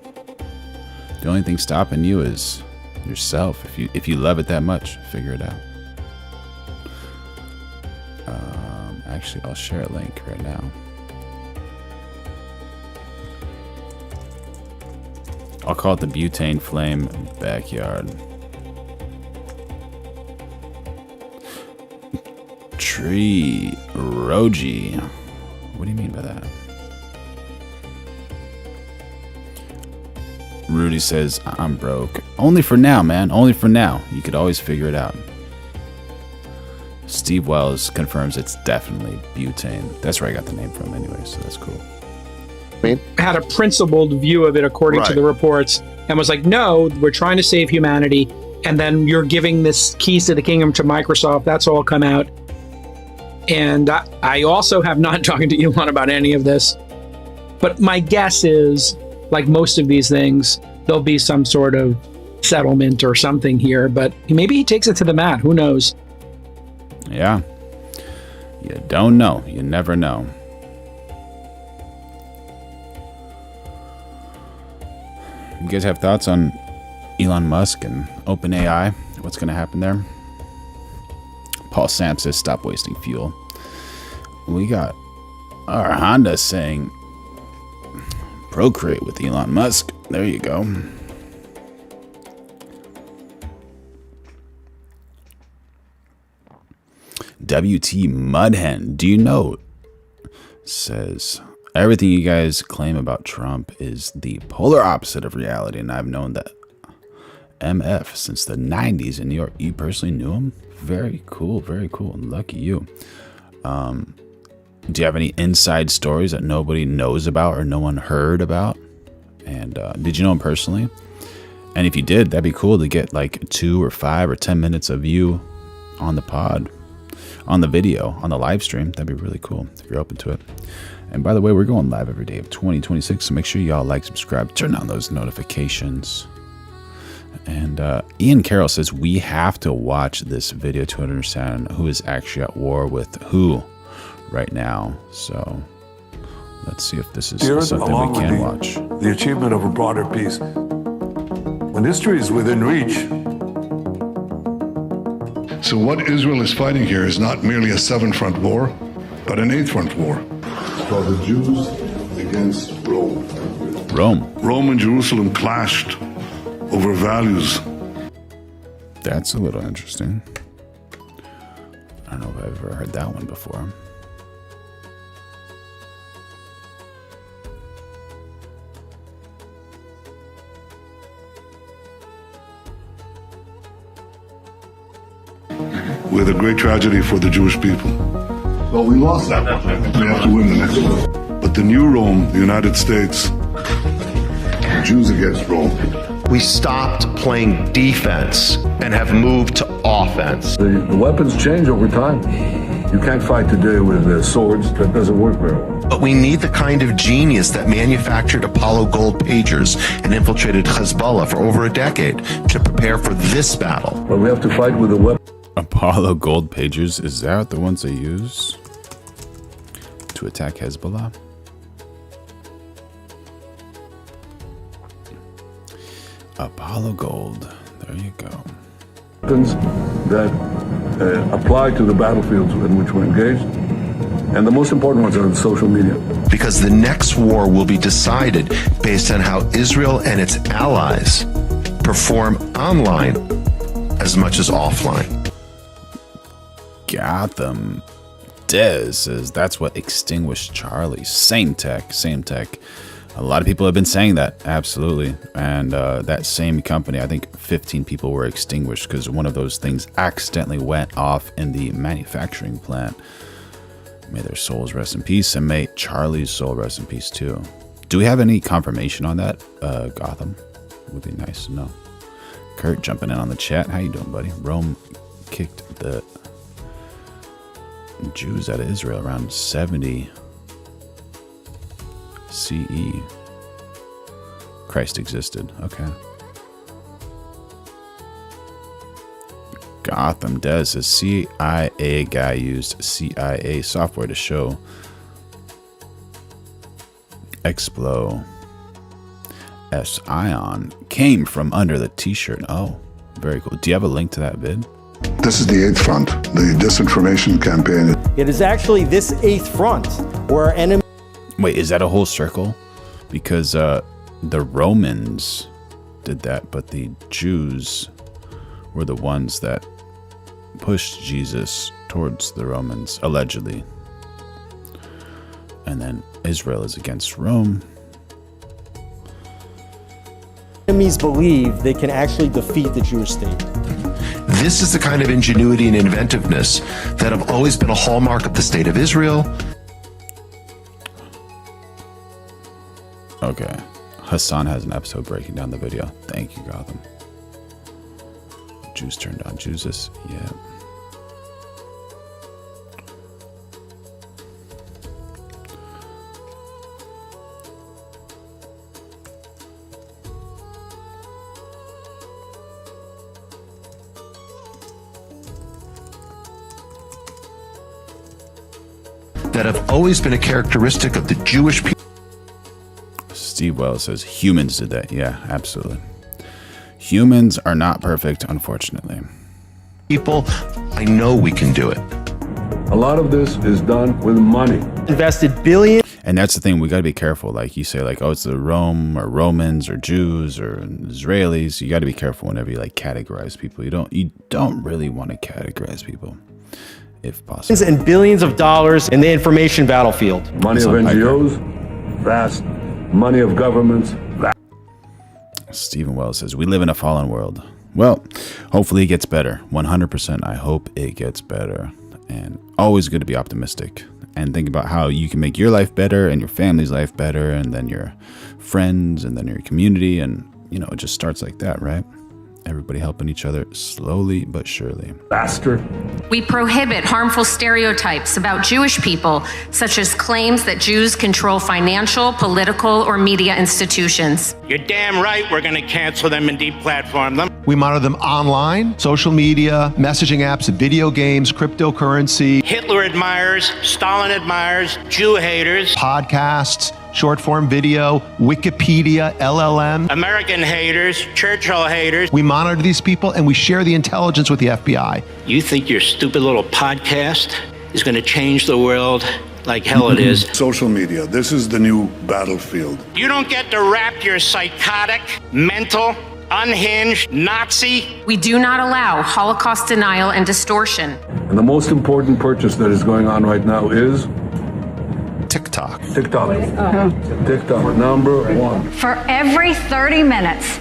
The only thing stopping you is yourself. If you love it that much, figure it out. Actually, I'll share a link right now. I'll call it the butane flame backyard. Tree Roji. What do you mean by that? Rudy says, I'm broke. Only for now, man. Only for now. You could always figure it out. Steve Wells confirms it's definitely butane. That's where I got the name from anyway, so that's cool. Had a principled view of it according to the reports, and was like, no, we're trying to save humanity, and then you're giving this keys to the kingdom to Microsoft. That's all come out. And I also have not talked to Elon about any of this, but my guess is, like most of these things, there'll be some sort of settlement or something here, but maybe he takes it to the mat. Who knows? Yeah. You don't know. You never know. You guys have thoughts on Elon Musk and OpenAI? What's going to happen there? Paul Sam says, stop wasting fuel. We got our Honda saying, procreate with Elon Musk. There you go. WT Mudhen, do you know? Says, everything you guys claim about Trump is the polar opposite of reality, and I've known that MF since the 90s in New York. You personally knew him? Very cool, very cool. Lucky you. Do you have any inside stories that nobody knows about or no one heard about? And did you know him personally? And if you did, that'd be cool to get like 2 or 5 or 10 minutes of you on the pod, on the video, on the live stream. That'd be really cool if you're open to it. And by the way, we're going live every day of 2026, so make sure y'all like, subscribe, turn on those notifications. And Ian Carroll says, we have to watch this video to understand who is actually at war with who right now. So let's see if this is something we can watch. The achievement of a broader peace. When history is within reach. So what Israel is fighting here is not merely a 7-front war, but an 8-front war. For the Jews against Rome. Rome and Jerusalem clashed over values. That's a little interesting. I don't know if I've ever heard that one before. With a great tragedy for the Jewish people. Well, we lost that one. We have to win the next one. But the new Rome, the United States, Jews against Rome. We stopped playing defense and have moved to offense. The weapons change over time. You can't fight today with swords. That doesn't work very well. But we need the kind of genius that manufactured Apollo gold pagers and infiltrated Hezbollah for over a decade to prepare for this battle. But we have to fight with a weapon. Apollo gold pagers, is that the ones they use to attack Hezbollah? Apollo gold, there you go. Weapons that apply to the battlefields in which we're engaged. And the most important ones are the social media. Because the next war will be decided based on how Israel and its allies perform online as much as offline. Gotham. Dez says that's what extinguished Charlie. Same tech. A lot of people have been saying that, absolutely. And that same company, I think 15 people were extinguished because one of those things accidentally went off in the manufacturing plant. May their souls rest in peace, and may Charlie's soul rest in peace too. Do we have any confirmation on that, Gotham? Would be nice to know. Kurt jumping in on the chat. How you doing, buddy? Rome kicked the Jews out of Israel around 70 CE. Christ existed. Okay. Gotham does. A CIA guy used CIA software to show explode S-ion came from under the t-shirt. Oh, very cool. Do you have a link to that vid? This is the 8th front, the disinformation campaign. It is actually this 8th front where our enemy... Wait, is that a whole circle? Because the Romans did that, but the Jews were the ones that pushed Jesus towards the Romans, allegedly. And then Israel is against Rome. Enemies believe they can actually defeat the Jewish state. This is the kind of ingenuity and inventiveness that have always been a hallmark of the state of Israel. Okay. Hassan has an episode breaking down the video. Thank you, Gotham. Jews turned on Jesus. Yeah. That have always been a characteristic of the Jewish people. Steve Wells says humans did that. Yeah, absolutely. Humans are not perfect, unfortunately. People, I know we can do it. A lot of this is done with money. Invested billions. And that's the thing, we got to be careful. Like you say, like, oh, it's the Rome or Romans or Jews or Israelis. You got to be careful whenever you like categorize people. You don't really want to categorize people, if possible. And billions of dollars in the information battlefield. Money of NGOs, vast. Money of governments, vast. Stephen Wells says, we live in a fallen world. Well, hopefully it gets better. 100%. I hope it gets better. And always good to be optimistic and think about how you can make your life better and your family's life better, and then your friends, and then your community. And, you know, it just starts like that, right? Everybody helping each other slowly but surely. Bastard. We prohibit harmful stereotypes about Jewish people, such as claims that Jews control financial, political, or media institutions. You're damn right we're going to cancel them and deplatform them. We monitor them online, social media, messaging apps, video games, cryptocurrency, Hitler admirers, Stalin admirers, Jew haters, podcasts, short form video, Wikipedia, LLM. American haters, Churchill haters. We monitor these people and we share the intelligence with the FBI. You think your stupid little podcast is going to change the world? Like hell it is. Social media, this is the new battlefield. You don't get to rap your psychotic, mental, unhinged Nazi. We do not allow Holocaust denial and distortion. And the most important purchase that is going on right now is TikTok. TikTok, number one. For every 30 minutes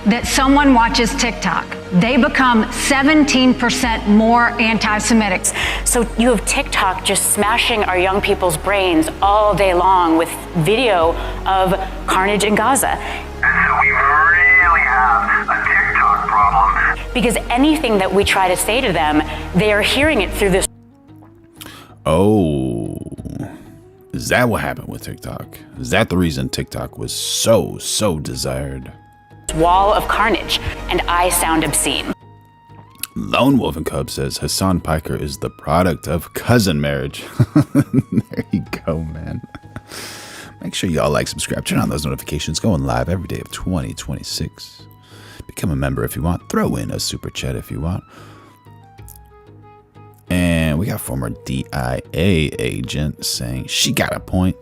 that someone watches TikTok, they become 17% more anti-Semitic. So you have TikTok just smashing our young people's brains all day long with video of carnage in Gaza. We really have a TikTok problem. Because anything that we try to say to them, they are hearing it through this. Oh, is that what happened with TikTok? Is that the reason TikTok was so desired? Wall of carnage, and I sound obscene. Lone Wolf and Cub says Hassan Piker is the product of cousin marriage. There you go, man. Make sure y'all like, subscribe, turn on those notifications. Going live every day of 2026. Become a member if you want. Throw in a super chat if you want. And we got former DIA agent saying she got a point.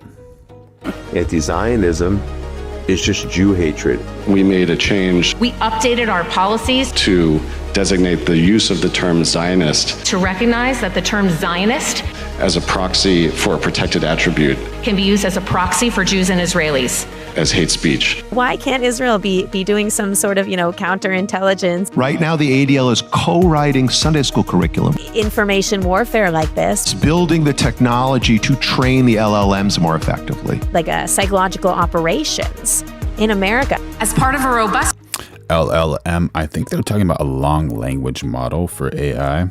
Anti-Zionism is just Jew hatred. We made a change We updated our policies to designate the use of the term Zionist to recognize that the term Zionist as a proxy for a protected attribute can be used as a proxy for Jews and Israelis. as hate speech. Why can't Israel be doing some sort of, counterintelligence? Right now, the ADL is co-writing Sunday school curriculum. Information warfare like this. It's building the technology to train the LLMs more effectively. Like psychological operations in America. As part of a robust LLM, I think they're talking about a long language model for AI.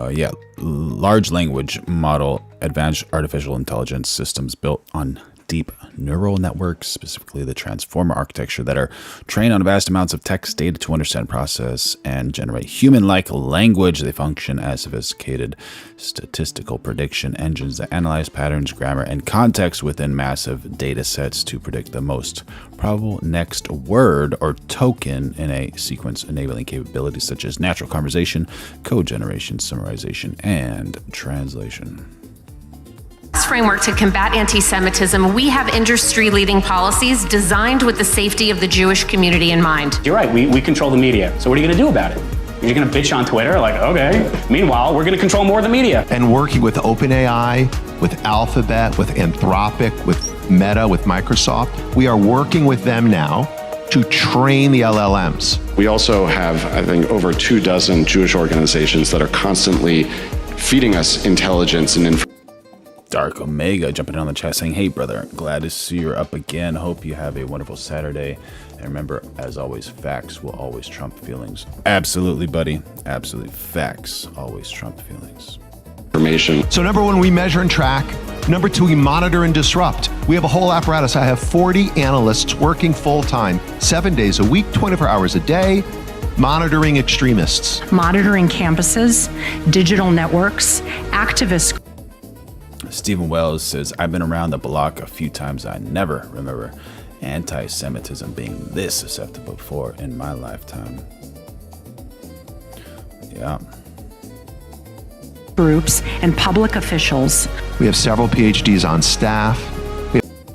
Yeah, large language model, advanced artificial intelligence systems built on deep neural networks, specifically the transformer architecture, that are trained on vast amounts of text data to understand, process, and generate human-like language. They function as sophisticated statistical prediction engines that analyze patterns, grammar, and context within massive data sets to predict the most probable next word or token in a sequence, enabling capabilities such as natural conversation, code generation, summarization, and translation. framework to combat anti-Semitism, we have industry-leading policies designed with the safety of the Jewish community in mind. You're right, we control the media. So what are you going to do about it? You're going to bitch on Twitter? Like, okay. Meanwhile, we're going to control more of the media. And working with OpenAI, with Alphabet, with Anthropic, with Meta, with Microsoft, we are working with them now to train the LLMs. We also have, I think, over 24 Jewish organizations that are constantly feeding us intelligence and information. Dark Omega jumping in on the chat saying, hey brother, glad to see you're up again. Hope you have a wonderful Saturday. And remember, as always, facts will always trump feelings. Absolutely, buddy. Absolutely. Facts always trump feelings. So number one, we measure and track. Number two, we monitor and disrupt. We have a whole apparatus. I have 40 analysts working full time, 7 days a week, 24 hours a day, monitoring extremists. Monitoring campuses, digital networks, activists. Stephen Wells says, I've been around the block a few times. I never remember anti-Semitism being this susceptible before in my lifetime. Yeah. Groups and public officials. We have several PhDs on staff.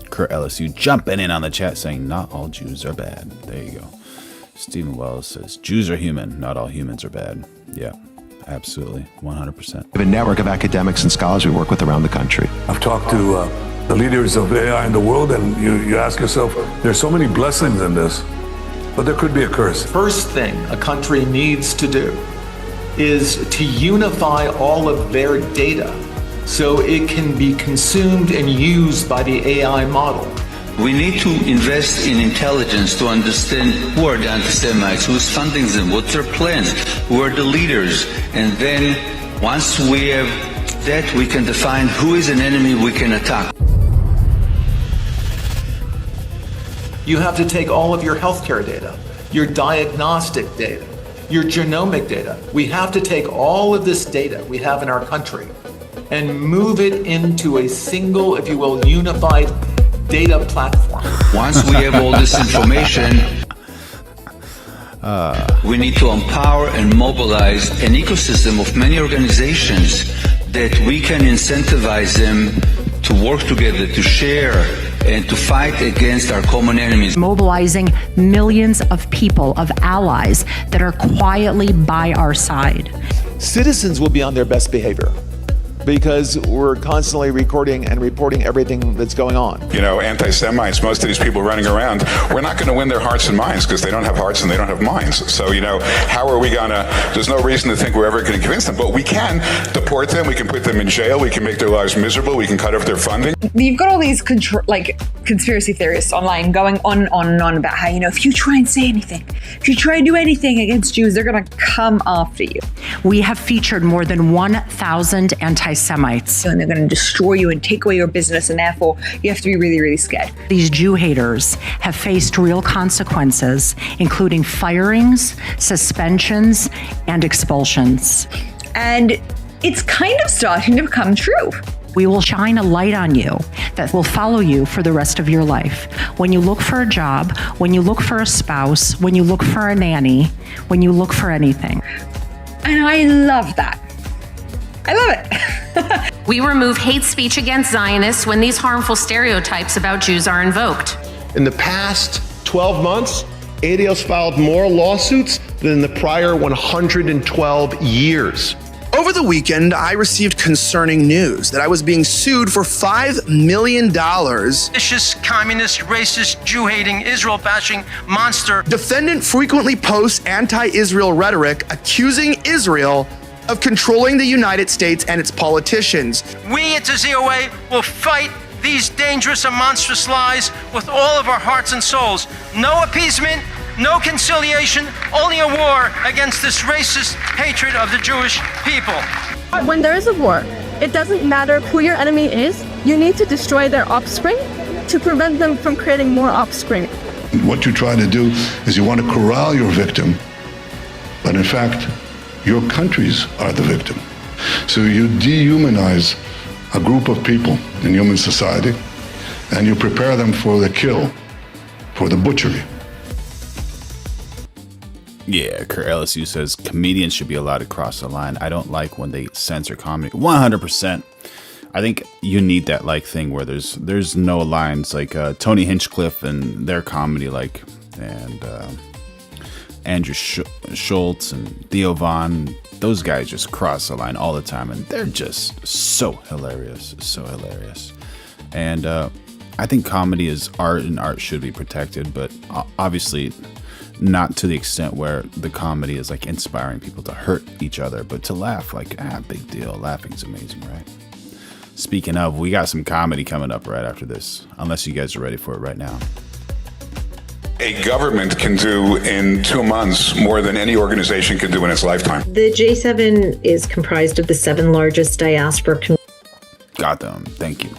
Kurt LSU jumping in on the chat saying, not all Jews are bad. There you go. Stephen Wells says, Jews are human. Not all humans are bad. Yeah. Absolutely, 100%. We have a network of academics and scholars we work with around the country. I've talked to the leaders of AI in the world, and you ask yourself, there's so many blessings in this, but there could be a curse. First thing a country needs to do is to unify all of their data so it can be consumed and used by the AI model. We need to invest in intelligence to understand who are the anti-Semites, who's funding them, what's their plans, who are the leaders. And then once we have that, we can define who is an enemy we can attack. You have to take all of your healthcare data, your diagnostic data, your genomic data. We have to take all of this data we have in our country and move it into a single, if you will, unified data platform. Once we have all this information, we need to empower and mobilize an ecosystem of many organizations that we can incentivize them to work together, to share, and to fight against our common enemies. Mobilizing millions of people, of allies that are quietly by our side. Citizens will be on their best behavior because we're constantly recording and reporting everything that's going on. You know, anti-Semites, most of these people running around, we're not going to win their hearts and minds because they don't have hearts and they don't have minds. So, you know, how are we going to, there's no reason to think we're ever going to convince them, but we can deport them, we can put them in jail, we can make their lives miserable, we can cut off their funding. You've got all these conspiracy theorists online going on and on about how, you know, if you try and say anything, if you try and do anything against Jews, they're going to come after you. We have featured more than 1,000 anti-Semites. And they're going to destroy you and take away your business, and therefore you have to be really, really scared. These Jew haters have faced real consequences, including firings, suspensions, and expulsions. And it's kind of starting to become true. We will shine a light on you that will follow you for the rest of your life. When you look for a job, when you look for a spouse, when you look for a nanny, when you look for anything. And I love that. I love it. We remove hate speech against Zionists when these harmful stereotypes about Jews are invoked. In the past 12 months, ADL's filed more lawsuits than the prior 112 years. Over the weekend, I received concerning news that I was being sued for $5 million. Vicious, communist, racist, Jew-hating, Israel-bashing monster. Defendant frequently posts anti-Israel rhetoric accusing Israel of controlling the United States and its politicians. We at the ZOA will fight these dangerous and monstrous lies with all of our hearts and souls. No appeasement, no conciliation, only a war against this racist hatred of the Jewish people. When there is a war, it doesn't matter who your enemy is. You need to destroy their offspring to prevent them from creating more offspring. What you try to do is you want to corral your victim, but in fact, your countries are the victim. So you dehumanize a group of people in human society, and you prepare them for the kill, for the butchery. Yeah, Kurt LSU says comedians should be allowed to cross the line. I don't like when they censor comedy. 100%. I think you need that thing where there's no lines, like Tony Hinchcliffe and their comedy, and Andrew Schultz and Theo Von. Those guys just cross the line all the time, and they're just so hilarious, And I think comedy is art, and art should be protected, but obviously not to the extent where the comedy is inspiring people to hurt each other, but to laugh, big deal. Laughing's amazing, right? Speaking of, we got some comedy coming up right after this, unless you guys are ready for it right now. A government can do in 2 months more than any organization can do in its lifetime. The J7 is comprised of the 7 largest diaspora Got them. Thank you.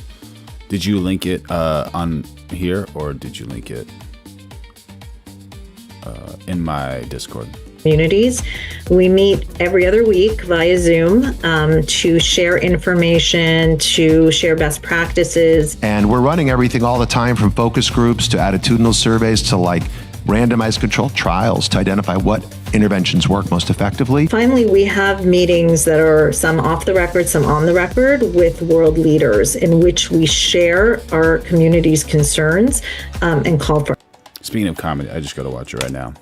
Did you link it on here, or did you link it in my Discord? communities. We meet every other week via Zoom to share information, to share best practices. And we're running everything all the time, from focus groups to attitudinal surveys to randomized controlled trials to identify what interventions work most effectively. Finally, we have meetings that are some off the record, some on the record with world leaders, in which we share our community's concerns and call for. Speaking of comedy, I just got to watch it right now.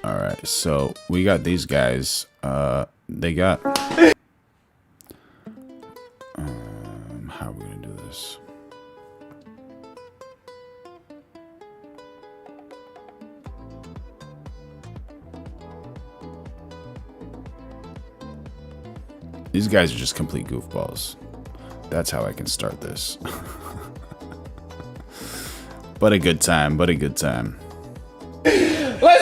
All right, so we got these guys. They got. How are we gonna do this? These guys are just complete goofballs. That's how I can start this. But a good time. But a good time. Let's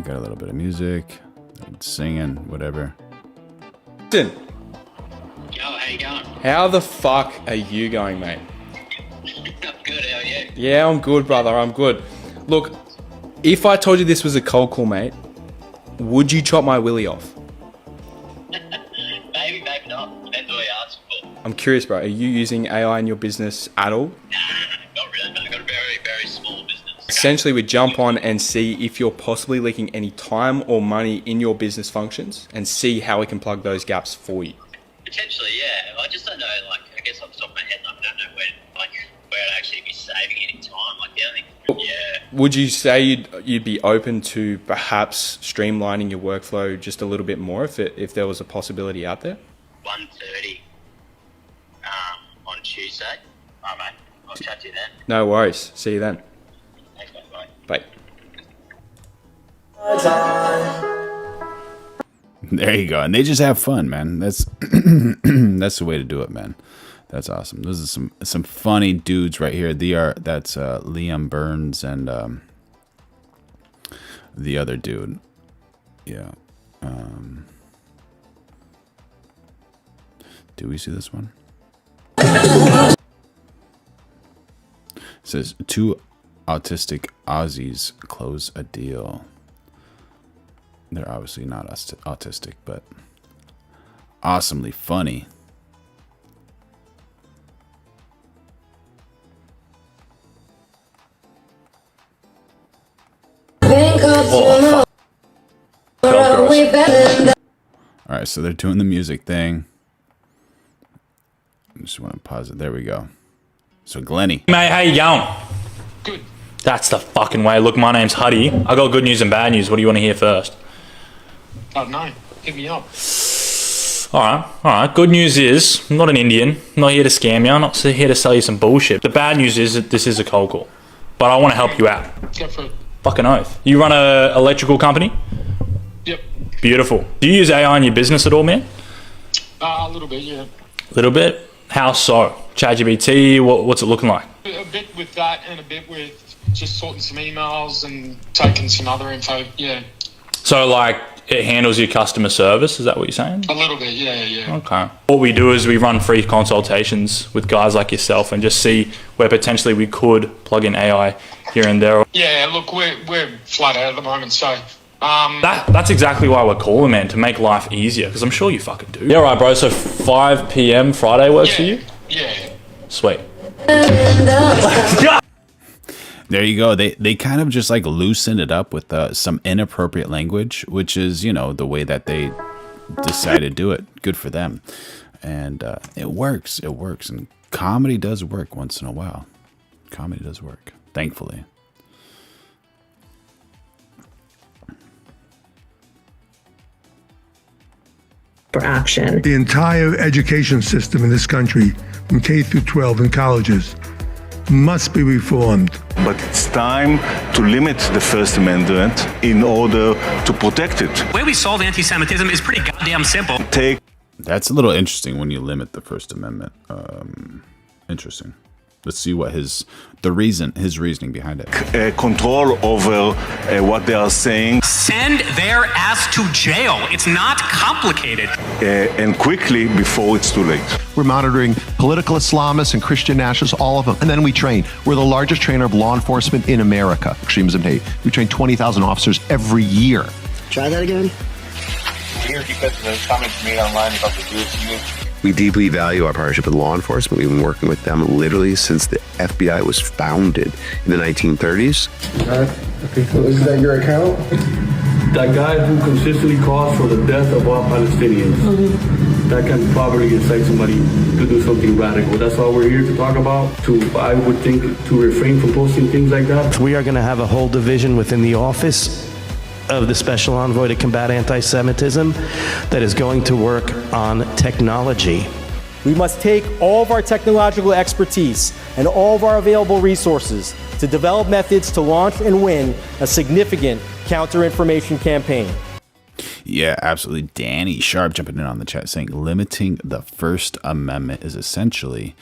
Got a little bit of music, singing, whatever. Yo, how you going? How the fuck are you going, mate? I'm good, how are you? Yeah, I'm good, brother. I'm good. Look, if I told you this was a cold call, mate, would you chop my willy off? Maybe, maybe not. Depends what you're asking for. I'm curious, bro. Are you using AI in your business at all? Not really, mate. I've got a very, very small business. Essentially, we jump on and see if you're possibly leaking any time or money in your business functions and see how we can plug those gaps for you. Potentially, yeah. I just don't know, like, I guess off the top of my head, I don't know where I'd actually be saving any time, like, the only, yeah. Would you say you'd be open to perhaps streamlining your workflow just a little bit more if there was a possibility out there? 1:30 on Tuesday. All right, mate. I'll chat to you then. No worries. See you then. Thanks, mate. Bye. Bye. There you go. And they just have fun, man. That's that's the way to do it, man. That's awesome. Those are some funny dudes right here. That's Liam Burns and the other dude. Yeah. Do we see this one? It says 2 autistic Aussies close a deal. They're obviously not autistic, but awesomely funny. Oh, all right, so they're doing the music thing. I just want to pause it. There we go. So Glenny. Mate, how you going? Good. That's the fucking way. Look, my name's Huddy. I got good news and bad news. What do you want to hear first? I don't know. Hit me up. All right. Good news is, I'm not an Indian. I'm not here to scam you. I'm not here to sell you some bullshit. The bad news is that this is a cold call. But I want to help you out. Go for it. Fucking oath. You run a electrical company? Yep. Beautiful. Do you use AI in your business at all, man? A little bit, yeah. A little bit? How so? ChatGPT, what's it looking like? A bit with that and a bit with just sorting some emails and taking some other info, yeah. So, like, it handles your customer service, is that what you're saying? A little bit, yeah. Okay. What we do is we run free consultations with guys like yourself and just see where potentially we could plug in AI here and there. Yeah, look, we're flat out at the moment, so... That's exactly why we're calling, man, to make life easier, because I'm sure you fucking do. Yeah, right, bro, so 5 p.m. Friday works for you? Yeah. Sweet. There you go. They kind of just like loosen it up with some inappropriate language, which is, you know, the way that they decide to do it. Good for them. And it works. It works. And comedy does work once in a while. Comedy does work, thankfully. For action. The entire education system in this country, from K through 12 and colleges, must be reformed. But it's time to limit the First Amendment in order to protect it. The way we solve anti-Semitism is pretty goddamn simple. That's a little interesting when you limit the First Amendment. Interesting. Let's see what his reasoning behind it. Control over what they are saying. Send their ass to jail. It's not complicated. And quickly before it's too late. We're monitoring political Islamists and Christian nationalists, all of them. And then we train. We're the largest trainer of law enforcement in America. Extremism hate. We train 20,000 officers every year. Try that again. We're here because of the comments made online about the Jewish youth. We deeply value our partnership with law enforcement. We've been working with them literally since the FBI was founded in the 1930s. So is that your account? That guy who consistently calls for the death of all Palestinians, that can probably incite somebody to do something radical. That's all we're here to talk about, I would think, to refrain from posting things like that. We are going to have a whole division within the office of the Special Envoy to combat anti-Semitism that is going to work on technology. We must take all of our technological expertise and all of our available resources to develop methods to launch and win a significant counter-information campaign. Yeah, absolutely. Danny Sharp jumping in on the chat saying limiting the First Amendment is essentially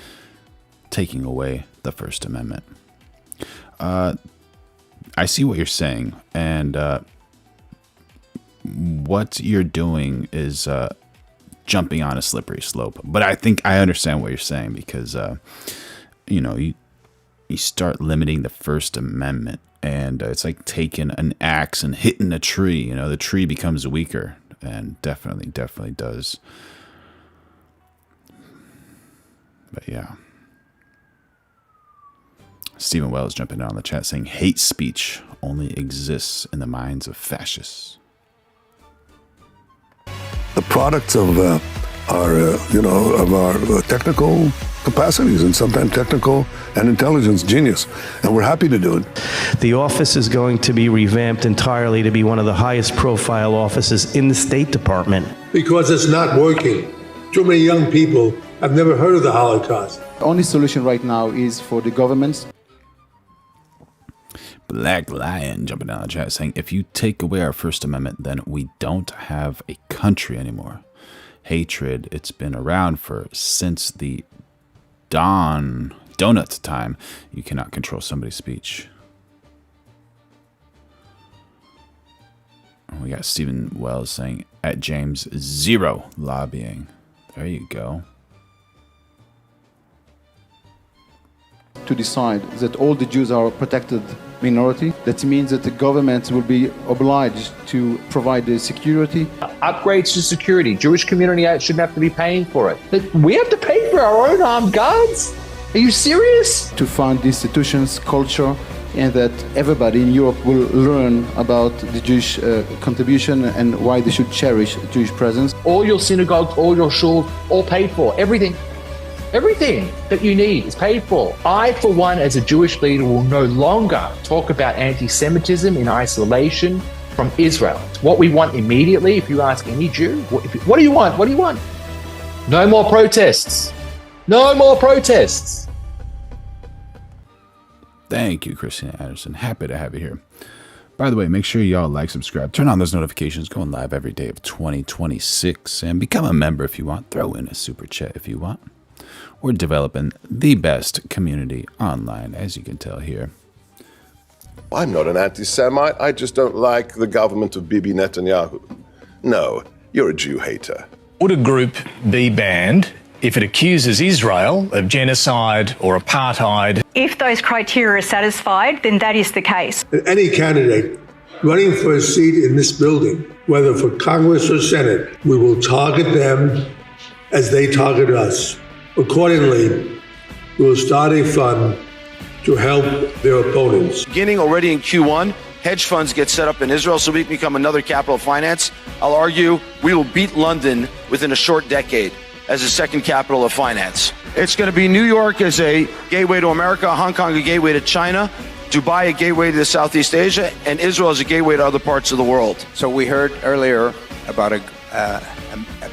taking away the First Amendment. I see what you're saying, and what you're doing is jumping on a slippery slope. But I think I understand what you're saying, because you start limiting the First Amendment, and it's like taking an axe and hitting a tree. The tree becomes weaker, and definitely does. But yeah. Stephen Wells jumping in on the chat saying hate speech only exists in the minds of fascists. The products of our technical capacities, and sometimes technical and intelligence genius, and we're happy to do it. The office is going to be revamped entirely to be one of the highest profile offices in the State Department. Because it's not working. Too many young people have never heard of the Holocaust. The only solution right now is for the governments. Black Lion jumping down the chat saying, if you take away our First Amendment, then we don't have a country anymore. Hatred, it's been around since the donut time. You cannot control somebody's speech. And we got Stephen Wells saying, at James, 0 lobbying. There you go. To decide that all the Jews are a protected minority. That means that the government will be obliged to provide the security. Upgrades to security. Jewish community shouldn't have to be paying for it. But we have to pay for our own armed guards? Are you serious? To fund the institutions, culture, and that everybody in Europe will learn about the Jewish contribution and why they should cherish Jewish presence. All your synagogues, all your shuls, all paid for. Everything. Everything that you need is paid for. I, for one, as a Jewish leader, will no longer talk about anti-Semitism in isolation from Israel. It's what we want immediately. If you ask any Jew, what do you want? What do you want? No more protests. No more protests. Thank you, Christina Anderson. Happy to have you here. By the way, make sure y'all like, subscribe, turn on those notifications, going live every day of 2026, and become a member if you want. Throw in a super chat if you want. We're developing the best community online, as you can tell here. I'm not an anti-Semite. I just don't like the government of Bibi Netanyahu. No, you're a Jew hater. Would a group be banned if it accuses Israel of genocide or apartheid? If those criteria are satisfied, then that is the case. Any candidate running for a seat in this building, whether for Congress or Senate, we will target them as they target us. Accordingly, we will start a fund to help their opponents. Beginning already in Q1, hedge funds get set up in Israel so we can become another capital of finance. I'll argue we will beat London within a short decade as the second capital of finance. It's going to be New York as a gateway to America, Hong Kong a gateway to China, Dubai a gateway to Southeast Asia, and Israel as a gateway to other parts of the world. So we heard earlier about a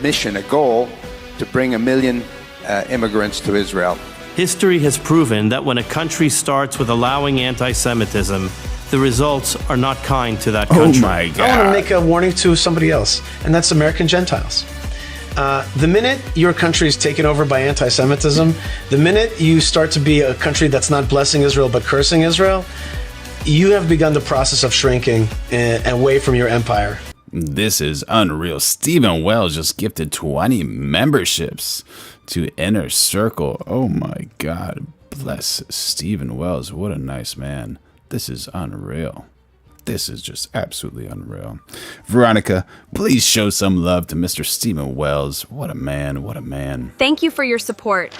mission, a goal to bring 1 million immigrants to Israel. History has proven that when a country starts with allowing anti-Semitism, the results are not kind to that country. Oh my God. I want to make a warning to somebody else, and that's American Gentiles. The minute your country is taken over by anti-Semitism, the minute you start to be a country that's not blessing Israel but cursing Israel, you have begun the process of shrinking away from your empire. This is unreal. Stephen Wells just gifted 20 memberships to Inner Circle. Oh my God. Bless Stephen Wells. What a nice man. This is unreal. This is just absolutely unreal. Veronica, please show some love to Mr. Stephen Wells. What a man. What a man. Thank you for your support.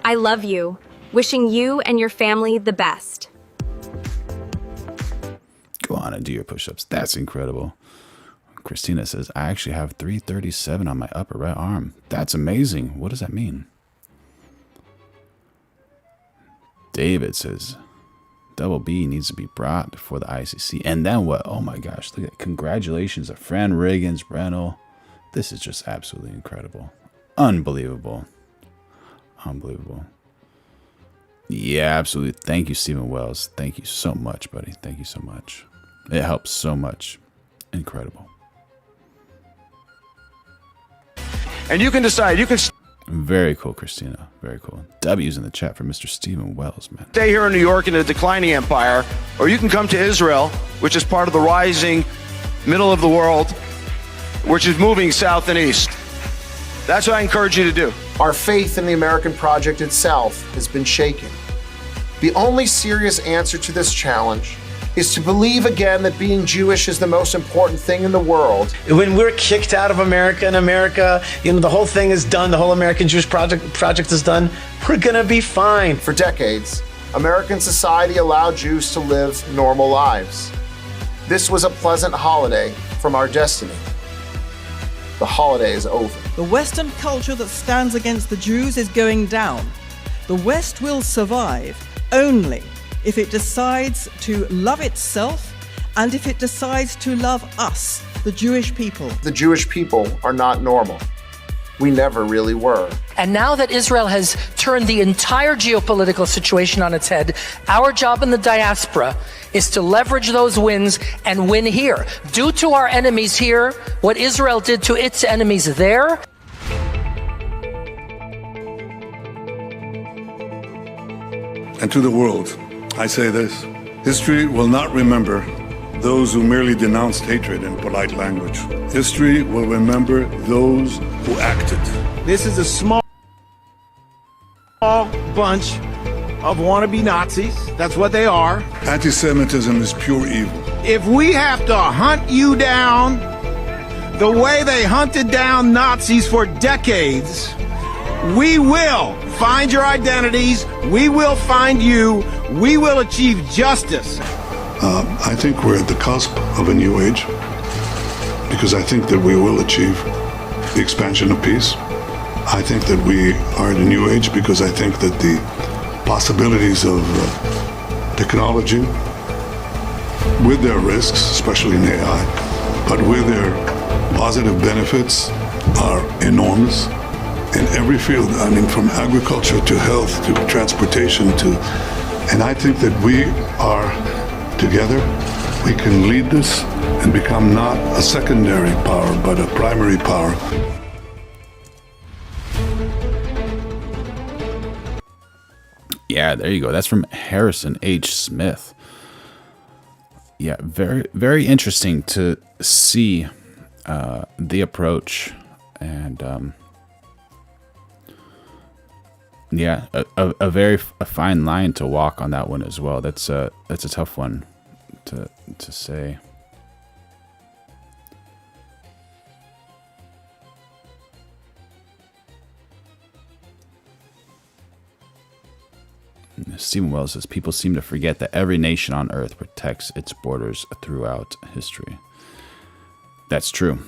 I love you. Wishing you and your family the best. Go on and do your push-ups. That's incredible. Christina says, I actually have 337 on my upper right arm. That's amazing. What does that mean? David says, Double B needs to be brought before the ICC. And then what? Oh my gosh. Look at that. Congratulations to Fran Riggins, Brennell. This is just absolutely incredible. Unbelievable. Unbelievable. Yeah, absolutely. Thank you, Stephen Wells. Thank you so much, buddy. Thank you so much. It helps so much. Incredible. And you can decide, Very cool, Christina. Very cool. W's in the chat for Mr. Stephen Wells, man. Stay here in New York in a declining empire, or you can come to Israel, which is part of the rising middle of the world, which is moving south and east. That's what I encourage you to do. Our faith in the American project itself has been shaken. The only serious answer to this challenge is to believe again that being Jewish is the most important thing in the world. When we're kicked out of America and America, the whole thing is done, the whole American Jewish project is done, we're gonna be fine. For decades, American society allowed Jews to live normal lives. This was a pleasant holiday from our destiny. The holiday is over. The Western culture that stands against the Jews is going down. The West will survive only if it decides to love itself and if it decides to love us, the Jewish people. The Jewish people are not normal. We never really were. And now that Israel has turned the entire geopolitical situation on its head, our job in the diaspora is to leverage those wins and win here. Do to our enemies here what Israel did to its enemies there. And to the world, I say this: history will not remember those who merely denounced hatred in polite language. History will remember those who acted. This is a small bunch of wannabe Nazis. That's what they are. Anti-Semitism is pure evil. If we have to hunt you down the way they hunted down Nazis for decades, we will find your identities, we will find you, we will achieve justice. I think we're at the cusp of a new age, because I think that we will achieve the expansion of peace. I think that we are at a new age because I think that the possibilities of technology, with their risks, especially in AI, but with their positive benefits, are enormous. In every field, I mean, from agriculture to health to transportation and I think that we are together, we can lead this and become not a secondary power, but a primary power. Yeah, there you go. That's from Harrison H. Smith. Yeah, very, very interesting to see the approach and yeah, a very fine line to walk on that one as well. That's a tough one to say. Stephen Wells says, people seem to forget that every nation on earth protects its borders throughout history. That's true.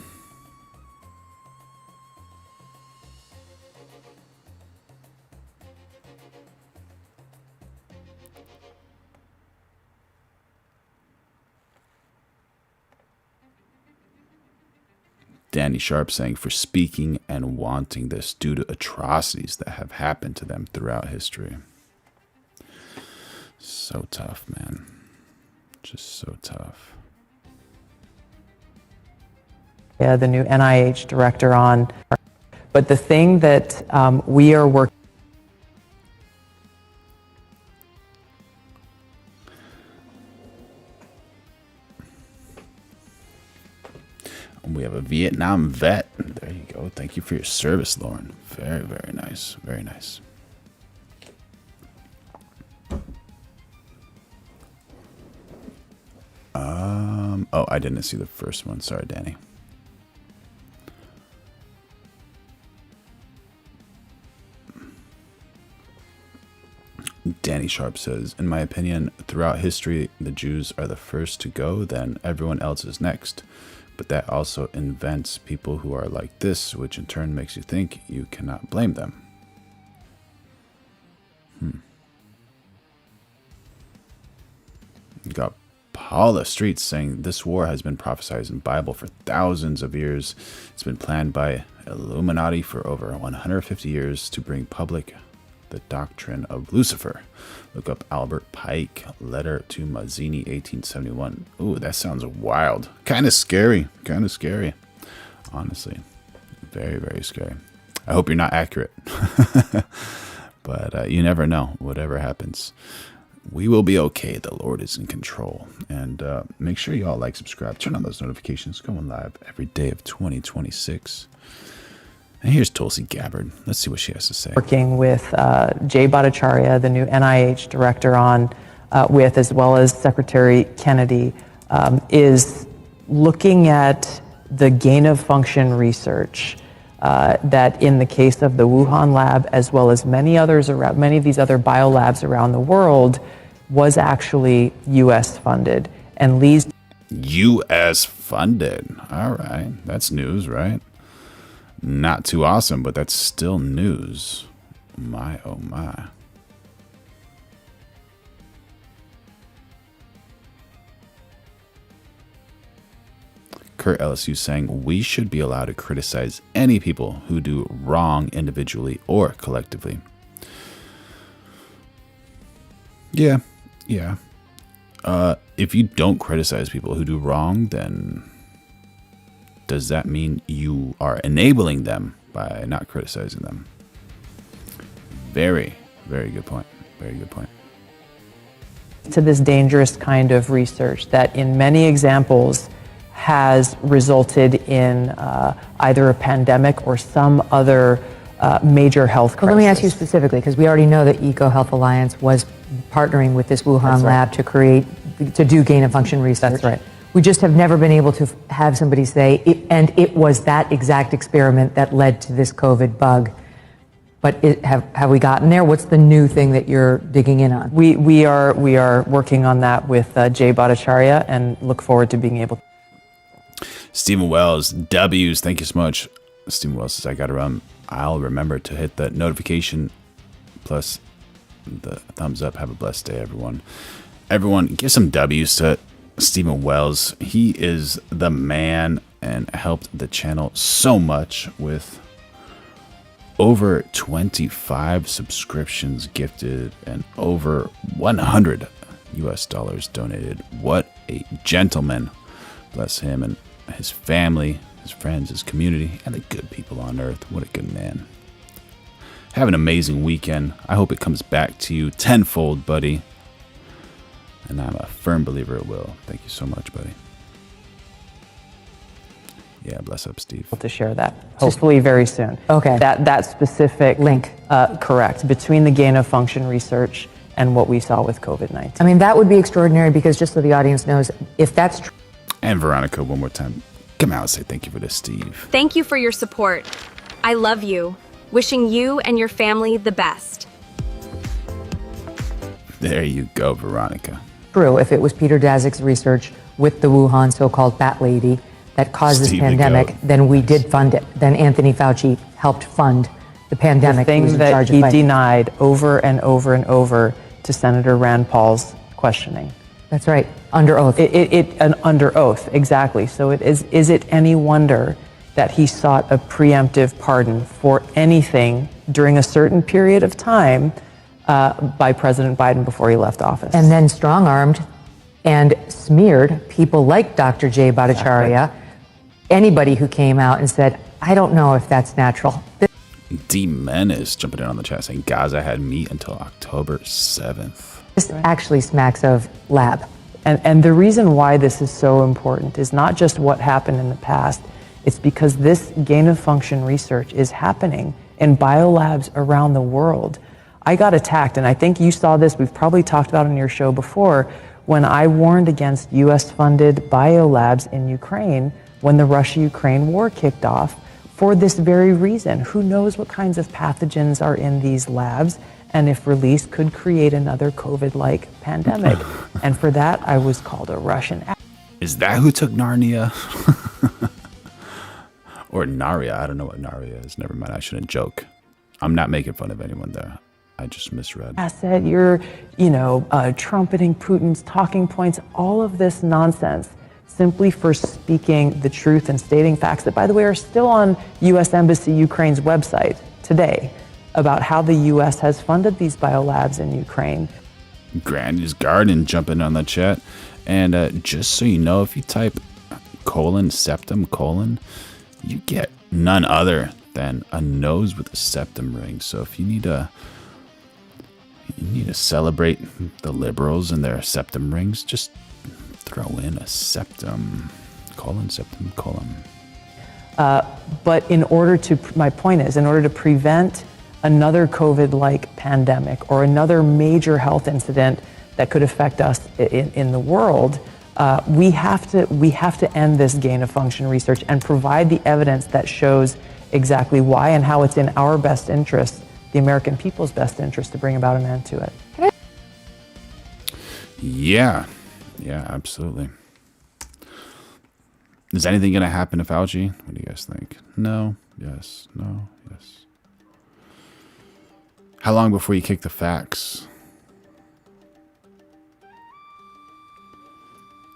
Danny Sharp saying, for speaking and wanting this due to atrocities that have happened to them throughout history. So tough, man. Just so tough. Yeah, the new NIH director on. But the thing that we are working. We have a Vietnam vet. There you go. Thank you for your service, Lauren. Very, very nice. Very nice. Oh, I didn't see the first one. Sorry, Danny. Danny Sharp says, in my opinion, throughout history, the Jews are the first to go, then everyone else is next. But that also invents people who are like this, which in turn makes you think you cannot blame them. You got Paula Street saying, this war has been prophesied in the Bible for thousands of years. It's been planned by Illuminati for over 150 years to bring public the doctrine of Lucifer. Look up Albert Pike, Letter to Mazzini, 1871. Ooh, that sounds wild. Kind of scary. Kind of scary. Honestly. Very, very scary. I hope you're not accurate. But you never know. Whatever happens, we will be okay. The Lord is in control. And make sure you all like, subscribe, turn on those notifications. Going live every day of 2026. And here's Tulsi Gabbard. Let's see what she has to say. Working with Jay Bhattacharya, the new NIH director, as well as Secretary Kennedy, is looking at the gain of function research that in the case of the Wuhan lab, as well as many of these other biolabs around the world, was actually U.S. funded and leads. U.S. funded. All right. That's news, right? Not too awesome, but that's still news. My, oh my. Kurt LSU saying, we should be allowed to criticize any people who do wrong individually or collectively. Yeah. If you don't criticize people who do wrong, then does that mean you are enabling them by not criticizing them? Very, very good point. Very good point. To this dangerous kind of research that in many examples has resulted in either a pandemic or some other major health crisis. Well, let me ask you specifically, because we already know that EcoHealth Alliance was partnering with this Wuhan lab to do gain of function research. That's right. We just have never been able to have somebody say, it was that exact experiment that led to this COVID bug. But have we gotten there? What's the new thing that you're digging in on? We are working on that with Jay Bhattacharya and look forward to being able to. Stephen Wells, W's, thank you so much. Stephen Wells says, I got to run. I'll remember to hit the notification plus the thumbs up. Have a blessed day, everyone. Everyone, give some W's to Stephen Wells. He is the man and helped the channel so much with over 25 subscriptions gifted and over 100 US dollars donated. What a gentleman. Bless him and his family, his friends, his community, and the good people on earth. What a good man. Have an amazing weekend. I hope it comes back to you tenfold, buddy. And I'm a firm believer it will. Thank you so much, buddy. Yeah, bless up, Steve. To share that, hopefully very soon. Okay. That specific link, correct, between the gain of function research and what we saw with COVID-19. I mean, that would be extraordinary because just so the audience knows, if that's true. And Veronica, one more time, come out and say thank you for this, Steve. Thank you for your support. I love you. Wishing you and your family the best. There you go, Veronica. True, if it was Peter Daszak's research with the Wuhan so-called bat lady that caused this pandemic, then we did fund it. Then Anthony Fauci helped fund the pandemic. The thing that he denied over and over and over to Senator Rand Paul's questioning. That's right, under oath. Under oath, exactly. So is it any wonder that he sought a preemptive pardon for anything during a certain period of time by President Biden before he left office? And then strong-armed and smeared people like Dr. Jay Bhattacharya, anybody who came out and said, I don't know if that's natural. D Menace jumping in on the chat saying Gaza had meat until October 7th. This actually smacks of lab. And the reason why this is so important is not just what happened in the past, it's because this gain of function research is happening in biolabs around the world. I got attacked, and I think you saw this, we've probably talked about it on your show before, when I warned against US-funded biolabs in Ukraine when the Russia-Ukraine war kicked off for this very reason. Who knows what kinds of pathogens are in these labs, and if released, could create another COVID-like pandemic. And for that, I was called a Russian. Is that who took Narnia? Or Naria? I don't know what Naria is. Never mind, I shouldn't joke. I'm not making fun of anyone there. I just misread. Asset, you're, trumpeting Putin's talking points, all of this nonsense, simply for speaking the truth and stating facts that, by the way, are still on U.S. Embassy Ukraine's website today about how the U.S. has funded these biolabs in Ukraine. Granny's Garden jumping on the chat. And just so you know, if you type : septum : you get none other than a nose with a septum ring. So if you need to celebrate the liberals and their septum rings, just throw in a septum, septum. But in order to, my point is, in order to prevent another COVID-like pandemic or another major health incident that could affect us in the world, we have to end this gain-of-function research and provide the evidence that shows exactly why and how it's in our best interest, the American people's best interest, to bring about an end to it. Yeah, absolutely. Is anything going to happen to Fauci? What do you guys think? No, yes, no, yes. How long before you kick the facts?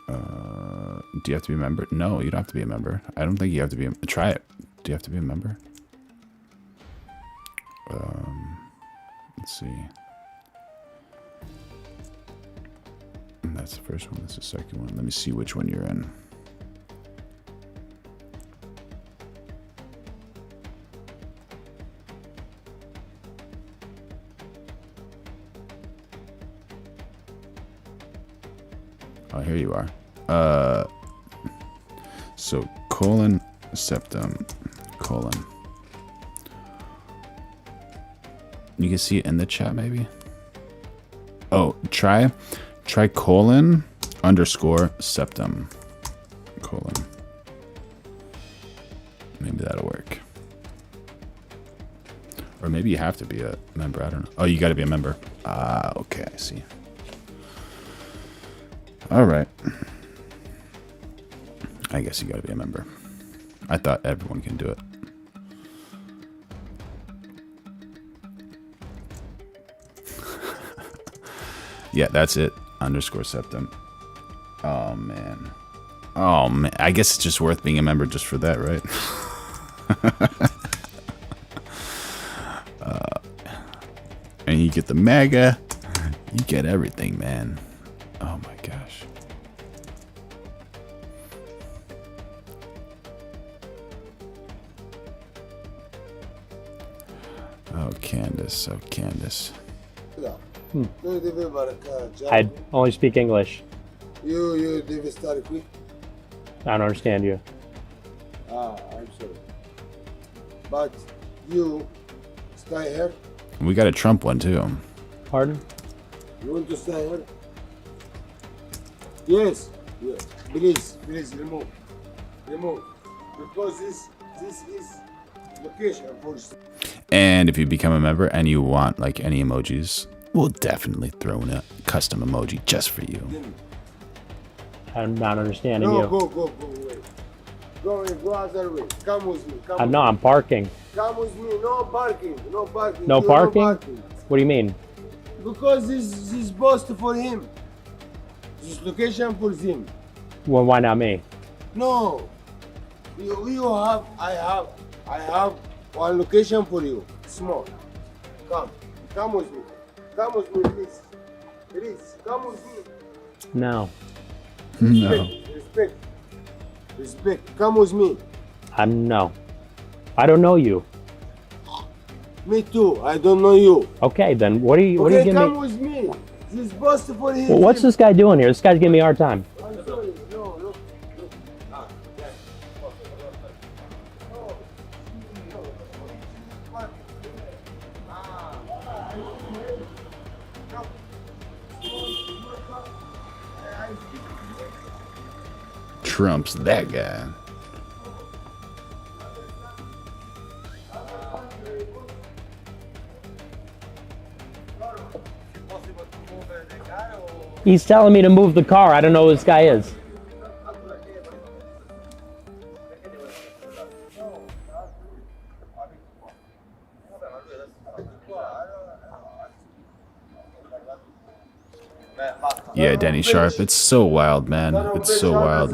Do you have to be a member? No, you don't have to be a member. I don't think you have to be. Try it. Do you have to be a member? Let's see. That's the first one. That's the second one. Let me see which one you're in. Oh, here you are. So septum. You can see it in the chat, maybe. Oh, try _septum. Maybe that'll work. Or maybe you have to be a member. I don't know. Oh, you got to be a member. Okay, I see. All right. I guess you got to be a member. I thought everyone can do it. Yeah, that's it. _septum. Oh man. I guess it's just worth being a member just for that, right? And you get the MAGA. You get everything, man. Oh my gosh. Oh, Candace. I only speak English. You did study quick? I don't understand you. I'm sorry. But you stay here? We got a Trump one too. Pardon? You want to stay here? Yes. Please remove. Because this is location for. And if you become a member and you want like any emojis, we'll definitely throw in a custom emoji just for you. I'm not understanding you. No, go away. Go other way. Come with me. No, I'm parking. Come with me. No parking. No parking? What do you mean? Because this is post for him. This location for him. Well, why not me? No. I have one location for you. Small. Come with me. Come with me, please. Please, come with me. No. Respect. Come with me. No. I don't know you. Me too. I don't know you. Okay, then what are you giving me? Come with me. This is post for him. Well, what's this guy doing here? This guy's giving me a hard time. I'm sorry. No. Trump's that guy. He's telling me to move the car. I don't know who this guy is. Yeah, Danny Sharp. It's so wild, man. It's so wild.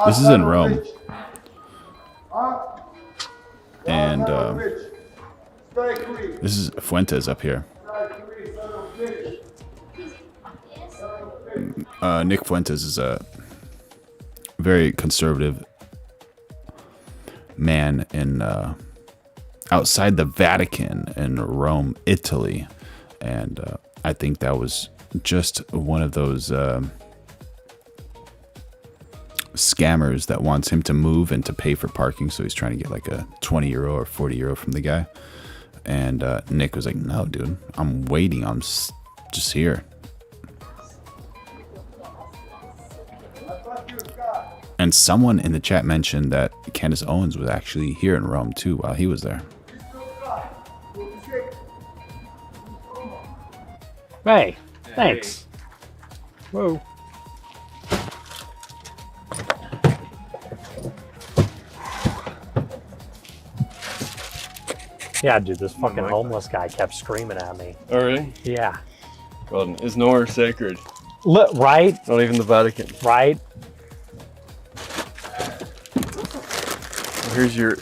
This is in Rome. And this is Fuentes up here. Nick Fuentes is a very conservative man in outside the Vatican in Rome, Italy. And I think that was just one of those scammers that wants him to move and to pay for parking. So he's trying to get like a 20 euro or 40 euro from the guy. And Nick was like, no, dude, I'm waiting. I'm just here. And someone in the chat mentioned that Candace Owens was actually here in Rome too while he was there. Hey, thanks. Whoa. Yeah, dude, this fucking homeless guy kept screaming at me. Oh, really? Yeah. God, it's nowhere sacred. Right? Not even the Vatican. Right? Here's your...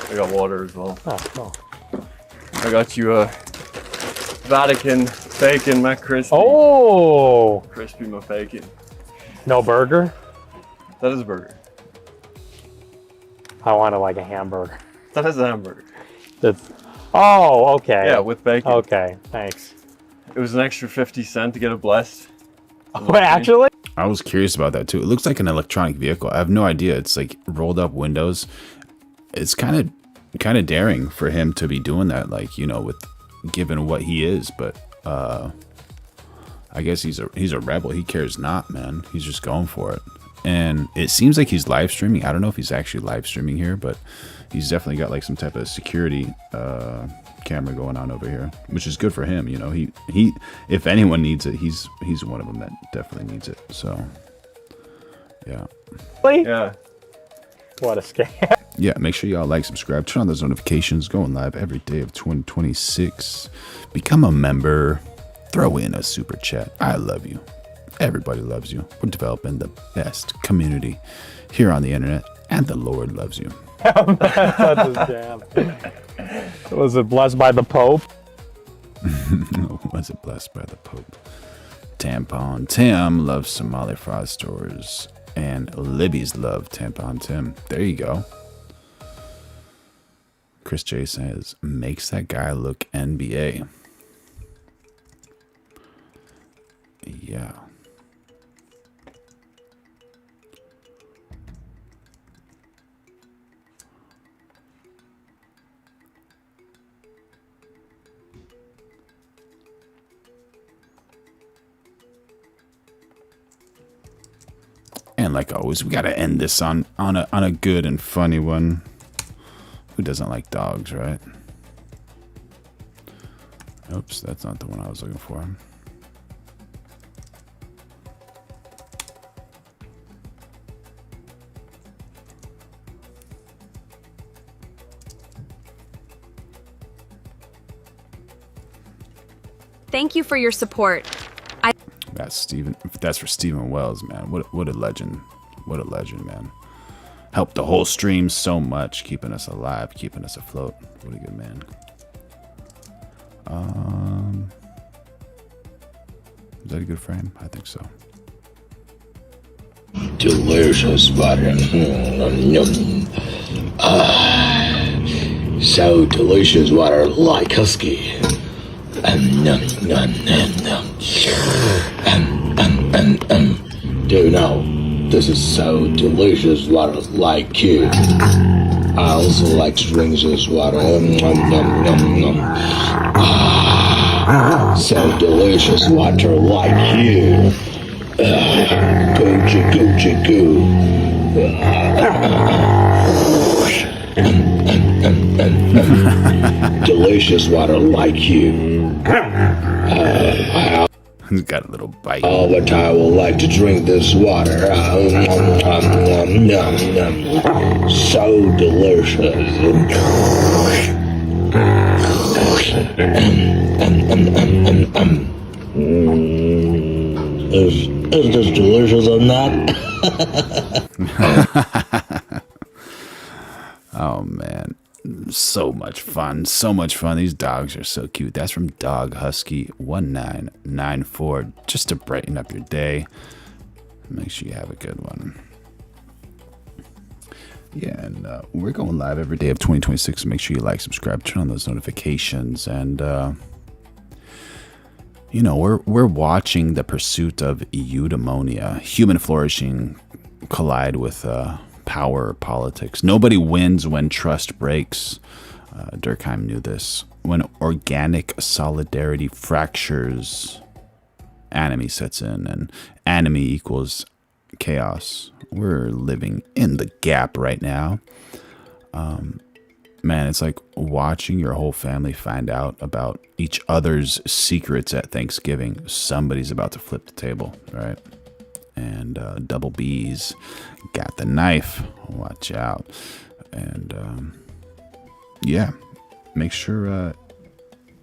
I got water as well. Oh, cool. I got you a Vatican bacon McCrispy. Oh! Crispy McBacon. No burger? That is a burger. I wanted like a hamburger. That is a hamburger. Oh, okay. Yeah, with bacon. Okay, thanks. It was an extra 50 cents to get it blessed. Oh, actually? I was curious about that too. It looks like an electronic vehicle. I have no idea. It's like rolled up windows. It's kind of daring for him to be doing that, like, you know, with given what he is, but I guess he's a rebel. He cares not, man. He's just going for it. And it seems like he's live streaming. I don't know if he's actually live streaming here, but he's definitely got like some type of security camera going on over here, which is good for him. You know, he if anyone needs it, he's one of them that definitely needs it. So yeah. Yeah. What a scam. Yeah, make sure y'all like, subscribe, turn on those notifications. Going live every day of 2026. Become a member. Throw in a super chat. I love you. Everybody loves you. We're developing the best community here on the internet, and the Lord loves you. Was it blessed by the Pope? Was it blessed by the Pope? Tampon Tim loves Somali fraud stores, and Libby's love Tampon Tim. There you go. Chris J says, makes that guy look NBA. Yeah. And like always, we gotta end this on a good and funny one. Who doesn't like dogs, right? Oops, that's not the one I was looking for. Thank you for your support. That's Stephen. That's for Stephen Wells, man. What a legend. What a legend, man. Helped the whole stream so much, keeping us alive, keeping us afloat. What a good man. Is that a good frame? I think so. Delicious butter. So delicious water like husky. Do you know, this is so delicious water like you. I also like to drink this water. So delicious water like you. Goochie goochie goo. Delicious water like you. He's got a little bite. All the time I would like to drink this water. So delicious. Is this delicious or not? Oh man, so much fun, so much fun. These dogs are so cute. That's from Dog Husky 1994, just to brighten up your day. Make sure you have a good one. Yeah, and we're going live every day of 2026. So make sure you like, subscribe, turn on those notifications, and you know, we're watching the pursuit of eudaimonia, human flourishing, collide with power politics. Nobody wins when trust breaks. Durkheim knew this. When organic solidarity fractures, enemy sets in, and enemy equals chaos. We're living in the gap right now. Man, it's like watching your whole family find out about each other's secrets at Thanksgiving. Somebody's about to flip the table, right? And double B's got the knife. Watch out. And yeah, make sure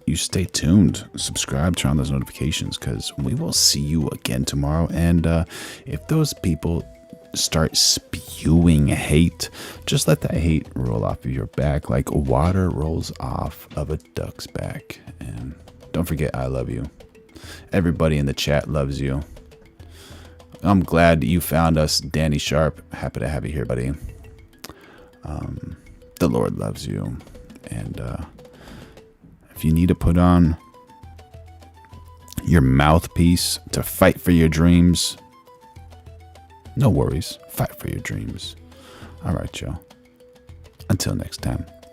you stay tuned. Subscribe, turn on those notifications, because we will see you again tomorrow. And if those people start spewing hate, just let that hate roll off of your back like water rolls off of a duck's back. And don't forget, I love you. Everybody in the chat loves you. I'm glad you found us, Danny Sharp. Happy to have you here, buddy. The Lord loves you. And if you need to put on your mouthpiece to fight for your dreams, no worries. Fight for your dreams. All right, y'all. Until next time.